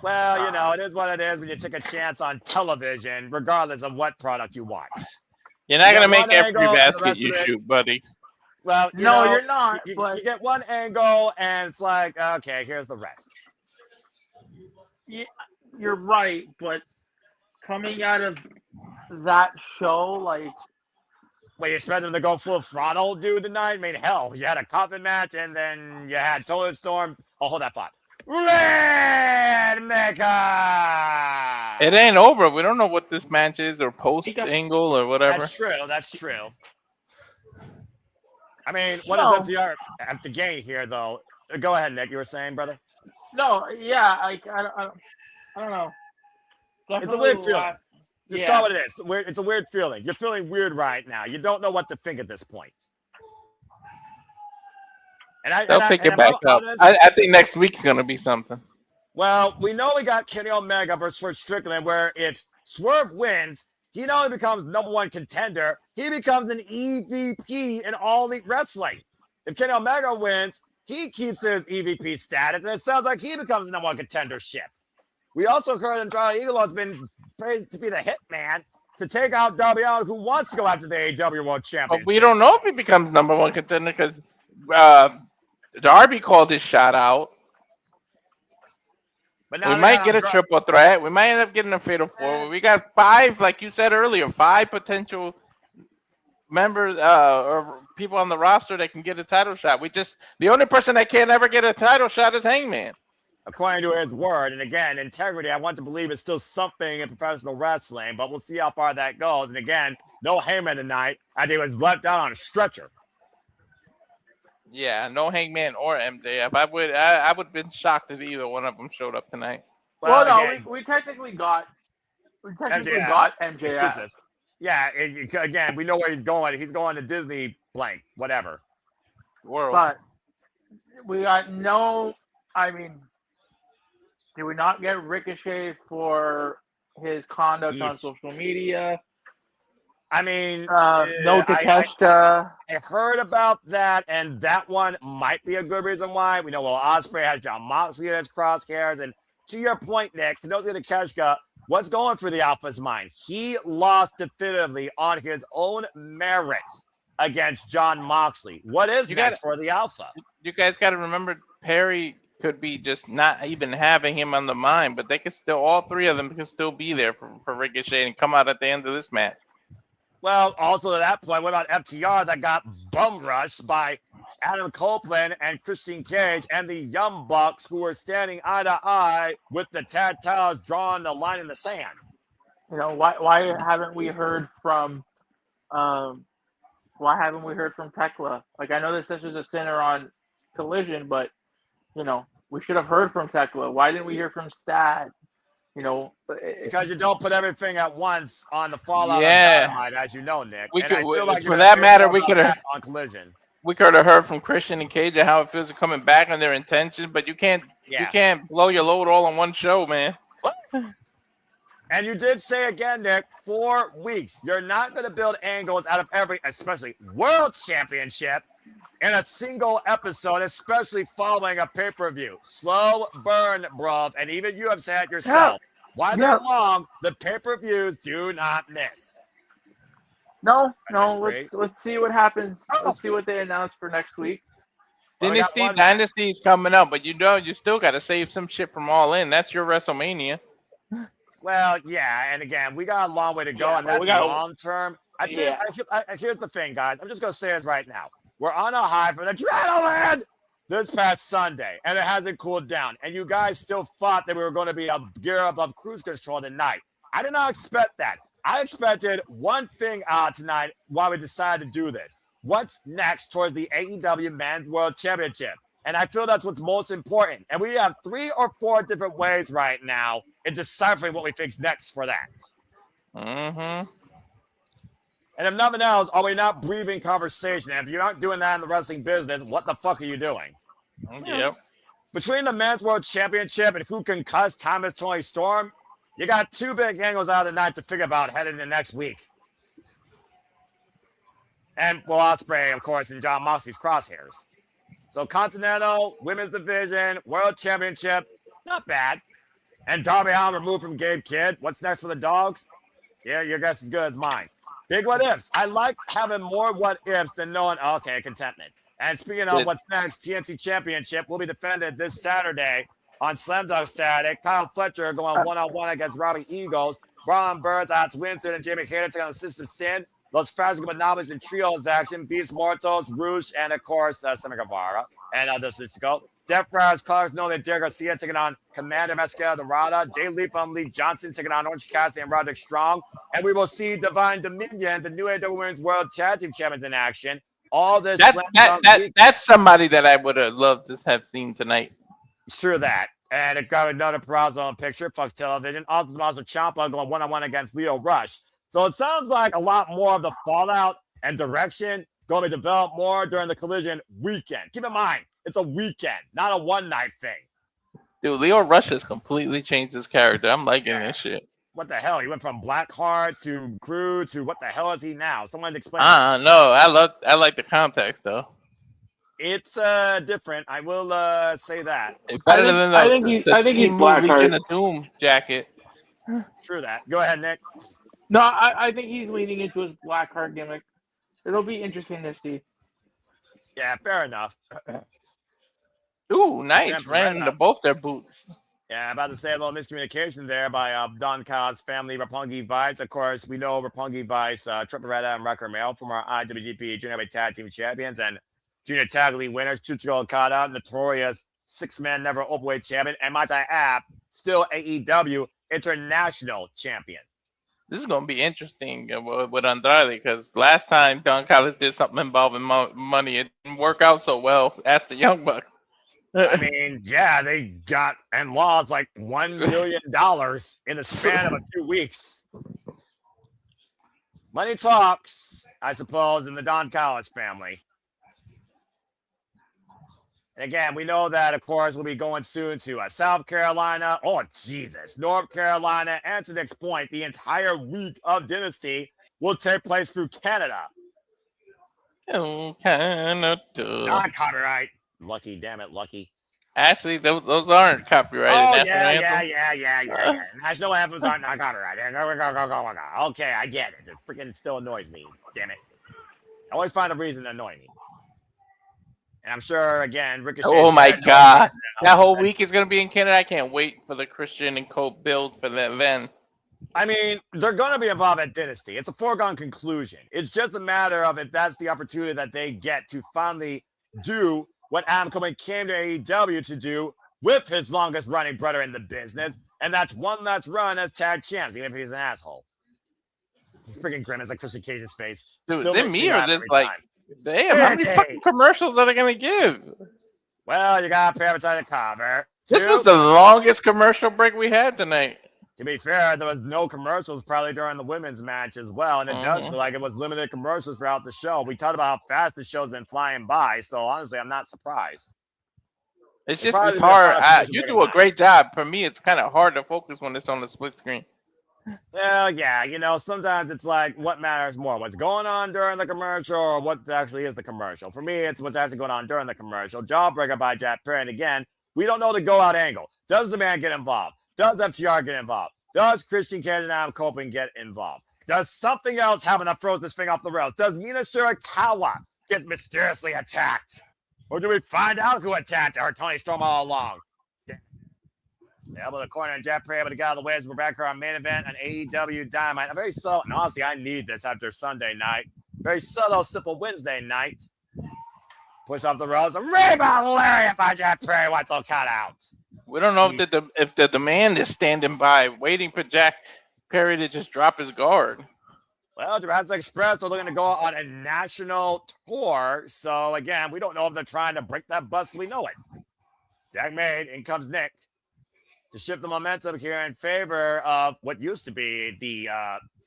Well, you know, it is what it is when you take a chance on television, regardless of what product you watch. You're not going to make every basket you shoot, buddy. Well, you're not. You But get one angle, and it's like, okay, here's the rest. yeah, you're right. But coming out of that show, like, Well, you expect them to go full throttle, dude, tonight? I mean, hell, you had a Coffin match, and then you had Toni Storm. Oh, hold that thought. Red Mecca! It ain't over. We don't know what this match is or post angle or whatever. That's true. I mean, what does FDR have to gain here, though? Go ahead, Nick. You were saying, brother? No, yeah, I don't know. Definitely it's a weird feeling. Just call it what it is. It's a weird feeling. You're feeling weird right now. You don't know what to think at this point. They'll pick it back up. I think next week's going to be something. Well, we know we got Kenny Omega versus Swerve Strickland, where if Swerve wins, he not only becomes #1 contender, he becomes an EVP in All Elite Wrestling. If Kenny Omega wins, he keeps his EVP status, and it sounds like he becomes the #1 contendership. We also heard Andrade Eagle has been praised to be the hitman to take out Darbin, who wants to go after the AEW World Championship. But we don't know if he becomes #1 contender because Darby called his shot out. But we might get a triple threat. We might end up getting a fatal 4. We got 5, like you said earlier, 5 potential members or people on the roster that can get a title shot. The only person that can't ever get a title shot is Hangman. According to his word, and again, integrity, I want to believe is still something in professional wrestling, but we'll see how far that goes. And again, no Hangman tonight. I think he was left out on a stretcher. Yeah, no Hangman or MJF. I would have been shocked if either one of them showed up tonight. Well, no, again, we technically got MJF. Exclusive. Yeah, again, we know where he's going. He's going to Disney blank, whatever. World. But we got did we not get Ricochet for his conduct on social media? I mean, no Takeshita. I heard about that, and that one might be a good reason why. We know Ospreay has John Moxley in his crosshairs, and to your point, Nick, Tenochi Takeshita, what's going through the Alpha's mind? He lost definitively on his own merit against John Moxley. What is next for the Alpha? You guys got to remember, Perry could be just not even having him on the mind, but they could still, all 3 of them could still be there for Ricochet and come out at the end of this match. Well, also to that point, what about FTR that got bum rushed by Adam Copeland and Christian Cage and the Young Bucks, who were standing eye to eye with the tag titles drawing the line in the sand? You know, why haven't we heard from Tekla? Like, I know this is a center on Collision, but you know, we should have heard from Tekla. Why didn't we hear from Stad? You know, because you don't put everything at once on the fallout of Dynamite, as you know, Nick. For that matter, we could have on Collision. We could have heard from Christian and Cage and how it feels coming back on their intentions, but you can't blow your load all on one show, man. And you did say again, Nick, 4 weeks. You're not going to build angles out of every, especially World Championship, in a single episode, especially following a pay-per-view. Slow burn, bruv. And even you have said it yourself. Why they're long, the pay-per-views do not miss. No. Let's see what happens. Let's see what they announce for next week. Dynasty is coming up, but you still got to save some shit from All In. That's your WrestleMania. Well, yeah, and again, we got a long way to go, and that's long term. Here's the thing, guys. I'm just gonna say this right now. We're on a high from adrenaline this past Sunday, and it hasn't cooled down. And you guys still thought that we were going to be a gear above cruise control tonight. I did not expect that. I expected one thing tonight while we decided to do this. What's next towards the AEW Men's World Championship? And I feel that's what's most important. And we have 3 or 4 different ways right now in deciphering what we think's next for that. Mm-hmm. And if nothing else, are we not breathing conversation? And if you aren't doing that in the wrestling business, what the fuck are you doing? Yep. Between the Men's World Championship and who can cuss Toni Storm, you got 2 big angles out of the night to figure about headed into next week. And Ospreay, of course, and Jon Moxley's crosshairs. So Continental, Women's Division, World Championship, not bad. And Darby Allin removed from Gabe Kidd. What's next for the Dogs? Yeah, your guess is good as mine. Big what ifs. I like having more what ifs than knowing, okay, contentment. And speaking of what's next, TNT Championship will be defended this Saturday on Slam Dunk Saturday. Kyle Fletcher going one-on-one against Robbie Eagles. Braun Burns, Alex Winston, and Jamie Hayter taking on the System of Sin. Los Frasco Monopolies and Trios action. Beast Mortos, Rouge, and of course, Sammy Guevara. And others to go. Death Friars, Clark's Nolan, Derek Garcia taking on Commander Mascara Dorada. Jay Lee from Lee Johnson taking on Orange Cassidy and Roderick Strong. And we will see Divine Dominion, the new AEW Women's World Tag Team Champions in action. All this. That's somebody that I would have loved to have seen tonight. Sure that. And it got another Perazzo picture. Fuck television. Also, Ciampa going one-on-one against Leo Rush. So it sounds like a lot more of the fallout and direction going to develop more during the Collision weekend. Keep in mind, it's a weekend, not a one-night thing. Dude, Leo Rush has completely changed his character. I'm liking this shit. What the hell? He went from Blackheart to Cruz to what the hell is he now? Someone explain. No, I like the context though. It's different. I will say that. Better than I think he's Blackheart. Legion of Doom jacket. True that. Go ahead, Nick. No, I think he's leaning into his Blackheart gimmick. It'll be interesting to see. Yeah, fair enough. Ooh, nice. Ran into both their boots. Yeah, about to say a little miscommunication there by Don Kyle's family, Roppongi Vice. Of course, we know Roppongi Vice, Triparetta and Wrecker Mail from our IWGP Junior Heavyweight Tag Team Champions and Junior Tag League winners. Chucho Okada, notorious 6-man never openweight champion, and might I add, still AEW International Champion. This is going to be interesting with Andrade because last time Don Callis did something involving money, it didn't work out so well. Ask the Young Bucks. I mean, yeah, they got and lost like $1 million in the span of a few weeks. Money talks, I suppose, in the Don Callis family. And again, we know that, of course, we'll be going soon to South Carolina. Oh, Jesus. North Carolina. And to the next point, the entire week of Dynasty will take place through Canada. Oh, Canada. Not copyright. Lucky, damn it, lucky. Actually, those aren't copyrighted. Oh, yeah. National anthems aren't not copyrighted. Okay, I get it. It freaking still annoys me. Damn it. I always find a reason to annoy me. And I'm sure, again, Ricochet. Oh, my God. That whole week is going to be in Canada. I can't wait for the Christian and Cope build for that then. I mean, they're going to be involved at Dynasty. It's a foregone conclusion. It's just a matter of if that's the opportunity that they get to finally do what Adam Cole came to AEW to do with his longest running brother in the business. And that's one last run as tag champs, even if he's an asshole. Freaking grimace like Christian Cage's face. Dude, is it me or this, like, damn, how many fucking commercials are they going to give? Well, you got to pay to cover. This was the longest commercial break we had tonight. To be fair, there was no commercials probably during the women's match as well. And it does feel like it was limited commercials throughout the show. We talked about how fast the show's been flying by. So honestly, I'm not surprised. It's just it's hard. You do a great job. For me, it's kind of hard to focus when it's on the split screen. Well, yeah, you know, sometimes it's like what matters more, what's going on during the commercial or what actually is the commercial. For me, it's what's actually going on during the commercial. Jawbreaker by Jack Perry. And again, we don't know the go-out angle. Does the man get involved? Does FTR get involved? Does Christian Cage and Adam Copeland get involved? Does something else happen that throws this thing off the rails? Does Mina Shirakawa get mysteriously attacked? Or do we find out who attacked our Toni Storm all along? Able to corner and Jeff Perry able to get out of the way as we're back here on main event on AEW Dynamite. A very subtle, and honestly, I need this after Sunday night. Very subtle, simple Wednesday night. Push off the ropes. A rebound lariat by Jeff Perry. What's all cut out? We don't know if the demand is standing by, waiting for Jack Perry to just drop his guard. Well, Jurassic Express are looking to go on a national tour. So, again, we don't know if they're trying to break that bus. We know it. Jack made, in comes Nick to shift the momentum here in favor of what used to be the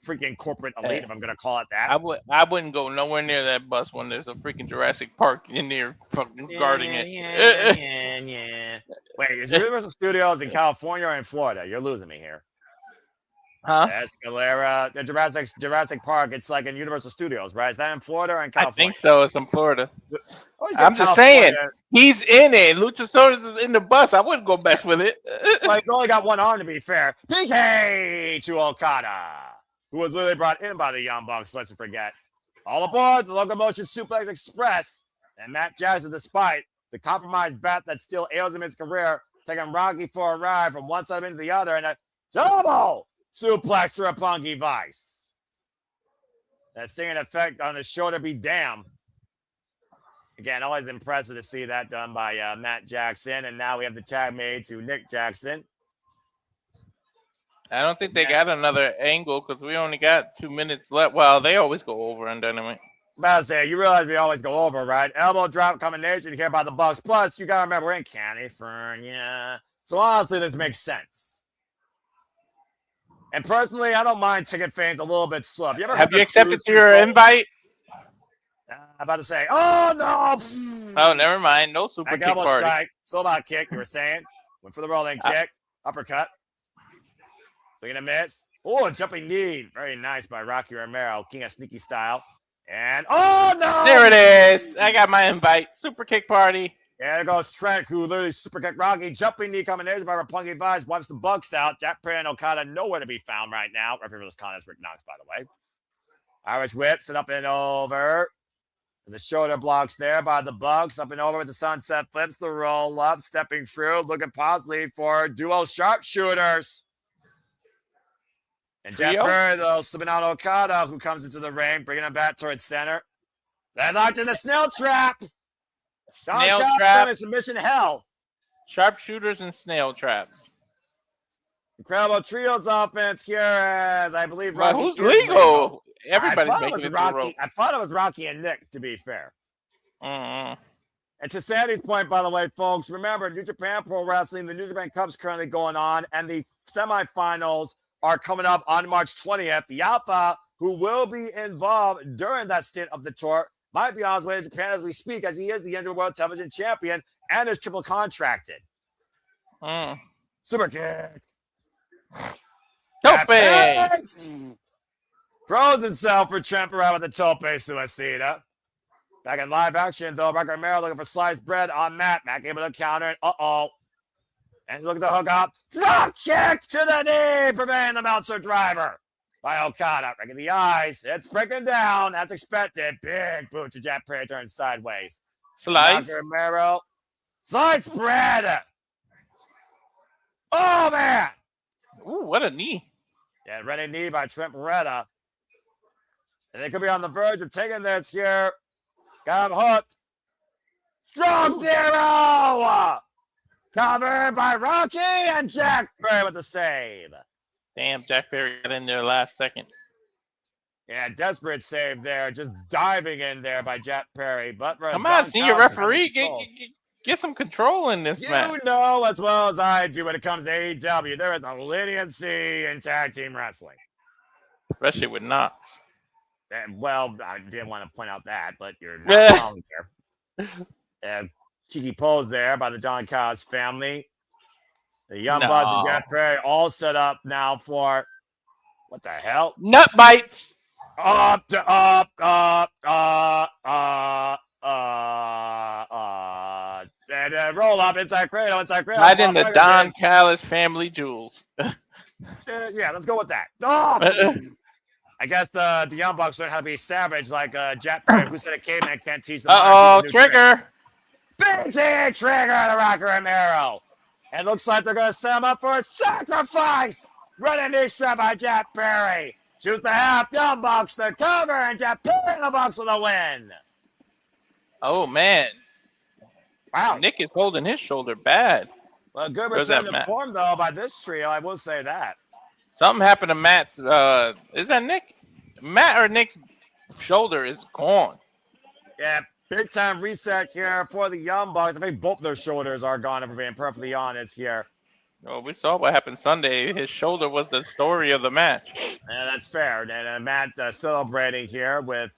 freaking corporate elite, if I'm going to call it that. I wouldn't go nowhere near that bus when there's a freaking Jurassic Park in there fucking guarding it. Yeah. Wait, is Universal Studios in California or in Florida? You're losing me here. Huh? Escalera, the Jurassic Park. It's like in Universal Studios, right? Is that in Florida or in California? I think so. It's in Florida. I'm just saying, he's in it. Luchasaurus is in the bus. I wouldn't go mess with it. Well, he's only got one arm, to be fair. PK to Okada, who was literally brought in by the Young Bucks. Let's forget. All aboard the Locomotion Suplex Express. And Matt Jackson, despite the compromised bat that still ails him in his career, taking Rocky for a ride from one side into the other, and a double suplex to Roppongi Vice. That stinging effect on his shoulder be damned. Again, always impressive to see that done by Matt Jackson. And now we have the tag made to Nick Jackson. I don't think they got another angle because we only got 2 minutes left. Well, they always go over on Dynamite. About to say, you realize we always go over, right? Elbow drop combination here by the Bucks. Plus, you got to remember, we're in California. So honestly, this makes sense. And personally, I don't mind ticket fans a little bit slow. Have you accepted your invite? I'm about to say, oh no! Oh, never mind. No super kick party. Strike. So about kick, you were saying. Went for the rolling kick. Uppercut. Swinging a miss. Oh, jumping knee. Very nice by Rocky Romero. King of Sneaky style. And, oh no! There it is. I got my invite. Super kick party. Yeah, there goes Trent, who literally super kick Rocky. Jumping knee combination by Roppongi Vice. Wipes the Bucks out. Jack Perry and Okada nowhere to be found right now. Referee was calling us Rick Knox, by the way. Irish whip, sit up and over. The shoulder blocks there by the Bucks. Up and over with the sunset flips. The roll up, stepping through, looking possibly for dual sharpshooters. And Jack Perry, though, slipping out Okada, who comes into the ring, bringing him back towards center. Then locked in the snail trap. Snail trap. Submission hell. Sharpshooters and snail traps. Incredible trios offense here, as I believe. Well, who's legal? Everybody's making it Rocky. I thought it was Rocky and Nick, to be fair. Mm-hmm. And to Sandy's point, by the way, folks, remember, New Japan Pro Wrestling, the New Japan Cup's currently going on, and the semifinals are coming up on March 20th. The Alpha, who will be involved during that stint of the tour, might be on his way to Japan as we speak, as he is the Injured World Television Champion and is triple contracted. Super kick. Tope! Throws himself for Tremper with the Tope Suicida. Back in live action, though, Rocky Romero looking for sliced bread on Matt. Matt able to counter it. Uh-oh. And looking to hook up. Drop kick to the knee, preventing the Meltzer driver by Okada. Breaking the ice. It's breaking down as expected. Big boot to Jack Perry, turns sideways. Slice. Rocky Romero. Slice bread. Oh, man. Ooh, what a knee. Yeah, ready knee by Trent Beretta. And they could be on the verge of taking this here. Got him hooked. Strong zero. Covered by Rocky and Jack Perry with the save. Damn, Jack Perry got in there last second. Yeah, desperate save there. Just diving in there by Jack Perry. But come on, senior referee. Get some control in this match. You know as well as I do when it comes to AEW, there is a leniency in tag team wrestling. Especially with Knox. And, well, I didn't want to point out that, but you're not wrong there. Cheeky pose there by the Don Callis family. The Young Bucks and Jack Perry all set up now for, what the hell? Nut bites. Up to up, and roll up inside cradle. Right in the Don Callis family jewels. Yeah, let's go with that. Oh! I guess the Young Bucks learn how to be savage like Jack Perry, who said a caveman can't teach them. Trigger. BT trigger the Rocker Romero. It looks like they're going to set him up for a sacrifice. Running knee strap by Jeff Perry. Choose the half Young Bucks the cover, and Jeff Perry in the Bucks for the win. Oh man, Wow. Nick is holding his shoulder bad. Well, good Where's return that, to Matt? form, though, by this trio. I will say that. Something happened to Matt's. Is that Nick? Matt or Nick's shoulder is gone. Yeah, big time reset here for the Young Bucks. I think both their shoulders are gone, if we're being perfectly honest here. Well, we saw what happened Sunday. His shoulder was the story of the match. Yeah, that's fair. And Matt celebrating here with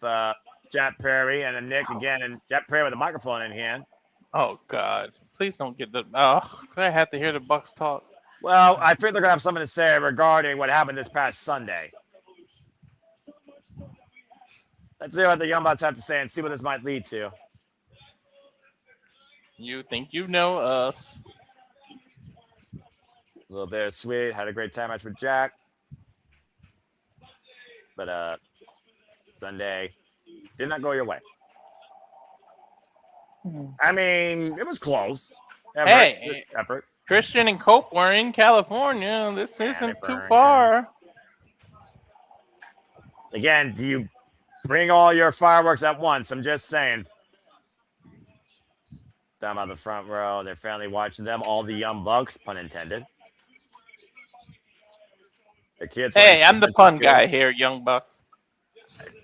Jeff Perry and Nick again, and Jeff Perry with a microphone in hand. Oh God! Please don't get the. Oh, I have to hear the Bucks talk. Well, I think they're going to have something to say regarding what happened this past Sunday. Let's see what the Young Bucks have to say and see what this might lead to. You think you know us? A little bit sweet. Had a great time match with Jack. But Sunday did not go your way. I mean, it was close. Effort. Christian and Cope were in California. This isn't too California. far. Again, do you bring all your fireworks at once? I'm just saying. Down by the front row, their family watching them. All the Young Bucks, pun intended. Their kids. Hey, I'm the pun guy here, Young Bucks.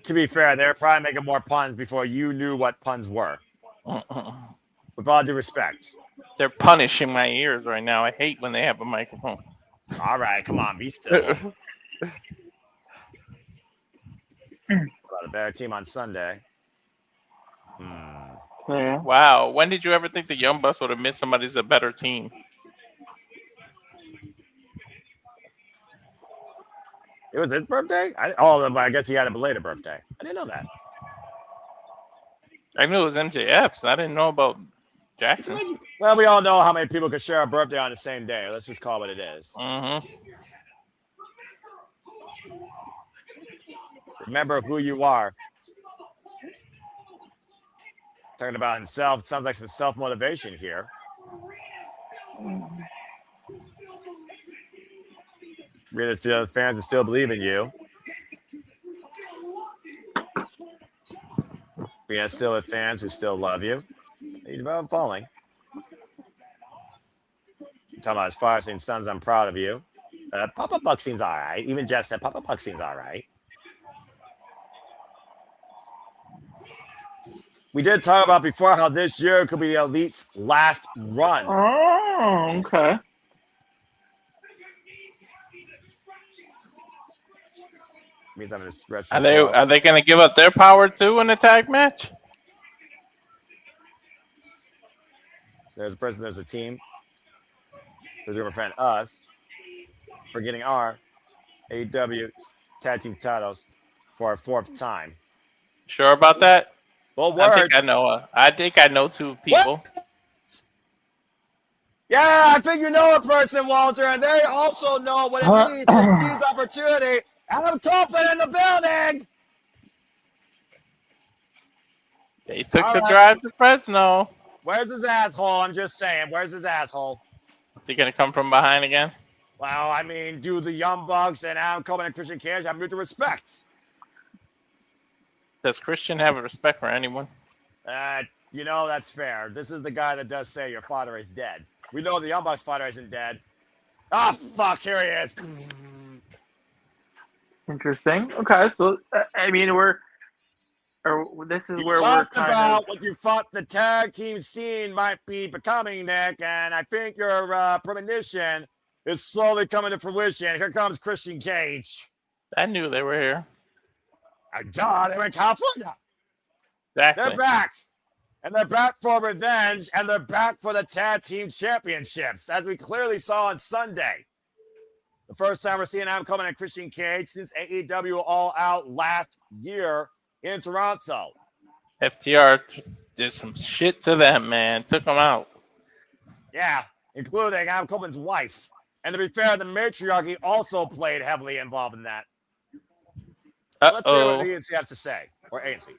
To be fair, they're probably making more puns before you knew what puns were. With all due respect. They're punishing my ears right now. I hate when they have a microphone. All right, come on, be still. About a better team on Sunday. Yeah. Wow. When did you ever think the Young Bucks would admit somebody's a better team? It was his birthday? I guess he had a belated birthday. I didn't know that. I knew it was MJF's. I didn't know about Jackson. Well, we all know how many people could share a birthday on the same day. Let's just call it what it is. Remember who you are. Talking about himself. Sounds like some self-motivation here. Really feel the fans will still believe in you. We have still have fans who still love you. You develop following. Talking about his fire scene sons, I'm proud of you. Papa Buck seems all right. Even Jeff said Papa Buck seems all right. We did talk about before how this year could be the Elite's last run. Oh, okay. Means I'm going to stretch. Are they going to give up their power too in a tag match? There's a person, there's a team. There's a friend, us, for getting our AEW tag team titles for our fourth time. Sure about that? Well, I think I know two people. What? Yeah, I think you know a person, Walter, and they also know what it means to seize opportunity. Adam Coffin in the building. They took the drive to Fresno. Where's his asshole? I'm just saying. Where's his asshole? Is he going to come from behind again? Well, I mean, do the Young Bucks and Adam Coffin and Christian Cage have mutual respect? Does Christian have a respect for anyone? You know, that's fair. This is the guy that does say your father is dead. We know the Young Bucks' father isn't dead. Ah, fuck, here he is. Interesting. Okay, so I mean, this is where we're talked about what you thought the tag team scene might be becoming, Nick, and I think your premonition is slowly coming to fruition. Here comes Christian Cage. I knew they were here. Duh, they were in California. Exactly. They're back. And they're back for revenge, and they're back for the tag team championships, as we clearly saw on Sunday. The first time we're seeing Adam Coleman and Christian Cage since AEW All Out last year in Toronto. FTR did some shit to them, man. Took them out. Yeah, including Adam Coleman's wife. And to be fair, the matriarchy also played heavily involved in that. Let's see what the ENC have to say, or ANC.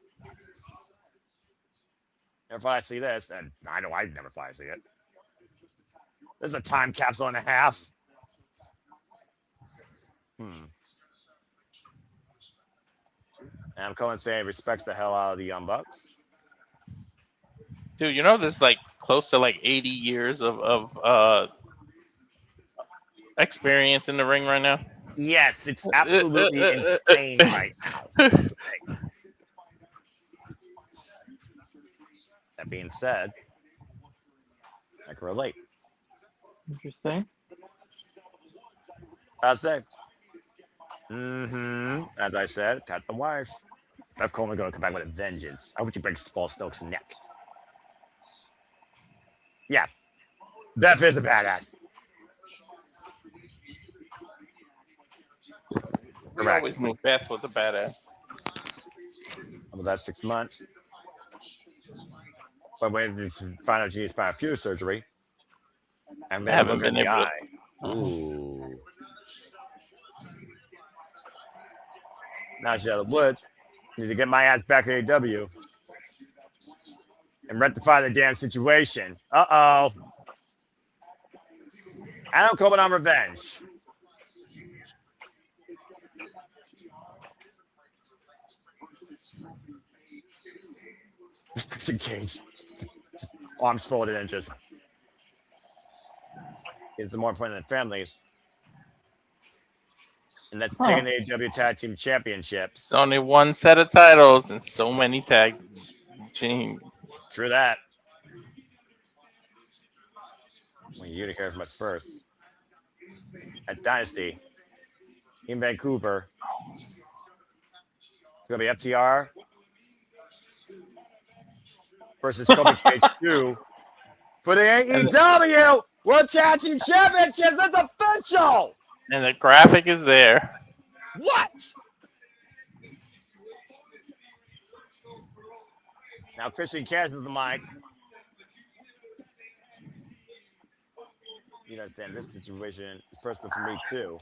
Never thought I'd see this, and I know I'd never thought I'd see it. This is a time capsule and a half. Adam Cohen saying respects the hell out of the Young Bucks. Dude, you know there's like close to like 80 years of experience in the ring right now. Yes, it's absolutely insane right now. That being said, I can relate. Interesting. I'll say. As I said, got the wife. Beth Coleman going to come back with a vengeance. I want you to break Paul Stokes' neck. Yeah. Beth is a badass. We always knew Beth was a badass. Over that 6 months. But when we find out she's by a few surgery, and then look in the eye. Ooh. Now she's out of the woods. Need to get my ass back at AEW and rectify the damn situation. Uh-oh. Adam Coleman on revenge. Christian Cage. Just arms folded and just. It's more important than families. And that's taking the AEW Tag Team Championships. There's only one set of titles and so many tag teams. True that. Well, you're going to hear from us first. At Dynasty in Vancouver. It's going to be FTR versus Kobe Cage 2 for the AEW World Tag Team Championships. That's official. And the graphic is there. What? Now Christian Cage with the mic. You understand this situation is personal for me too.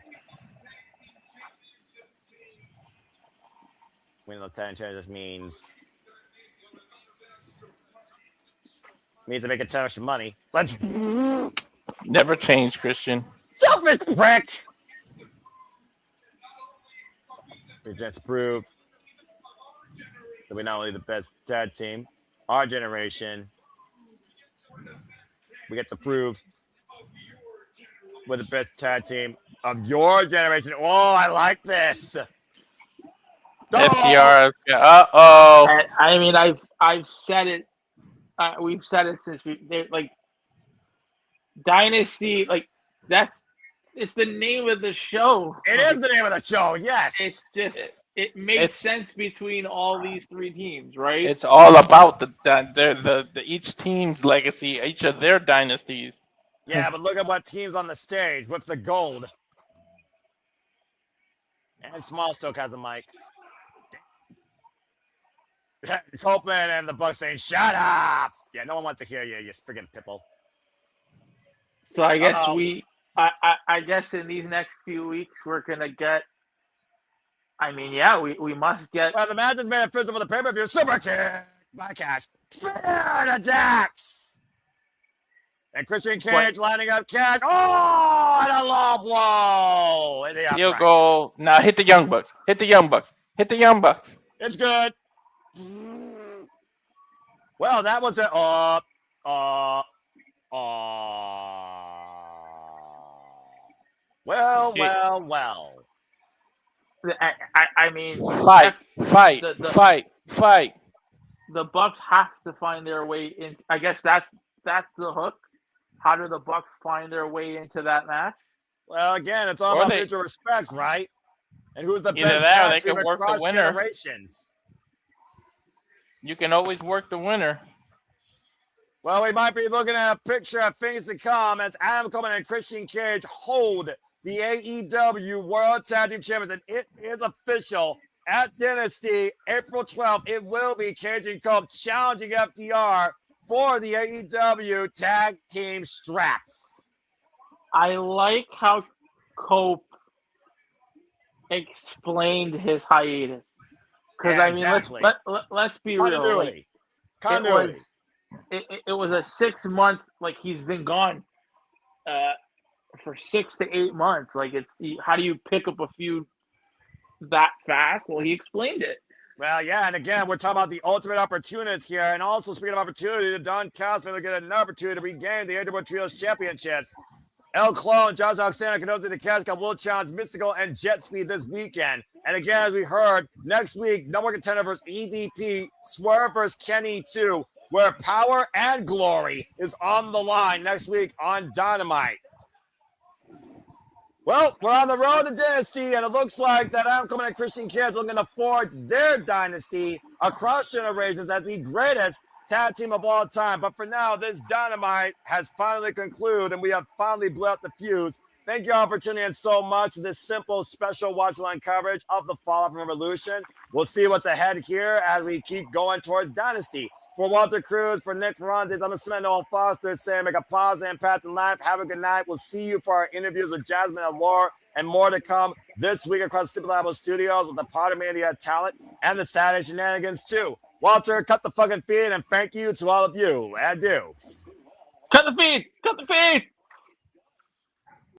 Winning the tag team just means to make a ton of money. Let's never change, Christian. Selfish prick. We just prove that we're not only the best tag team, our generation. We get to prove we're the best tag team of your generation. Oh, I like this. FTR. I mean, I've said it. We've said it since like Dynasty. Like it's the name of the show. It is the name of the show. Yes. It's just it makes sense between all these three teams, right? It's all about the each team's legacy, each of their dynasties. Yeah, but look at what team's on the stage. What's the gold? And Smallstoke has a mic. Copeland and the Bucks saying, "Shut up!" Yeah, no one wants to hear you, you friggin' pipple. So I guess I guess in these next few weeks we're gonna get. I mean, yeah, we must get. Well, the match is made official for the pay-per-view. Super kick by Cash. Spirit attacks. And Christian Cage lining up Cash. Oh, and a low blow. Field goal. Now hit the Young Bucks. Hit the Young Bucks. Hit the Young Bucks. It's good. Well, that was it. Well. I mean, fight. The Bucks have to find their way in. I guess that's the hook. How do the Bucks find their way into that match? Well, again, it's all about mutual respect, right? And who's the either best that, tag they team can work across the winner. generations? You can always work the winner. Well, we might be looking at a picture of things to come as Adam Coleman and Christian Cage hold the AEW World Tag Team Champions, and it is official at Dynasty, April 12th. It will be Cage and Cope challenging FDR for the AEW Tag Team straps. I like how Cope explained his hiatus. Because, yeah, exactly. let's be real. Continuity. it was a 6 month, like he's been gone for 6 to 8 months. Like how do you pick up a feud that fast? Well, he explained it. Well, yeah, and again, we're talking about the ultimate opportunists here, and also speaking of opportunity, Don Callis will get an opportunity to regain the AEW Trios Championships. El Clone, Josh Alexander, Canosa de Casca will challenge Mystical and Jet Speed this weekend. And again, as we heard, next week, number one contender versus EDP, Swerve versus Kenny 2, where power and glory is on the line next week on Dynamite. Well, we're on the road to Dynasty, and it looks like that Outcoming and Christian Kids are looking to forge their dynasty across generations as the greatest tag team of all time. But for now, this Dynamite has finally concluded, and we have finally blew out the fuse. Thank you all for tuning in so much to this simple, special watch-line coverage of the Fallout from Reveloution. We'll see what's ahead here as we keep going towards Dynasty. For Walter Cruz, for Nick Ferrantes, I'm Samantha Noel Foster saying make a pause and pass in life. Have a good night. We'll see you for our interviews with Jasmine and Laura and more to come this week across the Simple Labo Studios with the Potter Media talent and the Saturday Shenanigans too. Walter, cut the fucking feed and thank you to all of you. Adieu. Cut the feed. Cut the feed.